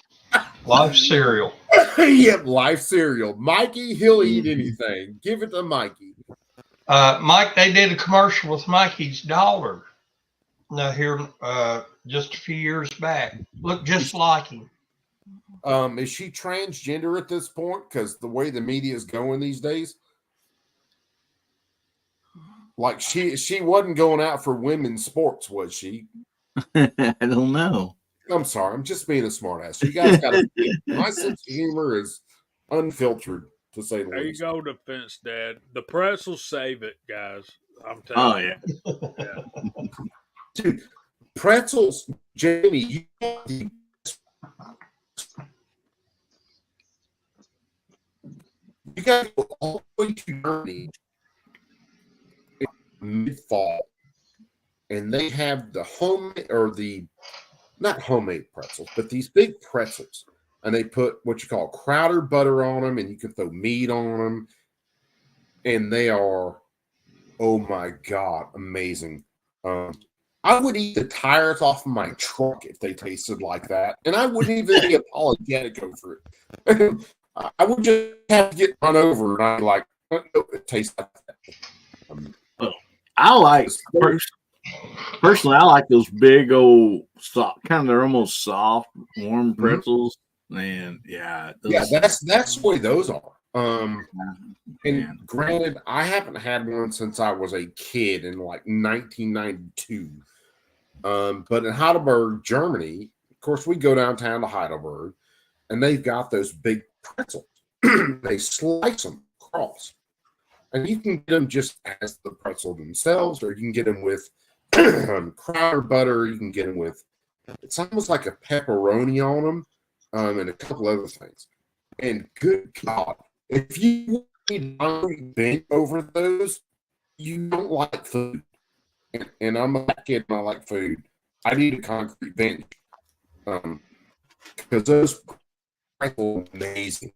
Life cereal. Yep, life cereal. Mikey, he'll eat anything. Give it to Mikey. Mike, they did a commercial with Mikey's daughter. Now here, just a few years back. Looked just like him. Is she transgender at this point? Because the way the media is going these days, like she wasn't going out for women's sports, was she? I don't know. I'm sorry, I'm just being a smartass. You guys got to. My sense of humor is unfiltered, to say the There you least. go, Defense Dad. The pretzels save it, guys. I'm telling Oh, yeah. you. Dude, pretzels, Jamie. You got to go all the way to Germany mid-fall, and they have the homemade or the not homemade pretzels, but these big pretzels, and they put what you call Crowder butter on them, and you can throw meat on them, and they are, oh my god, amazing. I would eat the tires off of my truck if they tasted like that, and I wouldn't even be apologetic over it. I would just have to get run over, and I'd be like, oh, no, it tastes like that. I like personally. I like those big old soft, kind of they're almost soft, warm pretzels. And yeah, Yeah, that's the way those are. And granted, I haven't had one since I was a kid in like 1992. But in Heidelberg, Germany, of course, we go downtown to Heidelberg, and they've got those big pretzels. They slice them across, and you can get them just as the pretzel themselves, or you can get them with Crowder butter. You can get them with, it's almost like a pepperoni on them, and a couple other things. And good God, if you bent over those, you don't like food. And I'm a kid and I like food. I need a concrete bench. Because those are amazing.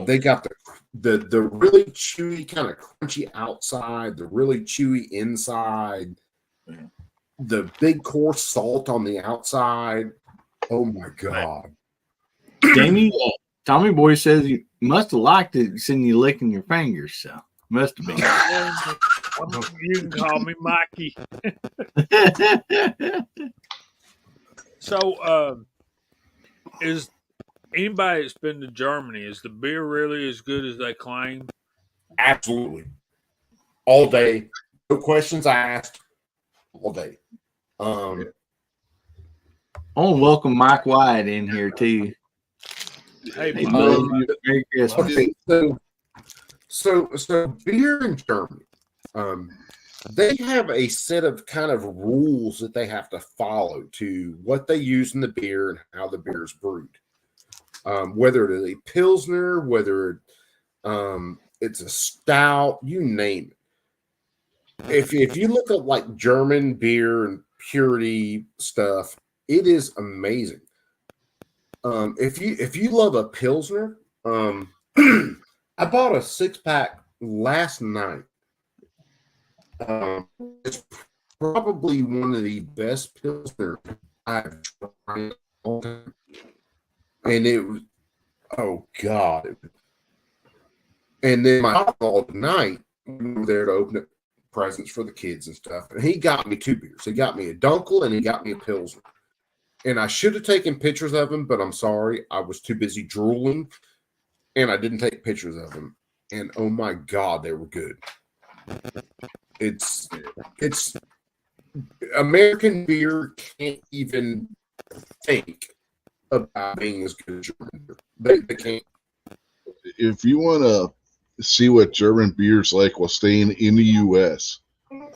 They got the really chewy, kind of crunchy outside, the really chewy inside, the big coarse salt on the outside. Oh my God. Jamie, Tommy Boy says you must have liked it seeing you licking your fingers, so must have been. You can call me Mikey. So, is anybody that's been to Germany, is the beer really as good as they claim? Absolutely. All day. No questions asked. All day. I want to welcome Mike Wyatt in here too. Hey, Hey, Mike. bud. Merry Christmas. Okay, so beer in Germany, they have a set of kind of rules that they have to follow to what they use in the beer and how the beer is brewed. Whether it is a Pilsner, whether it's a stout, you name it. If you look at like German beer and purity stuff, it is amazing. If you love a Pilsner, I bought a 6-pack last night. It's probably one of the best Pilsner I've tried. And it was, oh God. And then my father tonight, we were there to open up presents for the kids and stuff. And he got me 2 beers. He got me a Dunkel and he got me a Pilsner. And I should have taken pictures of them, but I'm sorry. I was too busy drooling and I didn't take pictures of them. And oh my God, they were good. It's American beer can't even think about being as good as German beer. They can't. If you want to see what German beer's like while staying in the U.S.,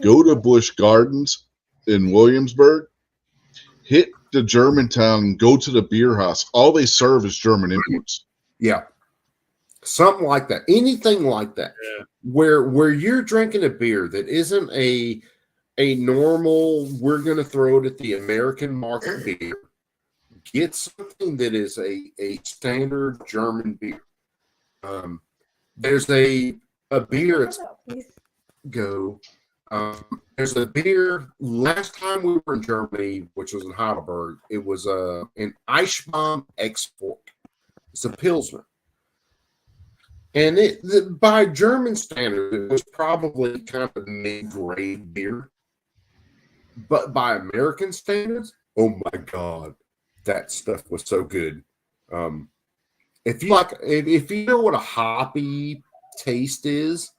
go to Busch Gardens in Williamsburg, hit the Germantown, go to the beer house. All they serve is German imports. Yeah. Something like that. Anything like that. Yeah. Where you're drinking a beer that isn't a normal, we're going to throw it at the American market beer. Get something that is a standard German beer. There's a beer. There's a beer. Last time we were in Germany, which was in Heidelberg, it was an Eichbaum Export. It's a Pilsner. And by German standards, it was probably kind of mid-grade beer. But by American standards, oh my God, that stuff was so good. If you know what a hoppy taste is,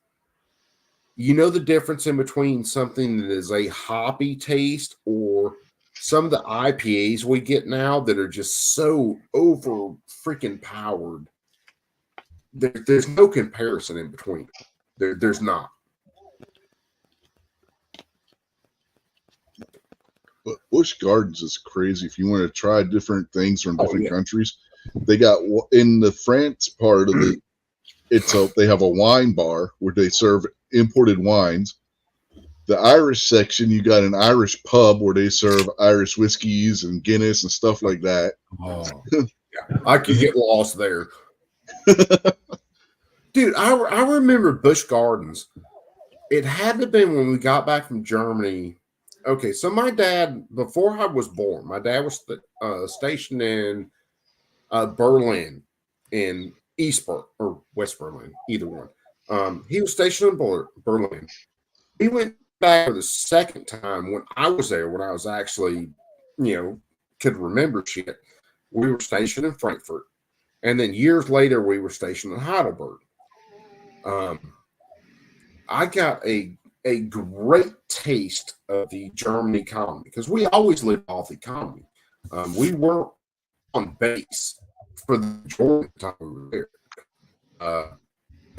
you know the difference in between something that is a hoppy taste or some of the IPAs we get now that are just so over freaking powered. There's no comparison in between. There's not. But Busch Gardens is crazy. If you want to try different things from different countries, they got in the France part of they have a wine bar where they serve imported wines. The Irish section, you got an Irish pub where they serve Irish whiskeys and Guinness and stuff like that. Oh, yeah. I could get lost there. Dude, I remember Busch Gardens. It had to have been when we got back from Germany. Okay, so my dad, before I was born, my dad was stationed in Berlin, in East Berlin or West Berlin, either one. He was stationed in Berlin. He went back for the second time when I was there, when I was actually, could remember shit. We were stationed in Frankfurt. And then years later, we were stationed in Heidelberg. I got a great taste of the German economy because we always lived off the economy. We weren't on base for the majority of the time we were there.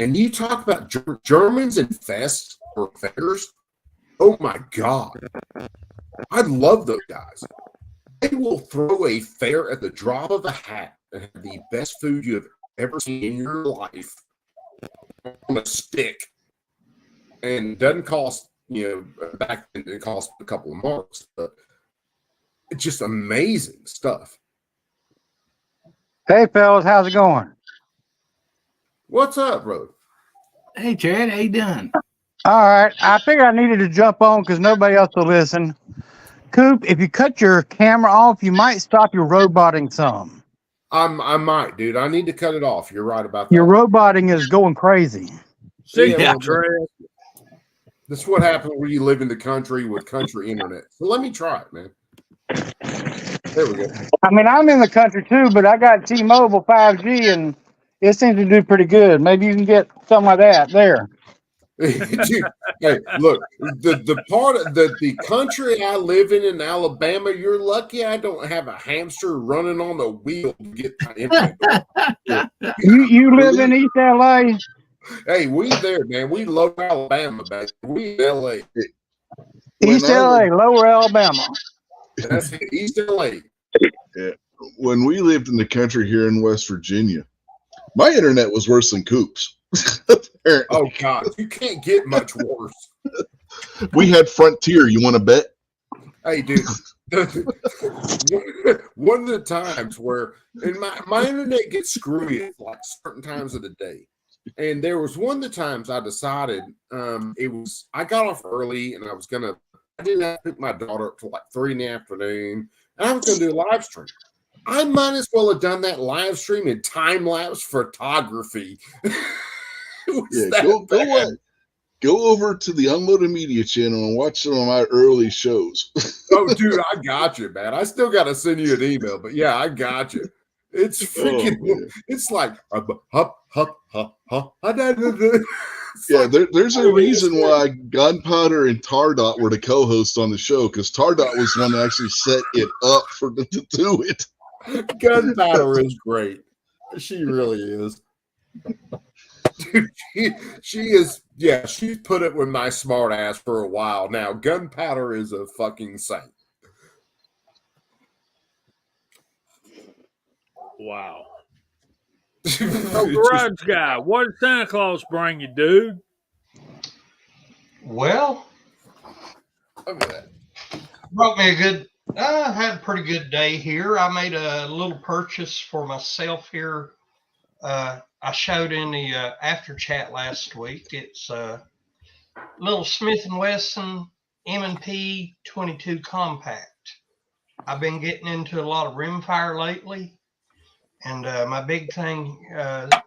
And you talk about Germans and fests or fairs. Oh my God. I love those guys. They will throw a fair at the drop of a hat and have the best food you have ever seen in your life on a stick. And it doesn't cost, back then it cost a couple of marks, but it's just amazing stuff. Hey, fellas, how's it going? What's up, bro? Hey, Chad, how you doing? All right. I figured I needed to jump on because nobody else will listen. Coop, if you cut your camera off, you might stop your roboting some. I might, dude. I need to cut it off. You're right about that. Your roboting is going crazy. See, Yeah, Trey. That's what happens when you live in the country with country internet. So let me try it, man. There we go. I mean, I'm in the country too, but I got T-Mobile 5G, and it seems to do pretty good. Maybe you can get something like that there. Dude, hey, look, the part of the country I live in Alabama, you're lucky I don't have a hamster running on the wheel to get my internet. You live in East LA? Hey, we there, man. We love Alabama, back. We in LA. East LA, Lower Alabama. That's it, East LA. Yeah. When we lived in the country here in West Virginia, my internet was worse than Coop's. Oh God, you can't get much worse. We had Frontier. You want to bet? Hey, dude. One of the times where my internet gets screwy at like certain times of the day. And there was one of the times I decided I got off early and I didn't have to pick my daughter up till like 3 in the afternoon. And I was going to do a live stream. I might as well have done that live stream in time-lapse photography. Yeah, go over to the Unloaded Media channel and watch some of my early shows. Oh, dude, I got you, man. I still got to send you an email, but yeah, I got you. It's freaking, it's like, yeah, there's a reason why Gunpowder and Tardot were the co-hosts on the show, because Tardot was the one that actually set it up to do it. Gunpowder is great. She really is. Dude, she is, yeah, she's put it with my smart ass for a while now. Gunpowder is a fucking saint. Wow. So, Garage Guy, what did Santa Claus bring you, dude? Well, Look at that. brought me I had a pretty good day here. I made a little purchase for myself here. I showed in the after chat last week. It's a little Smith & Wesson M&P 22 compact. I've been getting into a lot of rimfire lately. And my big thing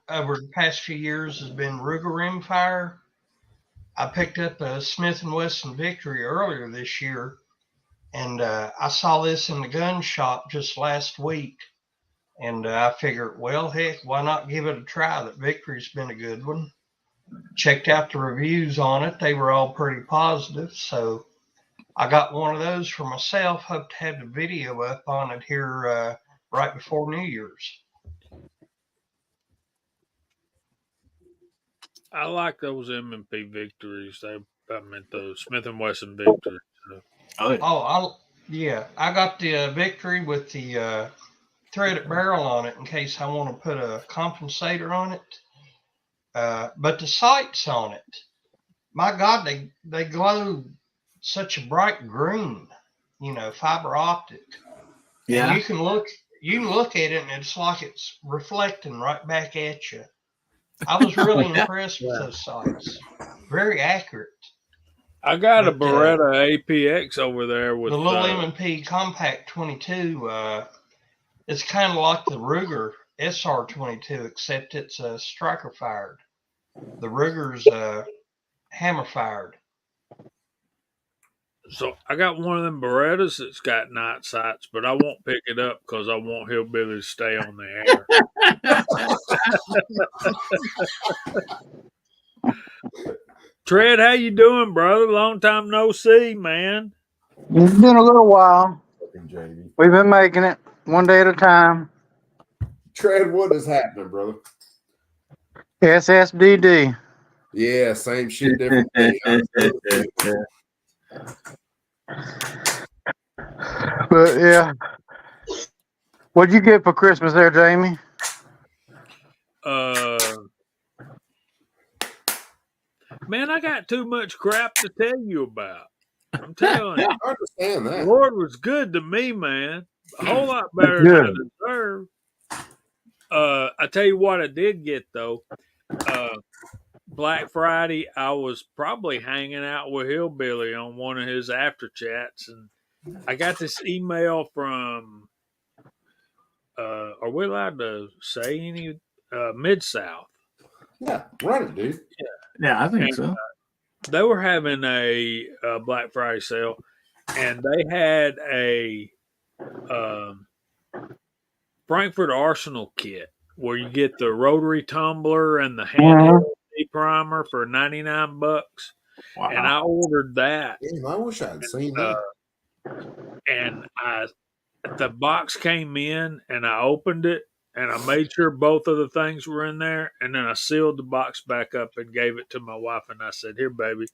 over the past few years has been Ruger rimfire. I picked up a Smith & Wesson Victory earlier this year, and I saw this in the gun shop just last week. And I figured, well, heck, why not give it a try? That Victory's been a good one. Checked out the reviews on it. They were all pretty positive. So I got one of those for myself. Hope to have the video up on it here right before New Year's. I like those M&P Victories. I meant those Smith & Wesson Victories. I got the Victory with the threaded barrel on it in case I want to put a compensator on it. But the sights on it, my God, they glow such a bright green, fiber optic. Yeah. And you can look at it and it's like it's reflecting right back at you. I was really impressed with those sights. Very accurate. I got a Beretta APX over there with the little M&P Compact 22. It's kind of like the Ruger SR22, except it's striker fired. The Ruger's hammer fired. So I got one of them Berettas that's got night sights, but I won't pick it up because I want Hillbilly to stay on the air. Tread, how you doing, brother? Long time no see, man. It's been a little while. We've been making it one day at a time. Tread, what is happening, brother? SSDD. Yeah, same shit, different day. But yeah, What'd you get for Christmas there, Jamie? Man, I got too much crap to tell you about. I'm telling you. I understand The that. Lord was good to me, man. A whole lot better than I deserve. I tell you what I did get though. Black Friday, I was probably hanging out with Hillbilly on one of his after chats, and I got this email from. Are we allowed to say any Mid South? Yeah, run it, dude. Yeah, I think so. They were having a Black Friday sale, and they had a Frankfurt Arsenal kit where you get the rotary tumbler and the handheld primer for $99. Wow. And I ordered that. Damn, I wish I had seen that. And the box came in, and I opened it, and I made sure both of the things were in there, and then I sealed the box back up and gave it to my wife, and I said, "Here, baby."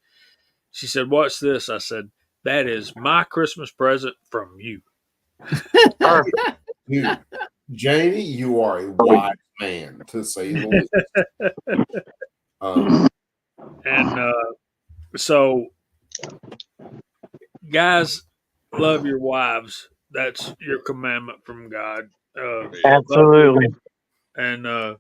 She said, "What's this?" I said, "That is my Christmas present from you." Dude, Jamie, you are a wise man, to say the least. So, guys, love your wives. That's your commandment from God. Absolutely. And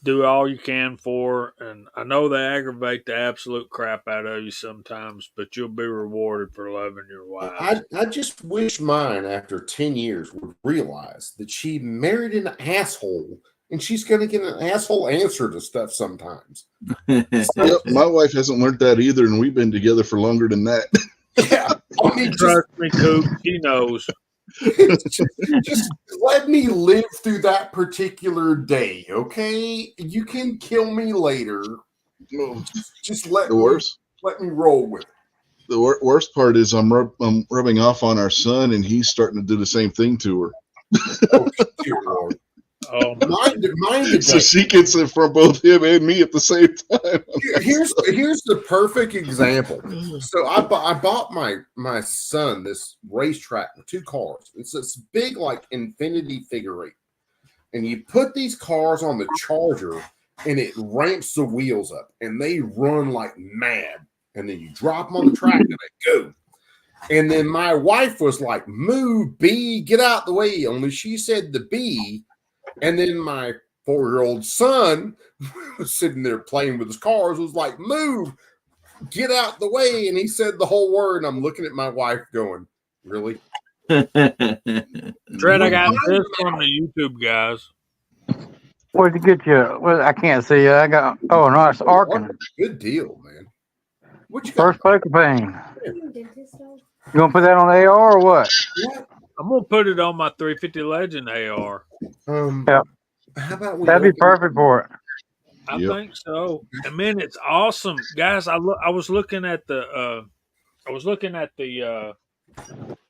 do all you can for her. And I know they aggravate the absolute crap out of you sometimes, but you'll be rewarded for loving your wife. I just wish mine, after 10 years, would realize that she married an asshole, and she's going to get an asshole answer to stuff sometimes. Yep, my wife hasn't learned that either, and we've been together for longer than that. Yeah, I mean, Trust me, Coop. She knows. just let me live through that particular day, okay? You can kill me later. Just let me roll with it. The worst part is I'm rubbing off on our son, and he's starting to do the same thing to her. Oh, dear Lord. Mine so she gets it from both him and me at the same time. Here's the perfect example. So I bought my son this racetrack with 2 cars. It's this big like infinity figure eight, and you put these cars on the charger, and it ramps the wheels up, and they run like mad. And then you drop them on the track, and they go. And then my wife was like, "Move, B, get out the way." Only she said the B. And then my 4-year-old son was sitting there playing with his cars, was like, "Move, get out the way." And he said the whole word. And I'm looking at my wife going, "Really?" Trent, I got this from the YouTube guys. Where'd you get your? Well, I can't see you. I got. Oh no, it's Arkin. Good deal, man. What you got? First poker pain. You gonna put that on AR or what? Yeah. I'm gonna put it on my 350 Legend AR. Yeah. How about that'd be perfect for it. I think so. I mean, it's awesome, guys. I was looking at the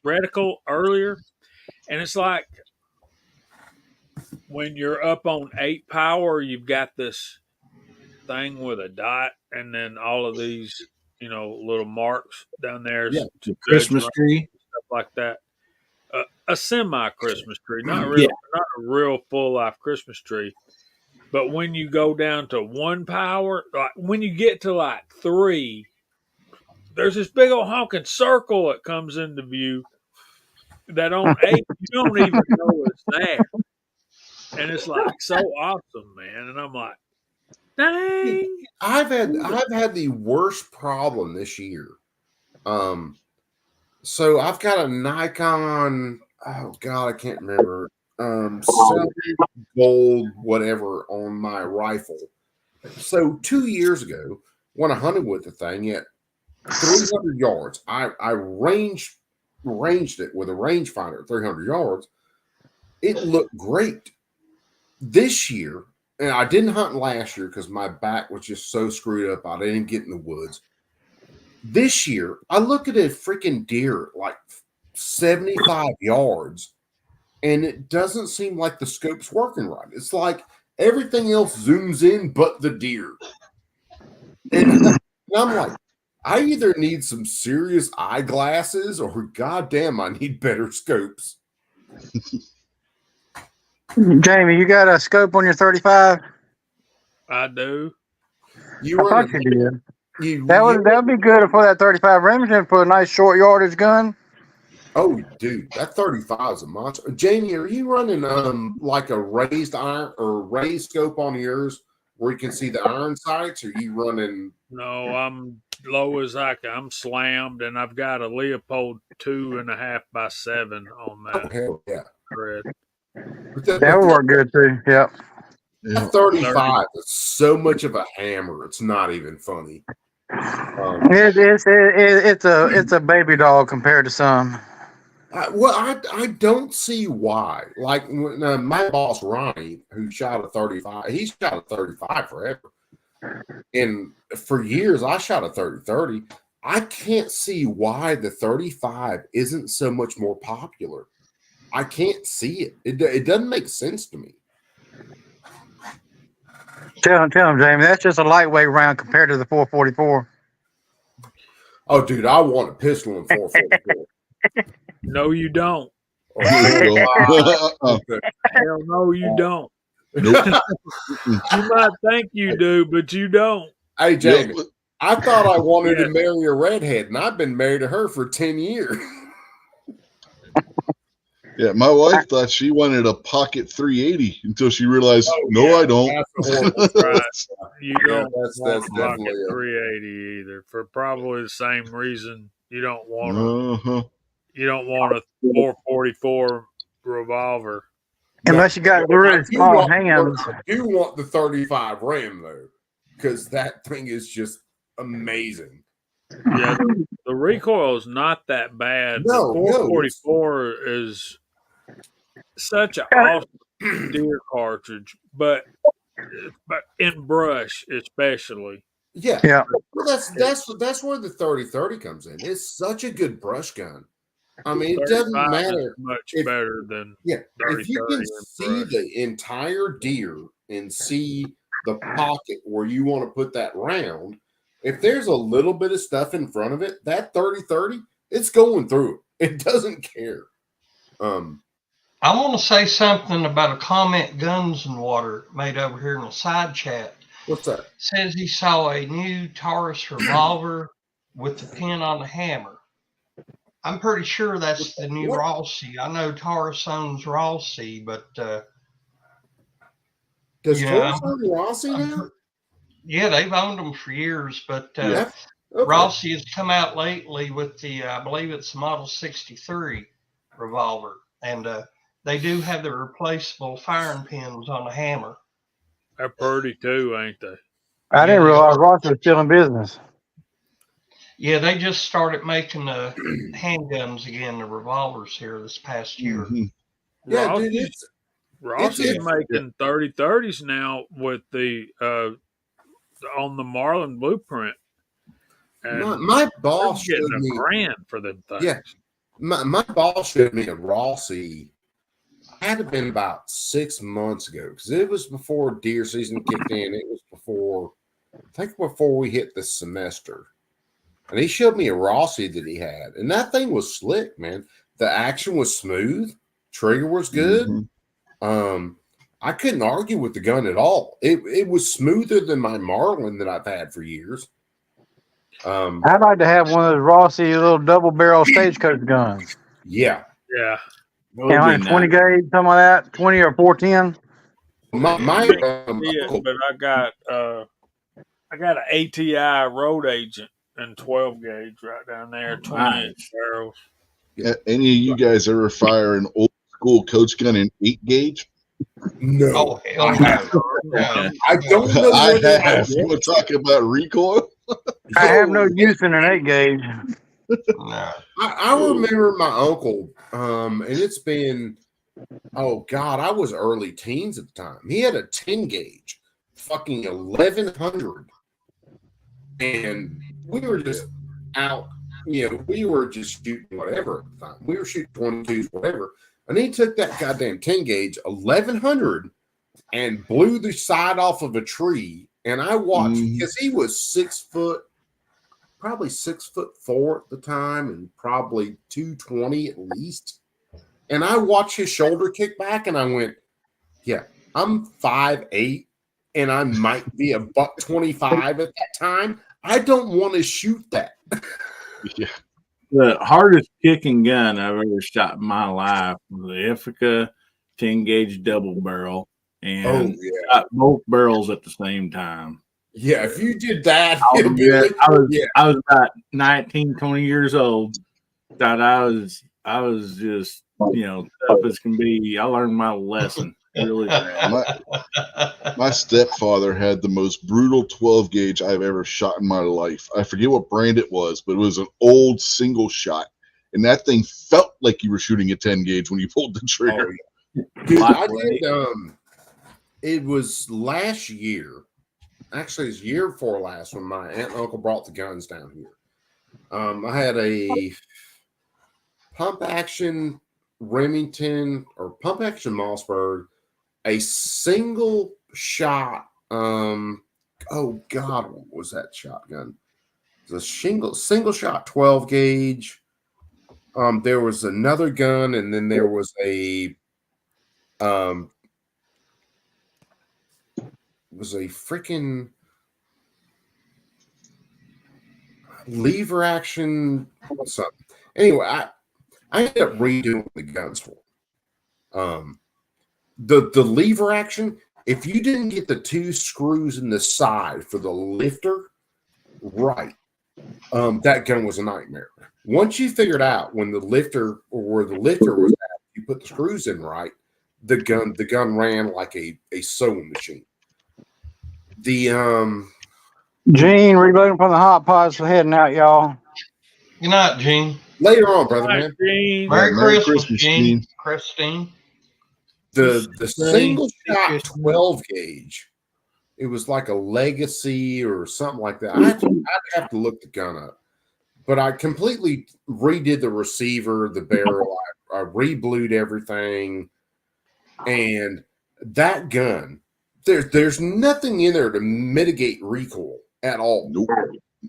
reticle earlier, and it's like when you're up on 8 power, you've got this thing with a dot, and then all of these, little marks down there. Yeah, Christmas tree, stuff like that. A semi Christmas tree, not a real full life Christmas tree. But when you go down to 1 power, like when you get to like 3, there's this big old honking circle that comes into view that on 8 you don't even know it's there. And it's like so awesome, man. And I'm like, dang. I've had the worst problem this year. So I've got a Nikon, oh God, I can't remember, silver, gold, whatever on my rifle. So 2 years ago, when I hunted with the thing at 300 yards, I ranged it with a rangefinder at 300 yards. It looked great. This year, and I didn't hunt last year because my back was just so screwed up, I didn't get in the woods. This year, I look at a freaking deer like 75 yards, and it doesn't seem like the scope's working right. It's like everything else zooms in but the deer. And I'm like, I either need some serious eyeglasses or goddamn, I need better scopes. Jamie, you got a scope on your 35? I do. You I run thought you did. you, That you would be good for that 35 Remington for a nice short yardage gun. Oh, dude, that 35 is a monster. Jamie, are you running like a raised iron or raised scope on yours where you can see the iron sights? Or are you running? No, I'm low as I can. I'm slammed, and I've got a Leopold 2.5 by 7 on Oh that hell yeah! thread. But That would work good too. Yep. Yeah. that 35 is so much of a hammer. It's not even funny. It's a baby doll compared to some. I don't see why. Like when, my boss Ronnie, who shot a 35, he shot a 35 forever, and for years I shot a 30-30. I can't see why the 35 isn't so much more popular. I can't see it. It doesn't make sense to me. Tell him, Jamie. That's just a lightweight round compared to the 444. Oh, dude, I want a pistol in 444. No, you don't. There you go. Hell no, you don't. Nope. You might think you do, but you don't. Hey, Jamie, Yep. I thought I wanted Yeah. to marry a redhead, and I've been married to her for 10 years. Yeah, my wife thought she wanted a pocket 380 until she realized, Oh, no, yeah, I don't. that's a horrible Right. You Yeah, don't that's want a definitely pocket a 380 either, for probably the same reason you don't want a Uh-huh. 444 revolver. Unless you got I really do small want hands. I do want the 35 Ram though, because that thing is just amazing. Yeah, the recoil is not that bad. No, The no, 444 is such an awesome deer cartridge, but in brush especially. Yeah. Yeah. Well, that's where the 30-30 comes in. It's such a good brush gun. I mean, it doesn't 35 is matter. much if- better than Yeah, if you 30-30 can in see brush. the entire deer and see the pocket where you want to put that round, if there's a little bit of stuff in front of it, that 30-30, it's going through it. It doesn't care. I want to say something about a comment Guns and Water made over here in the side chat. What's that? Says he saw a new Taurus revolver with the pin on the hammer. I'm pretty sure that's the new What? Rossi. I know Taurus owns Rossi, but Does Yeah. Taurus own Rossi now? yeah, they've owned them for years. But Yeah. Okay. Rossi has come out lately with the, I believe it's Model 63 revolver, and they do have the replaceable firing pins on the hammer. They're pretty too, ain't they? I didn't realize Ross was still in business. Yeah, they just started making the handguns again, the revolvers here this past year. Mhm. Yeah, dude, Rossi's it's- making 30-30s now with the on the Marlin blueprint. And my boss they're showed getting me. $1,000 for them things. Yeah, my boss showed me a Rossi. Had to been about 6 months ago because it was before deer season kicked in. It was before, I think, before we hit the semester. And he showed me a Rossi that he had, and that thing was slick, man. The action was smooth, trigger was good. Mhm. I couldn't argue with the gun at all. It was smoother than my Marlin that I've had for years. I'd like to have one of those Rossi little double barrel stagecoach guns. Yeah. Yeah. Yeah, like 20 gauge, something like that, 20 or 410. My See it, but I got an ATI road agent and 12 gauge right down there, 28 barrels. Any of you guys ever fire an old school coach gun in 8 gauge? No. Oh, hell no. No. I don't know. I where they have. You want to talk about recoil? I have no use in an 8 gauge. No. I remember my uncle, and it's been, oh God, I was early teens at the time. He had a 10 gauge, fucking 1100, and we were just out. We were just shooting whatever at the time. We were shooting 22s, whatever, and he took that goddamn 10 gauge 1100 and blew the side off of a tree. And I watched because he was 6 foot. Probably 6'4" at the time, and probably 220 at least. And I watched his shoulder kick back, and I went, Yeah, I'm 5'8", and I might be a $125 at that time. I don't want to shoot that. Yeah. The hardest kicking gun I've ever shot in my life was the Ithaca 10 gauge double barrel, and yeah. shot both barrels at the same time. Yeah, if you did that, I was, yeah. I was about 19, 20 years old. Thought I was just, tough as can be. I learned my lesson really bad. My stepfather had the most brutal 12 gauge I've ever shot in my life. I forget what brand it was, but it was an old single shot, and that thing felt like you were shooting a 10 gauge when you pulled the trigger. Dude, I did. It was last year. Actually, it's year before last when my aunt and uncle brought the guns down here. I had a pump action Remington or pump action Mossberg, a single shot. Oh God, what was that shotgun? It was a single shot 12 gauge. There was another gun, and then there was a freaking lever action something. Anyway, I ended up redoing the guns for the lever action. If you didn't get the 2 screws in the side for the lifter right, that gun was a nightmare. Once you figured out when the lifter or where the lifter was at, you put the screws in right, the gun ran like a sewing machine. The Gene, reloading from the hot pots, heading out, y'all. Good night, Gene. Later on, brother man. Merry Christmas, Gene. Christine. The single shot 12 gauge. It was like a Legacy or something like that. I'd have to look the gun up, but I completely redid the receiver, the barrel. I reblued everything, and that gun. There's nothing in there to mitigate recoil at all. Nope.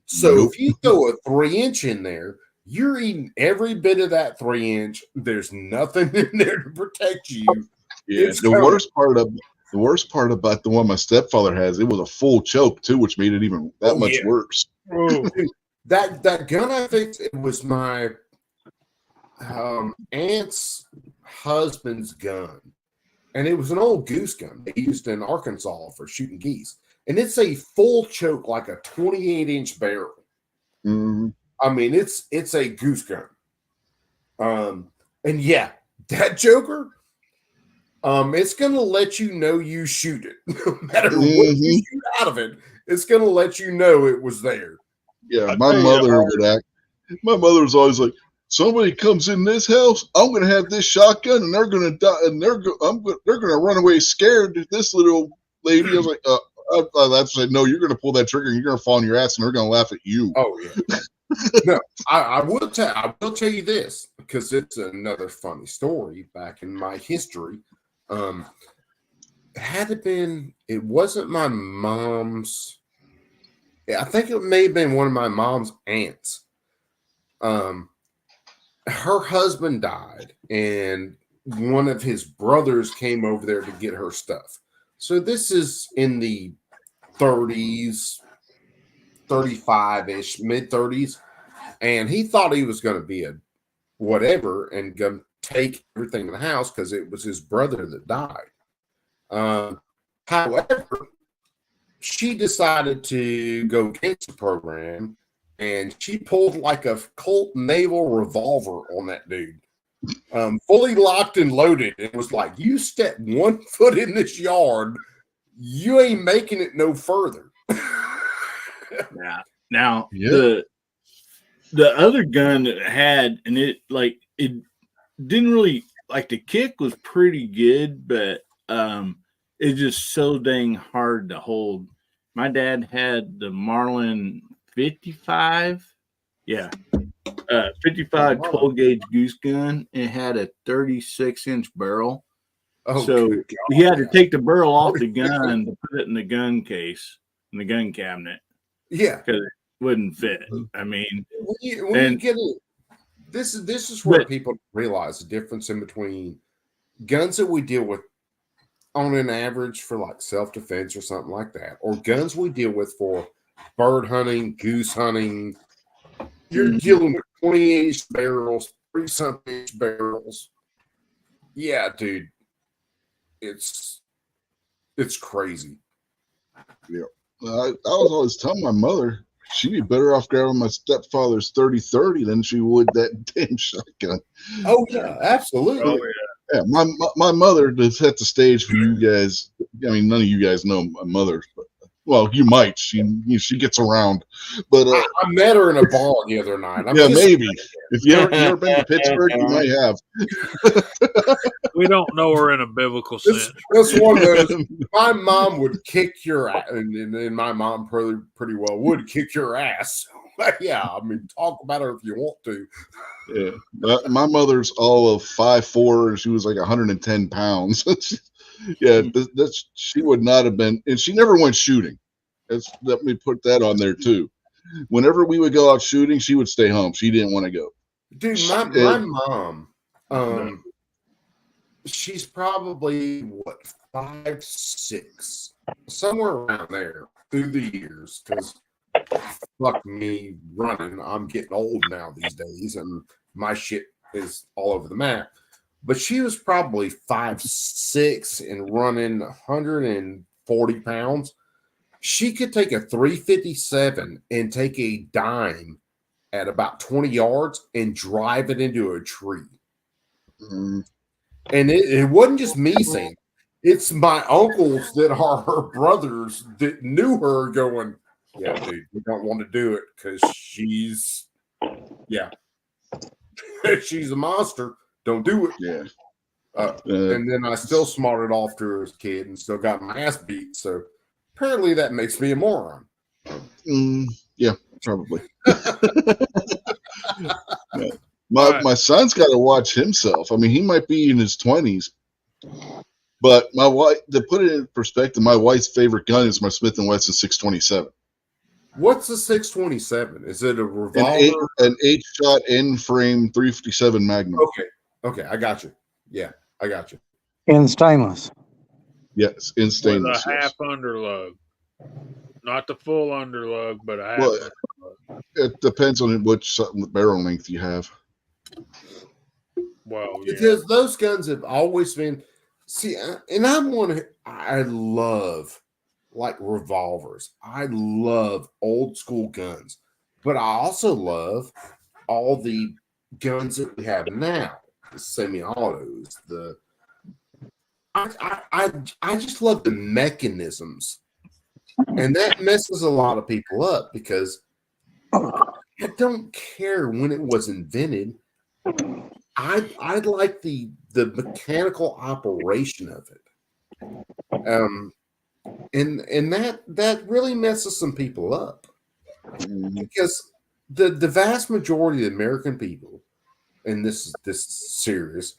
So if you throw a 3-inch in there, you're eating every bit of that 3-inch. There's nothing in there to protect you. Yeah. The worst part about the one my stepfather has, it was a full choke too, which made it even that much worse. That gun I fixed, it was my aunt's husband's gun. And it was an old goose gun they used in Arkansas for shooting geese. And it's a full choke, like a 28-inch barrel. Mm-hmm. I mean, it's a goose gun. And yeah, that joker, it's going to let you know you shoot it. No matter what you shoot out of it, it's going to let you know it was there. Yeah, my mother was always like, somebody comes in this house, I'm going to have this shotgun, and they're going to die, and they're going to run away scared. This little lady, I was like, I said, no, you're going to pull that trigger, and you're going to fall on your ass, and they're going to laugh at you. Oh yeah. No, I will tell you this, because it's another funny story back in my history. It wasn't my mom's. I think it may have been one of my mom's aunts. Her husband died, and one of his brothers came over there to get her stuff. So this is in the 30s, 35-ish, mid-30s, and he thought he was going to be a whatever and going to take everything in the house because it was his brother that died. However, she decided to go against the program, and she pulled like a Colt naval revolver on that dude, fully locked and loaded. It was like, you step 1 foot in this yard, you ain't making it no further. Yeah. Now the other gun that had, and it didn't really, like, the kick was pretty good, but it's just so dang hard to hold. My dad had the Marlin 55. Yeah. 55 12 gauge goose gun. It had a 36-inch barrel. Oh, so he had to take the barrel off the gun to put it in the gun case, in the gun cabinet. Yeah. Because it wouldn't fit. I mean, when you get it, this is where people realize the difference in between guns that we deal with on an average for like self-defense or something like that, or guns we deal with for bird hunting, goose hunting, you're dealing with 20-inch barrels, 30-something-inch barrels. Yeah, dude, it's crazy. Yeah. I was always telling my mother she'd be better off grabbing my stepfather's 30-30 than she would that damn shotgun. Oh yeah, absolutely. Oh, Yeah, my mother is at the stage for you guys. I mean, none of you guys know my mother, but well, you might. She gets around, but I met her in a bar the other night. yeah, maybe if you ever been to Pittsburgh, you might have. We don't know her in a biblical sense. That's one of those. My mom would kick your ass, and my mom pretty well would kick your ass. Yeah, I mean, talk about her if you want to. Yeah, my mother's all of 5'4", and she was like 110 pounds. Yeah, she would not have been, and she never went shooting. Let me put that on there too. Whenever we would go out shooting, she would stay home. She didn't want to go. Dude, my mom, she's probably what 5'6", somewhere around there through the years. Because fuck me running, I'm getting old now these days, and my shit is all over the map. But she was probably 5'6" and running 140 pounds. She could take a 357 and take a dime at about 20 yards and drive it into a tree. And it wasn't just me saying, it's my uncles that are her brothers that knew her going, yeah, dude, we don't want to do it because she's a monster. Don't do it. Yeah. And then I still smarted off to her as a kid and still got my ass beat. So apparently that makes me a moron. Yeah, probably. My son's got to watch himself. I mean, he might be in his 20s, but my wife, to put it in perspective, my wife's favorite gun is my Smith & Wesson 627. What's a 627? Is it a revolver? An 8-shot end-frame 357 Magnum. Okay, I got you. Yeah, I got you. In stainless. Yes, in stainless. With a half underlug. Not the full underlug, but a half underlug. It depends on which barrel length you have. Well, yeah. Because those guns have always been and I love like revolvers. I love old school guns, but I also love all the guns that we have now, the semi-autos. I just love the mechanisms, and that messes a lot of people up because I don't care when it was invented. I'd like the mechanical operation of it. And that really messes some people up because the vast majority of the American people, and this is serious,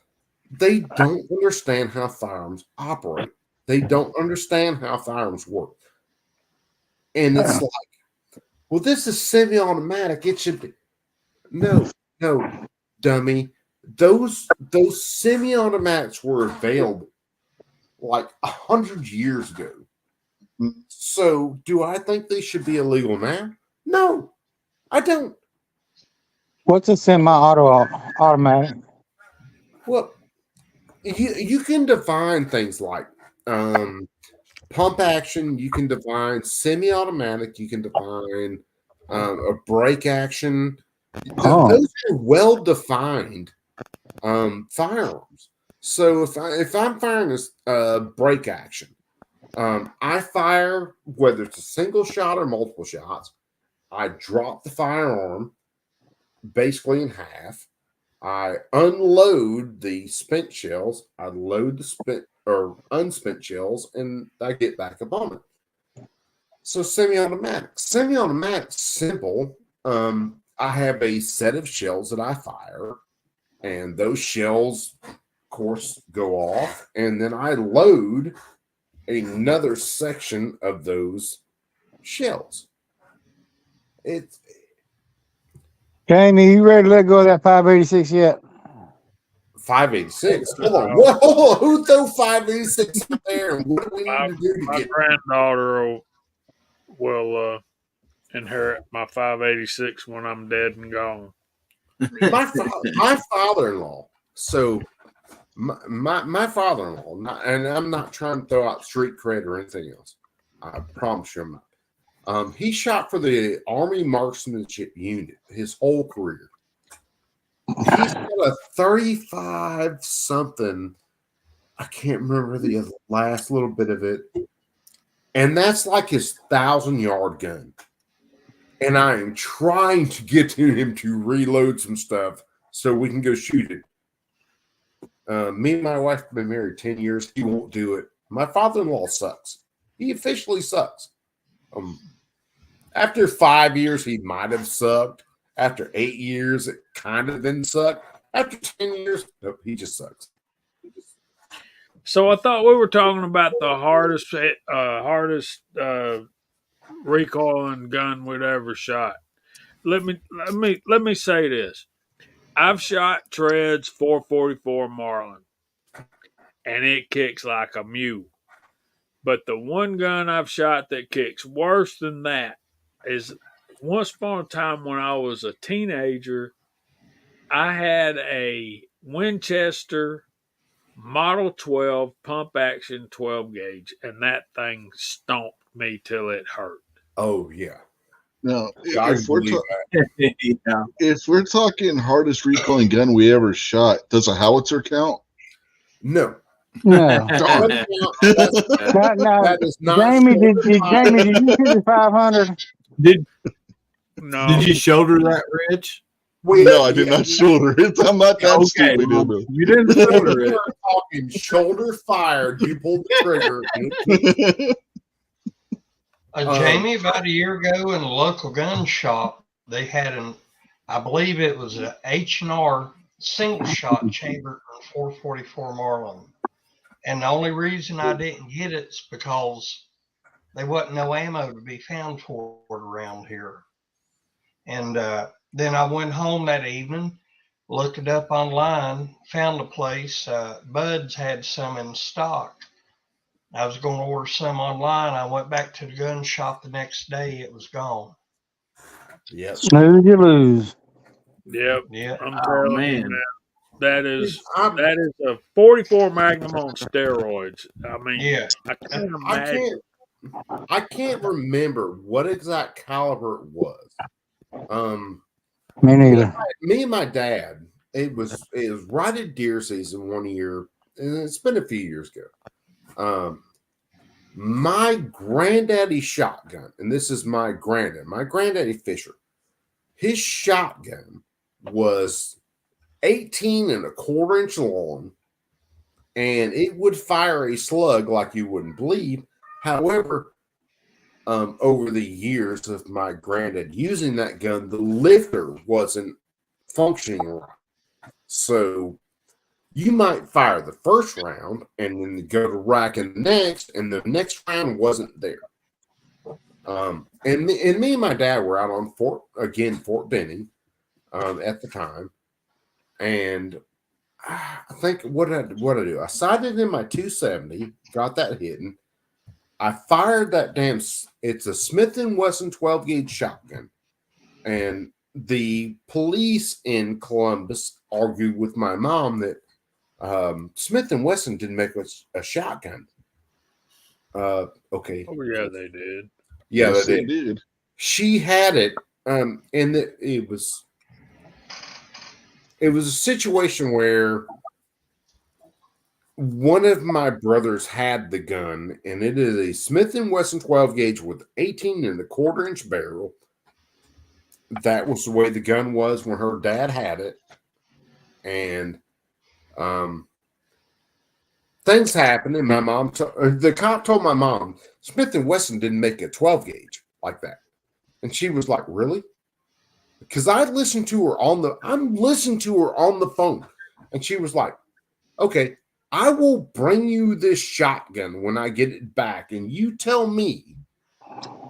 they don't understand how firearms operate. They don't understand how firearms work. And it's like, well, this is semi-automatic. It should be. No, dummy. Those semi-automatics were available like 100 years ago. So do I think they should be illegal now? No, I don't. What's a semi-automatic? Well, you can define things like pump action. You can define semi-automatic. You can define a brake action. Those are well-defined firearms. So if I'm firing a brake action, I fire, whether it's a single shot or multiple shots, I drop the firearm basically in half. I unload the spent shells. I load the spent or unspent shells, and I get back up on it. So semi-automatic. Semi-automatic, simple. I have a set of shells that I fire, and those shells, of course, go off, and then I load another section of those shells. Jamie, you ready to let go of that 586 yet? 586. Hold on. What? Hold on. Who threw 586 up there? And what do we need to do to My get? granddaughter will inherit my 586 when I'm dead and gone. My father-in-law. So my father-in-law, and I'm not trying to throw out street cred or anything else. I promise you I'm not. He shot for the Army Marksmanship Unit his whole career. He's got a 35 something. I can't remember the last little bit of it. And that's like his 1,000-yard gun. And I am trying to get to him to reload some stuff so we can go shoot it. Me and my wife have been married 10 years. He won't do it. My father-in-law sucks. He officially sucks. After 5 years, he might have sucked. After 8 years, it kind of then sucked. After 10 years, nope, he just sucks. So I thought we were talking about the hardest recoiling gun we'd ever shot. Let me say this. I've shot Tread's 444 Marlin, and it kicks like a mule. But the one gun I've shot that kicks worse than that is once upon a time when I was a teenager, I had a Winchester Model 12 pump action 12 gauge, and that thing stomped me till it hurt. Oh, yeah. Now, I if we're, believe Yeah. if we're talking hardest recoiling gun we ever shot, does a howitzer count? No. No. Darn. No, That is not Jamie, did you shoot the 500? Did No, you shoulder that, Rich? No, I did not shoulder it. I'm not that Okay, stupid. well, Emil. you didn't shoulder it. We're talking shoulder fired. You pulled the trigger. Jamie, about a year ago in a local gun shop, they had I believe it was a H&R single shot Chamberlain 444 Marlin. And the only reason I didn't get it is because there wasn't no ammo to be found for it around here. And then I went home that evening, looked it up online, found a place. Bud's had some in stock. I was going to order some online. I went back to the gun shop the next day. It was gone. Yes. Snooze, you lose. yep. Yeah. I'm Oh, telling man. you, that is a 44 Magnum on steroids. I mean, Yeah. I can't imagine. I can't remember what exact caliber it was. Me neither. Me and my dad, it was right at deer season one year, and it's been a few years ago. My granddaddy shotgun, and this is my granddaddy Fisher, his shotgun was 18 1/4 inch long, and it would fire a slug like you wouldn't believe. However, over the years of my granddad using that gun, the lifter wasn't functioning right. So you might fire the first round and then go to rack and the next round wasn't there. And me and my dad were out on Fort Benning at the time. And I think what did I do? I sighted in my 270, got that hidden. I fired that it's a Smith & Wesson 12 gauge shotgun. And the police in Columbus argued with my mom that Smith & Wesson didn't make a shotgun. Okay. Oh, yeah, they did. Yeah, Yes, they they did. did. She had it, and it was a situation where one of my brothers had the gun, and it is a Smith & Wesson 12 gauge with 18 1/4 inch barrel. That was the way the gun was when her dad had it, and things happened, and my mom, the cop told my mom, Smith & Wesson didn't make a 12 gauge like that. And she was like, really? Because I'm listening to her on the phone. And she was like, okay, I will bring you this shotgun when I get it back. And you tell me.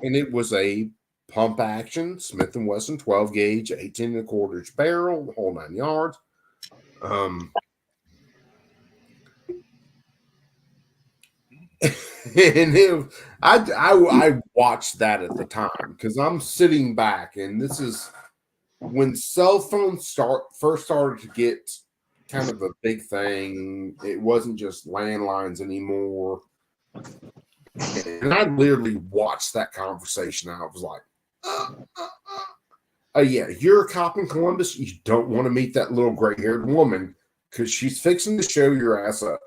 And it was a pump action, Smith & Wesson 12 gauge, 18 1/4 inch barrel, the whole 9 yards. I watched that at the time because I'm sitting back, and this is when cell phones first started to get kind of a big thing. It wasn't just landlines anymore, and I literally watched that conversation. I was like, yeah, you're a cop in Columbus. You don't want to meet that little gray-haired woman because she's fixing to show your ass up.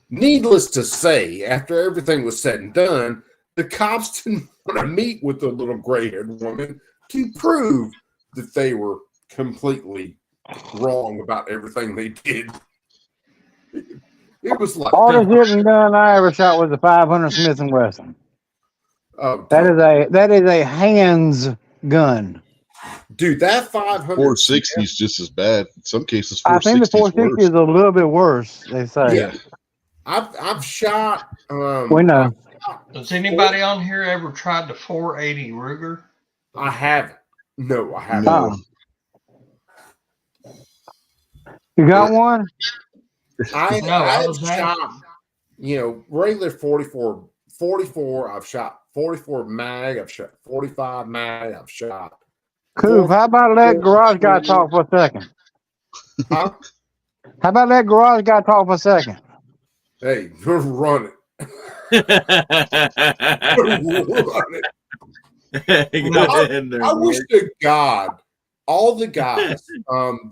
Needless to say, after everything was said and done, the cops didn't want to meet with the little gray-haired woman to prove that they were completely wrong about everything they did. It was like Hardest hitting gun I ever shot was a 500 Smith and Wesson. That is a hands gun. Dude, that 500 460 is just as bad. In some cases, I think the 460 is a little bit worse. They say. Yeah, I've shot. We know. Has anybody on here ever tried the 480 Ruger? I haven't. No, I haven't. No. You got one? I was shot, regular 44. I've shot 44 mag. I've shot 45 mag. I've shot. Cool. How about that garage guy talk for a second? Huh? How about that garage guy talk for a second? Hey, you're running. I wish to God, all the guys,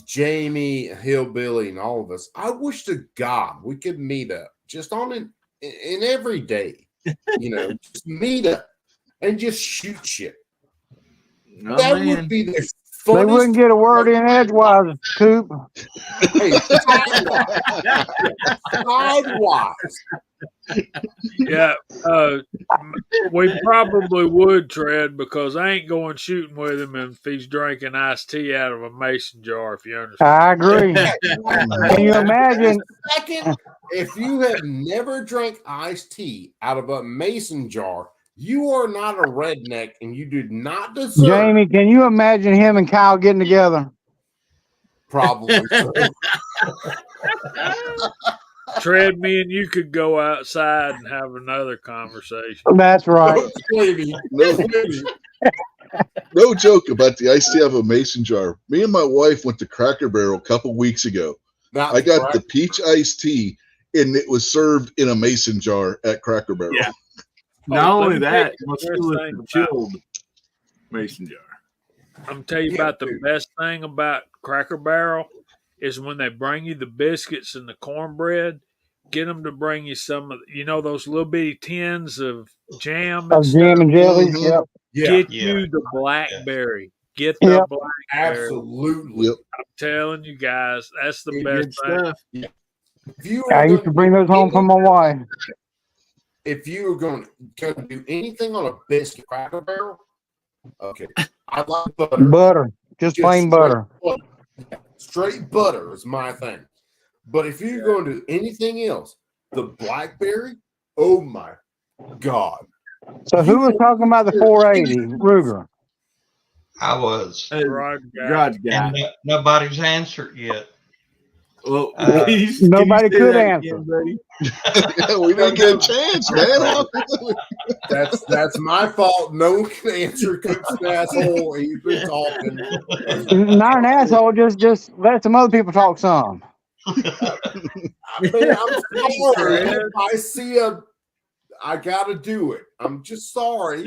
Jamie, Hillbilly, and all of us, I wish to God we could meet up just on in every day, just meet up and just shoot shit. Oh, that man. would be the They funniest. wouldn't get a word in edgewise, Coop. Hey, sidewise. Yeah, we probably would, Tread, because I ain't going shooting with him if he's drinking iced tea out of a mason jar, if you understand. I agree. Can you imagine? Second, if you have never drank iced tea out of a mason jar, you are not a redneck, and you do not deserve. Jamie, can you imagine him and Kyle getting together? Probably. So. Tread, me and you could go outside and have another conversation. That's right. No joke about the iced tea out of a mason jar. Me and my wife went to Cracker Barrel a couple weeks ago. I got the peach iced tea, and it was served in a mason jar at Cracker Barrel. Yeah. Not only that, must do with the chilled mason jar. I'm telling you about the best thing about Cracker Barrel is when they bring you the biscuits and the cornbread, get them to bring you some of those little bitty tins of jam and jam and jelly. Mhm. Yep. Get you the blackberry. Get the blackberry. Absolutely. Yep. I'm telling you guys, that's the Good best thing. stuff. If you I used to bring those home from my wife. If you were going to do anything on a biscuit Cracker Barrel, okay, I like butter. Butter. Just plain butter. Straight butter is my thing. But if you're going to do anything else, the blackberry, oh my God. So who was talking about the 480 Ruger? I was. Garage Garage guy. And nobody's answered yet. Well, Nobody could answer. We didn't get a chance, man. That's my fault. No one can answer Coop's asshole. He's been talking. Not an asshole. Just let some other people talk some. I mean, I'm sorry. If I see I gotta do it. I'm just sorry.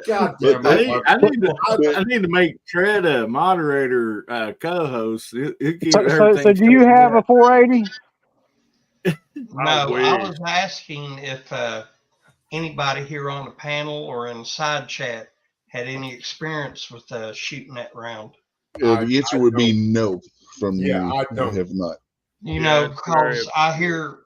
God damn it. I need to make Tread a moderator co-host. So do you have a 480? No, I was asking if anybody here on the panel or in the side chat had any experience with shooting that round. The answer would be no from you. I don't. have not. Because I hear,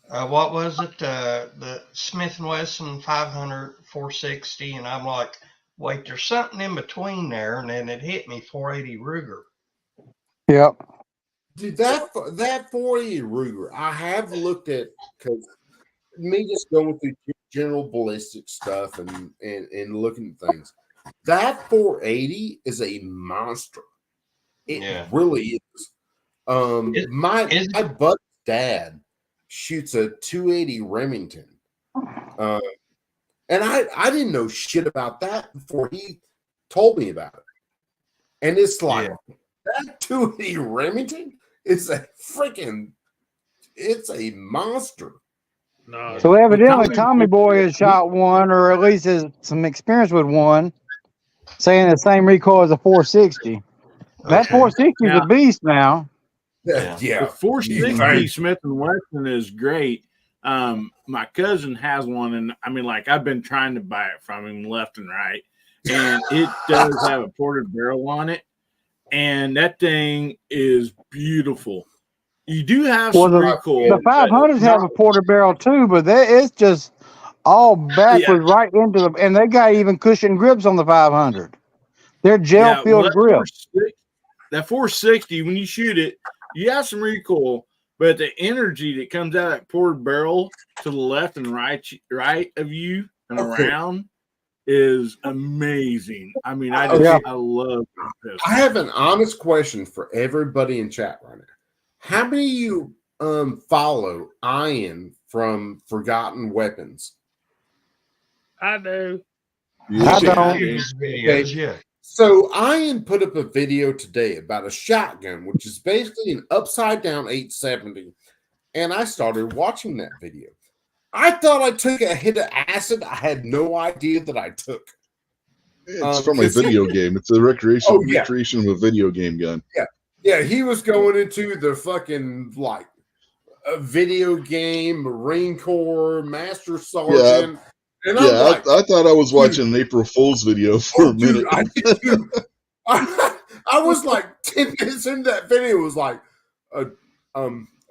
what was it? The Smith & Wesson 500, 460, and I'm like, wait, there's something in between there, and then it hit me 480 Ruger. Yep. Dude, that 480 Ruger, I have looked at, because me just going through general ballistic stuff and looking at things. That 480 is a monster. It really is. My buddy's dad shoots a 280 Remington. And I didn't know shit about that before he told me about it. And it's like that 280 Remington is it's a monster. No. So evidently Tommy Boy has shot one, or at least has some experience with one, saying the same recoil as a 460. That 460 is a beast now. Yeah. The 460 Smith & Wesson is great. My cousin has one, and I mean, like, I've been trying to buy it from him left and right, and it does have a ported barrel on it, and that thing is beautiful. You do have some recoil. The 500s have a ported barrel too, but it's just all backwards right into them, and they got even cushion grips on the 500. They're gel filled grips. That 460, when you shoot it, you have some recoil, but the energy that comes out of that ported barrel to the left and right of you and around is amazing. I mean, I love this. I have an honest question for everybody in chat right now. How many of you follow Ian from Forgotten Weapons? I do. I don't. Videos, So Ian put up a video today about a shotgun, which is basically an upside down 870. And I started watching that video. I thought I took a hit of acid. I had no idea that I took. It's from a video game. It's a recreation of a video game gun. Yeah, he was going into the fucking like a video game, Marine Corps, Master Sergeant. And I'm like, I thought I was watching an April Fool's video for a minute. I was like 10 minutes into that video. Was like,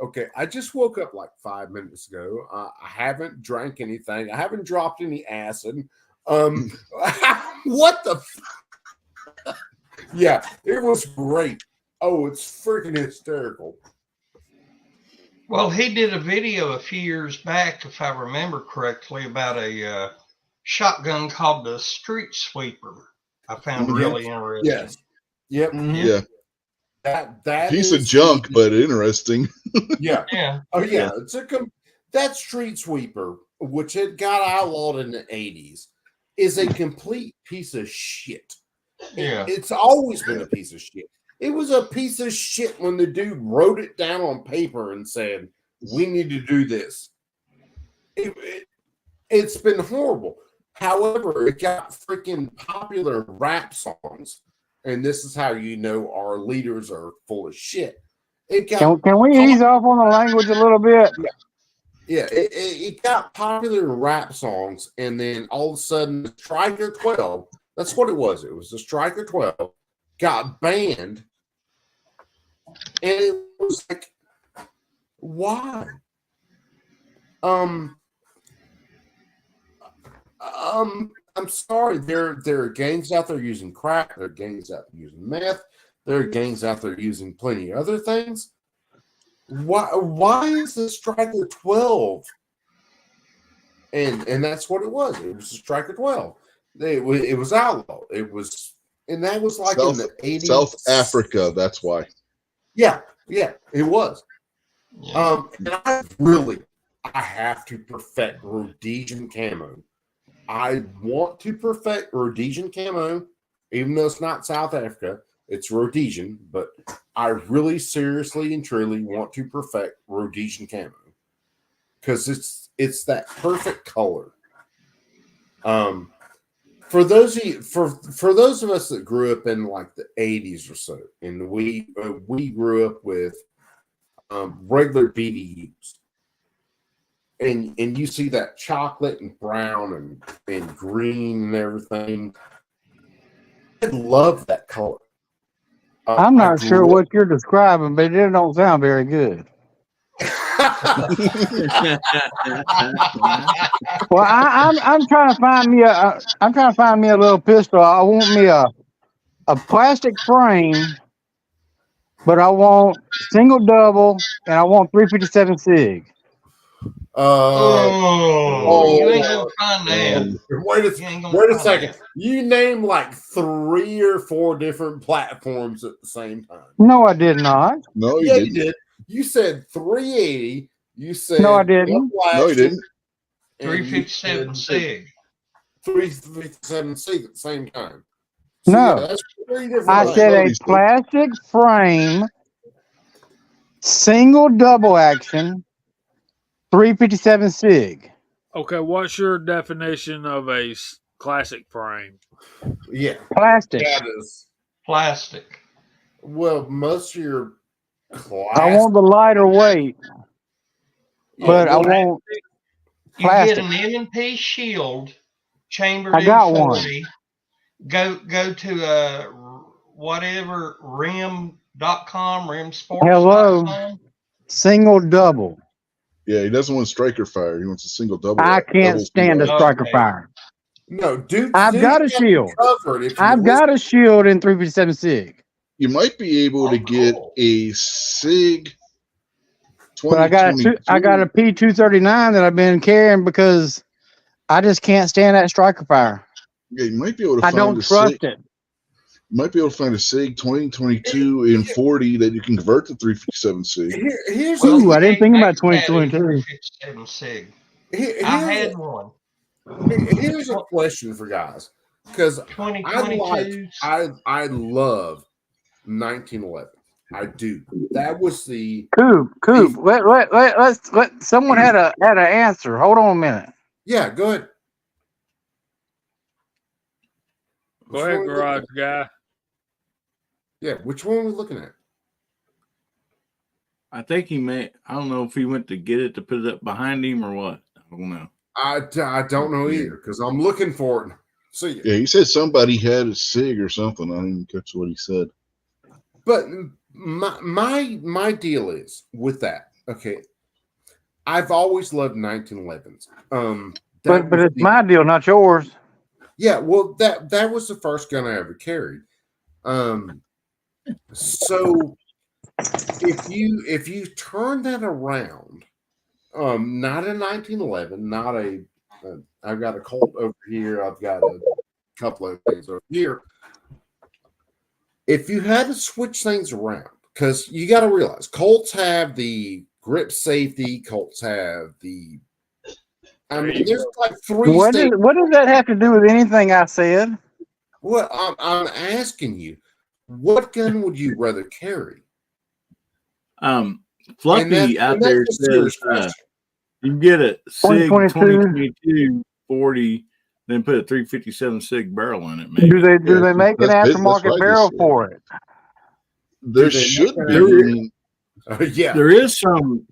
okay, I just woke up like 5 minutes ago. I haven't drank anything. I haven't dropped any acid. What the? Yeah, it was great. Oh, it's freaking hysterical. Well, he did a video a few years back, if I remember correctly, about a shotgun called the Street Sweeper. I found really interesting. Yes. Yep. Yeah. That piece of junk, but interesting. Yeah. Yeah. Oh yeah. It's that Street Sweeper, which it got outlawed in the 80s, is a complete piece of shit. Yeah. It's always been a piece of shit. It was a piece of shit when the dude wrote it down on paper and said, we need to do this. It's been horrible. However, it got freaking popular rap songs. And this is how you know our leaders are full of shit. Can we ease off on the language a little bit? Yeah, it got popular in rap songs. And then all of a sudden, the Striker 12, that's what it was. It was the Striker 12. Got banned, and it was like, why? I'm sorry. There are gangs out there using crack. There are gangs out there using meth. There are gangs out there using plenty of other things. Why is the Striker 12? And that's what it was. It was the Striker 12. It was outlawed. And that was like in the 80s. South Africa, that's why. Yeah, it was. And I have to perfect Rhodesian camo. I want to perfect Rhodesian camo, even though it's not South Africa, it's Rhodesian, but I really seriously and truly want to perfect Rhodesian camo. Because it's that perfect color. For those of us that grew up in like the 80s or so, and we grew up with regular BDUs, and you see that chocolate and brown and green and everything. I love that color. I'm not sure what you're describing, but it don't sound very good. Well, I'm trying to find me a little pistol. I want me a plastic frame, but I want single double, and I want 357 SIG. You ain't gonna find that. Wait a second. You named like 3 or 4 different platforms at the same time. No, I did not. No, you Yeah, didn't. you did. You said 380. You said No, I didn't. No, you didn't. 357 SIG. 357 SIG at the same time. No. that's 3 different. I said a plastic frame, single double action, 357 SIG. Okay, what's your definition of a classic frame? Yeah, Plastic. that is. Plastic. Well, most of your I want the lighter weight, but I want You plastic. get an M&P shield chambered I got in one. 40. Go to whatever rim.com, rimsports.com. Hello. Single double. Yeah, he doesn't want striker fire. He wants a single double. I can't stand a striker fire. No, dude. I've got a shield. I've got a shield in 357 SIG. You might be able to get a SIG. But I got a P239 that I've been carrying because I just can't stand that striker fire. Yeah, you might be able to. I don't trust it. You might be able to find a SIG 2022 in 40 that you can convert to 357 SIG. Ooh, I didn't think about 2022. 357 SIG. I had one. Here's a question for guys, because I love 1911. I do. That was the Coop. Let someone had an answer. Hold on a minute. Yeah, go ahead. Go ahead, garage guy. Yeah, which one are we looking at? I think he may. I don't know if he went to get it to put it up behind him or what. I don't know. I don't know either because I'm looking for it. See, yeah, he said somebody had a SIG or something. I didn't catch what he said. But my deal is with that. Okay, I've always loved 1911s. But it's my deal, not yours. Yeah, well, that was the first gun I ever carried. So if you turn that around, not a 1911, not a. I've got a Colt over here. I've got a couple of things over here. If you had to switch things around, because you got to realize Colts have the grip safety, Colts have the. I mean, there's like 3. What does that have to do with anything I said? Well, I'm asking you, what gun would you rather carry? Fluffy out there says you can get a SIG 2022 40, then put a 357 SIG barrel in it. Maybe. Do they make an aftermarket barrel for it? There should be. Yeah, there is some.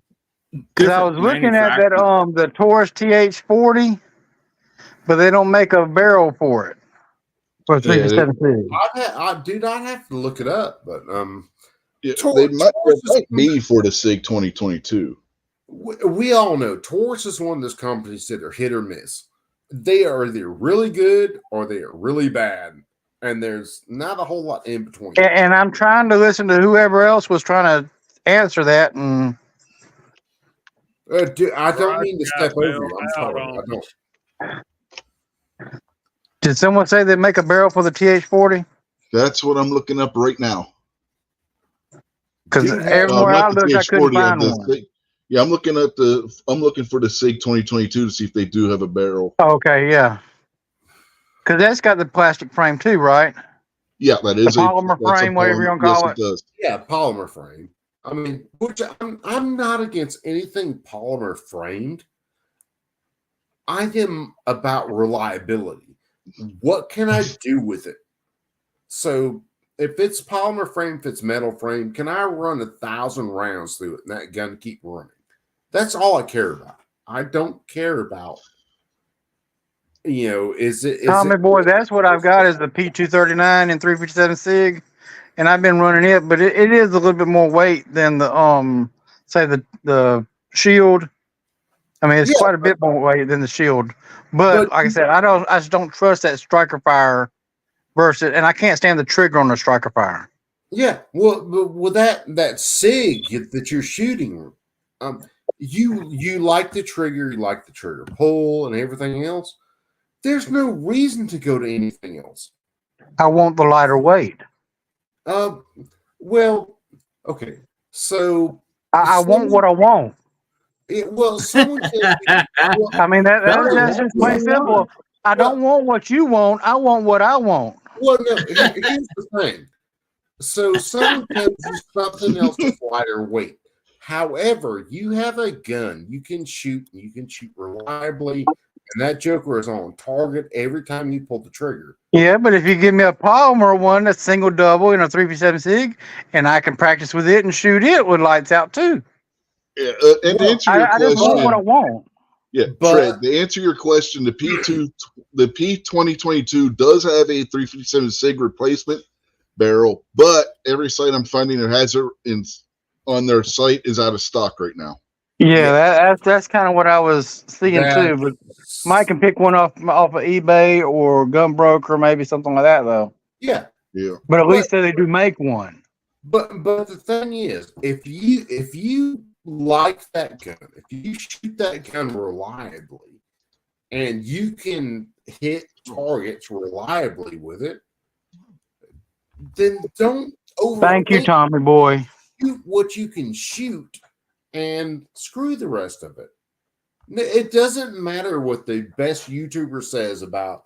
Because I was looking at that the Taurus TH40, but they don't make a barrel for it. For 357 I do not have to look it up, but they might be for the SIG 2022. We all know Taurus is one of those companies that are hit or miss. They are either really good or they are really bad, and there's not a whole lot in between. And I'm trying to listen to whoever else was trying to answer that, and I don't mean to step over you. I'm sorry. I don't. Did someone say they make a barrel for the TH40? That's what I'm looking up right now. Because everywhere I looked, I couldn't find one. Yeah, I'm looking for the SIG 2022 to see if they do have a barrel. Okay, yeah. Because that's got the plastic frame too, right? Yeah, that is a polymer frame, whatever you want to call it. Does. Yeah, polymer frame. I mean, which I'm not against anything polymer framed. I am about reliability. What can I do with it? So if it's polymer frame, if it's metal frame, can I run 1,000 rounds through it and that gun keep running? That's all I care about. I don't care about, is it? Tommy boy, that's what I've got is the P239 and 357 SIG, and I've been running it, but it is a little bit more weight than the say the Shield. I mean, it's quite a bit more weight than the Shield, but like I said, I just don't trust that striker fire versus, and I can't stand the trigger on the striker fire. Yeah, well, that SIG that you're shooting, you like the trigger, you like the trigger pull and everything else. There's no reason to go to anything else. I want the lighter weight. Well, okay. So I want what I want. someone can. I mean, that's just plain simple. I don't want what you want. I want what I want. Well, no, here's the thing. So someone can do something else with lighter weight. However, you have a gun. You can shoot reliably, and that joker is on target every time you pull the trigger. Yeah, but if you give me a polymer one that's single double in a 357 SIG, and I can practice with it and shoot it with lights out too. Yeah, and to answer your I just want what I question, want. yeah, Fred, to answer your question, the P2022 does have a 357 SIG replacement barrel, but every site I'm finding that has it on their site is out of stock right now. Yeah, that's kind of what I was seeing too. But Mike can pick one off of eBay or Gunbroker, maybe something like that though. Yeah. But at least they do make one. But the thing is, if you like that gun, if you shoot that gun reliably, and you can hit targets reliably with it, then don't overthink. Thank you, Tommy boy. Shoot what you can shoot, and screw the rest of it. It doesn't matter what the best YouTuber says about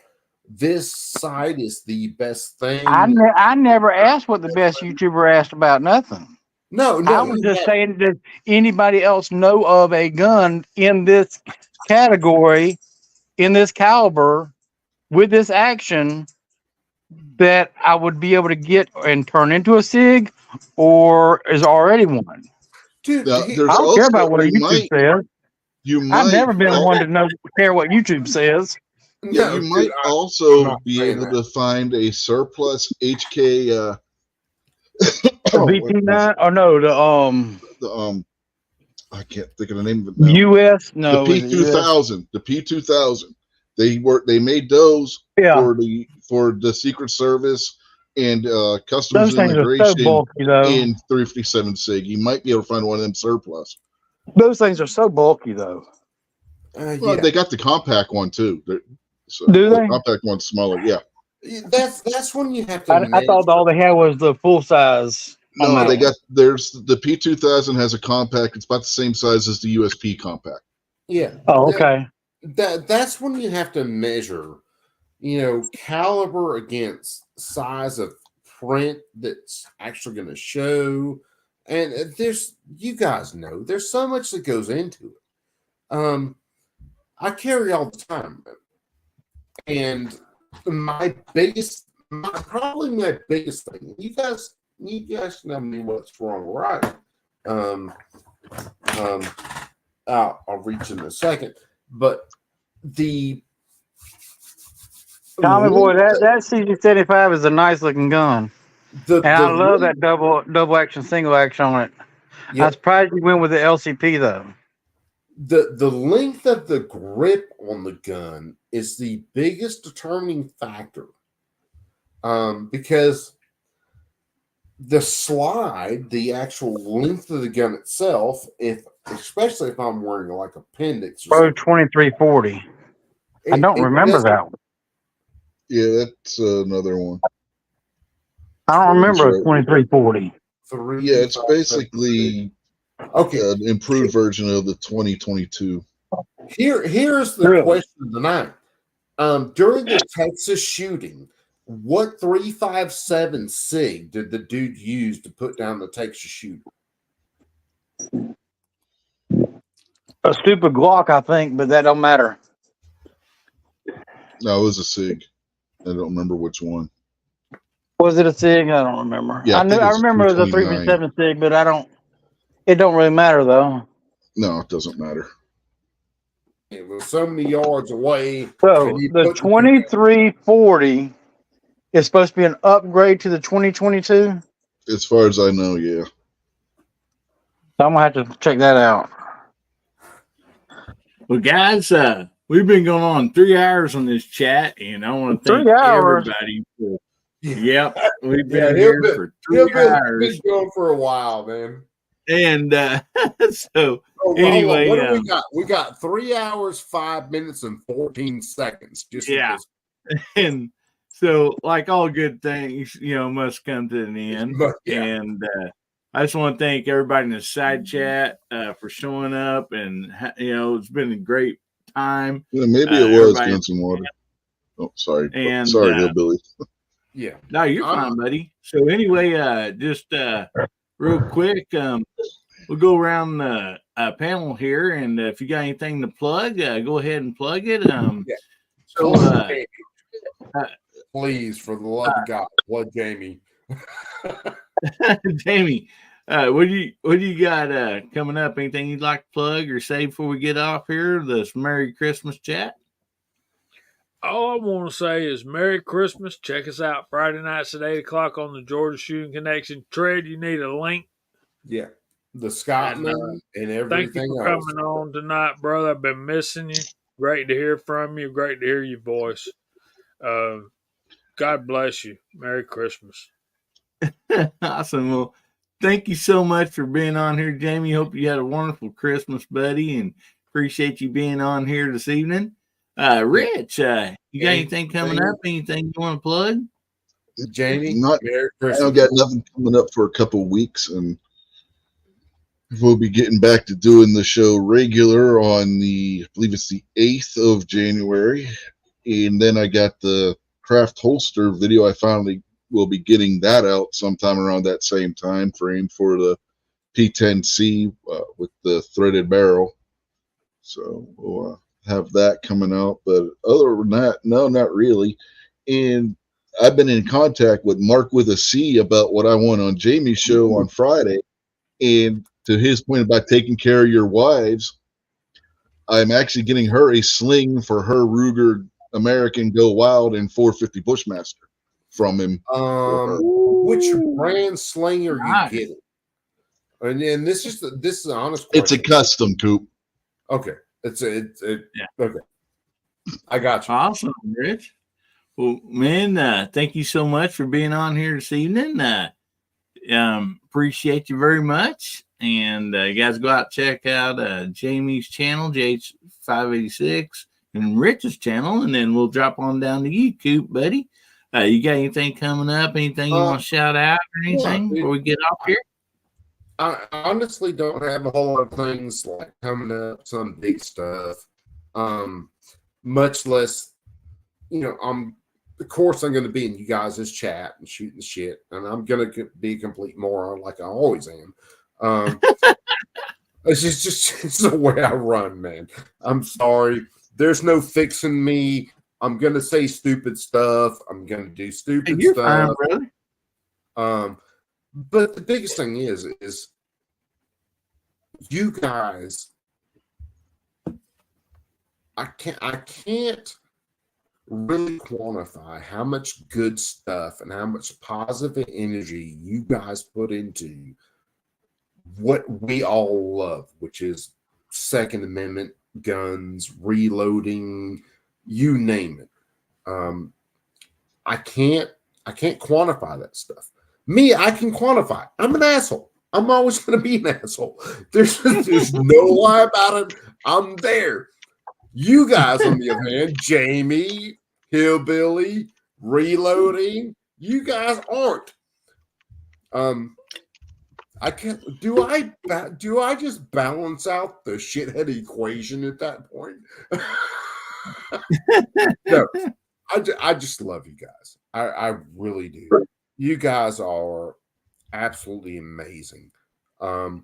this site is the best thing. I never asked what the best YouTuber asked about nothing. No, I was just saying, does anybody else know of a gun in this category, in this caliber, with this action that I would be able to get and turn into a SIG, or is already one? Dude, I don't care about what YouTube says. I've never been one to care what YouTube says. Yeah, you might also be able to find a surplus HK VP9 or no, the I can't think of the name of it now. US, no, the P2000, the P2000. They made those for the Secret Service and customs immigration so bulky, in 357 SIG. You might be able to find one of them surplus. Those things are so bulky though. Well, they got the compact one too. So do they? The compact one's smaller, yeah. That's when you have to. I thought all they had was the full size. No, there's the P2000 has a compact. It's about the same size as the USP compact. Yeah. Oh, okay. That's when you have to measure, caliber against size of print that's actually going to show. And you guys know, there's so much that goes into it. I carry all the time, and probably my biggest thing. You guys tell me what's wrong, right? I'll reach in a second, but the Tommy boy, that CG75 is a nice looking gun, and I love that double action, single action on it. Yeah. I'm surprised you went with the LCP though. The length of the grip on the gun is the biggest determining factor, because the slide, the actual length of the gun itself, especially if I'm wearing like appendix, Pro 2340. I don't remember that one. Yeah, that's another one. I don't remember a 2340. Yeah, it's basically an improved version of the 2022. Here's the question of the night. During the Texas shooting, what 357 SIG did the dude use to put down the Texas shooter? A stupid Glock, I think, but that don't matter. No, it was a SIG. I don't remember which one. Was it a SIG? I don't remember. Yeah, I remember it was a 357 SIG, but it don't really matter though. No, it doesn't matter. It was so many yards away. So the 2340 is supposed to be an upgrade to the 2022? As far as I know, yeah. So I'm going to have to check that out. Well, guys, we've been going on 3 hours on this chat, and I want to thank everybody for. Yep, we've been here for 3 hours. Been going for a while, man. And so Oh, well, anyway, hold on. What do we got? We got 3 hours, 5 minutes, and 14 seconds. Just yeah. for this. And so, like all good things, must come to an end. But, yeah. And I just want to thank everybody in the side chat for showing up. And, it's been a great time. Yeah, maybe it was Guns and Water. Oh, sorry. And, sorry, Hillbilly. Yeah. No, you're fine, buddy. So anyway, just real quick, we'll go around the panel here. And if you got anything to plug, go ahead and plug it. So, please, for the love of God, blood Jamie. Jamie, what do you got coming up? Anything you'd like to plug or say before we get off here? This Merry Christmas chat. All I want to say is Merry Christmas. Check us out Friday nights at 8 o'clock on the Georgia Shooting Connection. Tread, you need a link. Yeah. The Scotsman and everything Thank you for else. coming on tonight, brother. I've been missing you. Great to hear from you. Great to hear your voice. God bless you. Merry Christmas. Awesome. Well, thank you so much for being on here, Jamie. Hope you had a wonderful Christmas, buddy, and appreciate you being on here this evening. Rich, you got anything coming up? Anything you want to plug? Jamie, I don't got nothing coming up for a couple of weeks, and we'll be getting back to doing the show regular on I believe it's the 8th of January. And then I got the craft holster video. I finally will be getting that out sometime around that same time frame for the P10C with the threaded barrel. So we'll have that coming out. But other than that, no, not really. And I've been in contact with Mark with a C about what I want on Jamie's show on Friday. And to his point about taking care of your wives, I'm actually getting her a sling for her Ruger American Go Wild and 450 Bushmaster from him. Which brand sling are you getting? And then this is an honest question. It's a custom, Coop. Okay. Okay. I got you. Awesome, Rich. Well, man, thank you so much for being on here this evening. Appreciate you very much. And you guys go out and check out Jamie's channel, JH586, and Rich's channel, and then we'll drop on down to you, Coop, buddy. You got anything coming up? Anything you want to shout out or anything before we get off here? I honestly don't have a whole lot of things like coming up, some big stuff. Much less, of course, I'm going to be in you guys' chat and shooting the shit, and I'm going to be a complete moron like I always am. It's just it's the way I run, man. I'm sorry. There's no fixing me. I'm going to say stupid stuff. I'm going to do stupid You're stuff. fine, brother. But the biggest thing is you guys. I can't really quantify how much good stuff and how much positive energy you guys put into what we all love, which is Second Amendment, guns, reloading, you name it. I can't quantify that stuff. Me, I can quantify. I'm an asshole. I'm always going to be an asshole. There's no lie about it. I'm there. You guys, on the other hand, Jamie, Hillbilly, Reloading, you guys aren't. I can't. Do I just balance out the shithead equation at that point? No, I just love you guys. I really do. You guys are absolutely amazing. And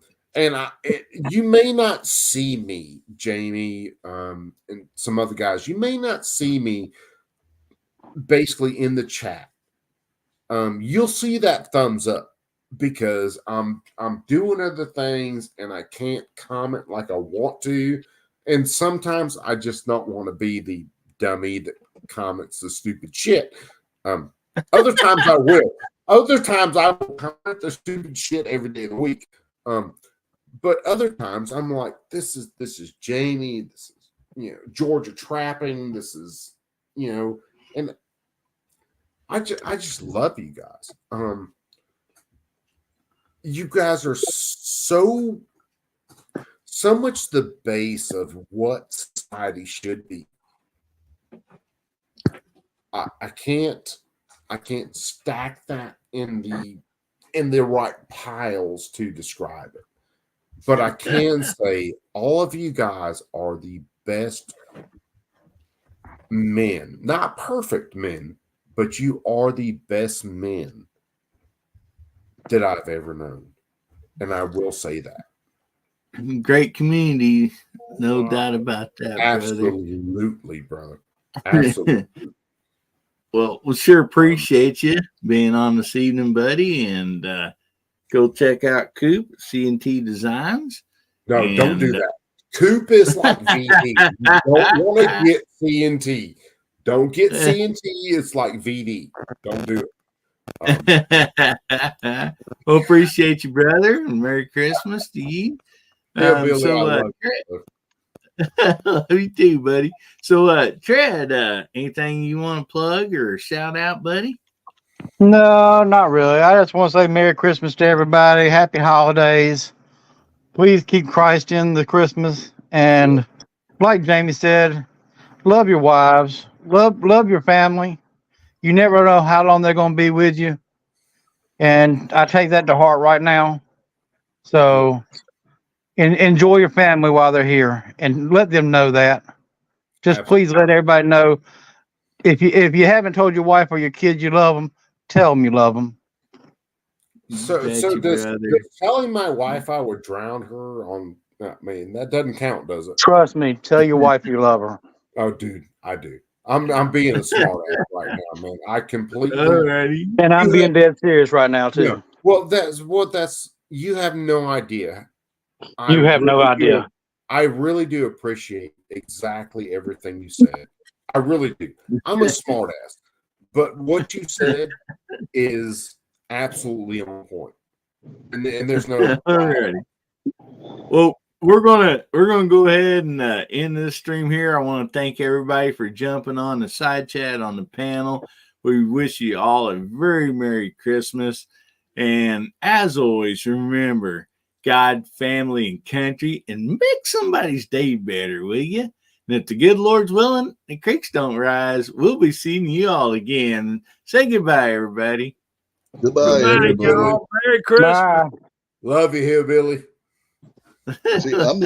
you may not see me, Jamie, and some other guys. You may not see me basically in the chat. You'll see that thumbs up because I'm doing other things and I can't comment like I want to. And sometimes I just don't want to be the dummy that comments the stupid shit. Other times I will. Other times I will comment the stupid shit every day of the week. But other times I'm like, this is Jamie, this is Georgia trapping, this is and I just love you guys. you guys are so much the base of what society should be. I can't stack that in the right piles to describe it. But I can say all of you guys are the best men. Not perfect men, but you are the best men that I've ever known. And I will say that. Great community, no doubt about that, Absolutely, brother. Absolutely. Well, we sure appreciate you being on this evening, buddy, and go check out Coop C&T Designs. No, don't do that. Coop is like VD. You don't want to get C&T. Don't get C&T. It's like VD. Don't do it. Well, appreciate you, brother, and Merry Christmas to you. Yeah, Billy, I love you. Love you too, buddy. So, Tread, anything you want to plug or shout out, buddy? No, not really. I just want to say Merry Christmas to everybody. Happy holidays. Please keep Christ in the Christmas. And like Jamie said, love your wives. Love your family. You never know how long they're going to be with you. And I take that to heart right now. So enjoy your family while they're here and let them know that. Just please let everybody know. If you haven't told your wife or your kids you love them, tell them you love them. So does telling my wife I would drown her on, I mean, that doesn't count, does it? Trust me. Tell your wife you love her. Oh, dude, I do. I'm being a smart ass right now, man. I completely. Alrighty. And I'm being dead serious right now too. Yeah. Well, that's you have no idea. You have no idea. I really do appreciate exactly everything you said. I really do. I'm a smart ass, but what you said is absolutely on point, and there's no. Alrighty. Well, we're gonna go ahead and end this stream here. I want to thank everybody for jumping on the side chat on the panel. We wish you all a very Merry Christmas, and as always, remember God, family, and country, and make somebody's day better, will you? And if the good Lord's willing, the creeks don't rise, we'll be seeing you all again. Say goodbye, everybody. Goodbye, everybody. Y'all. Merry Christmas. Bye. Love you, hillbilly. See, I'm the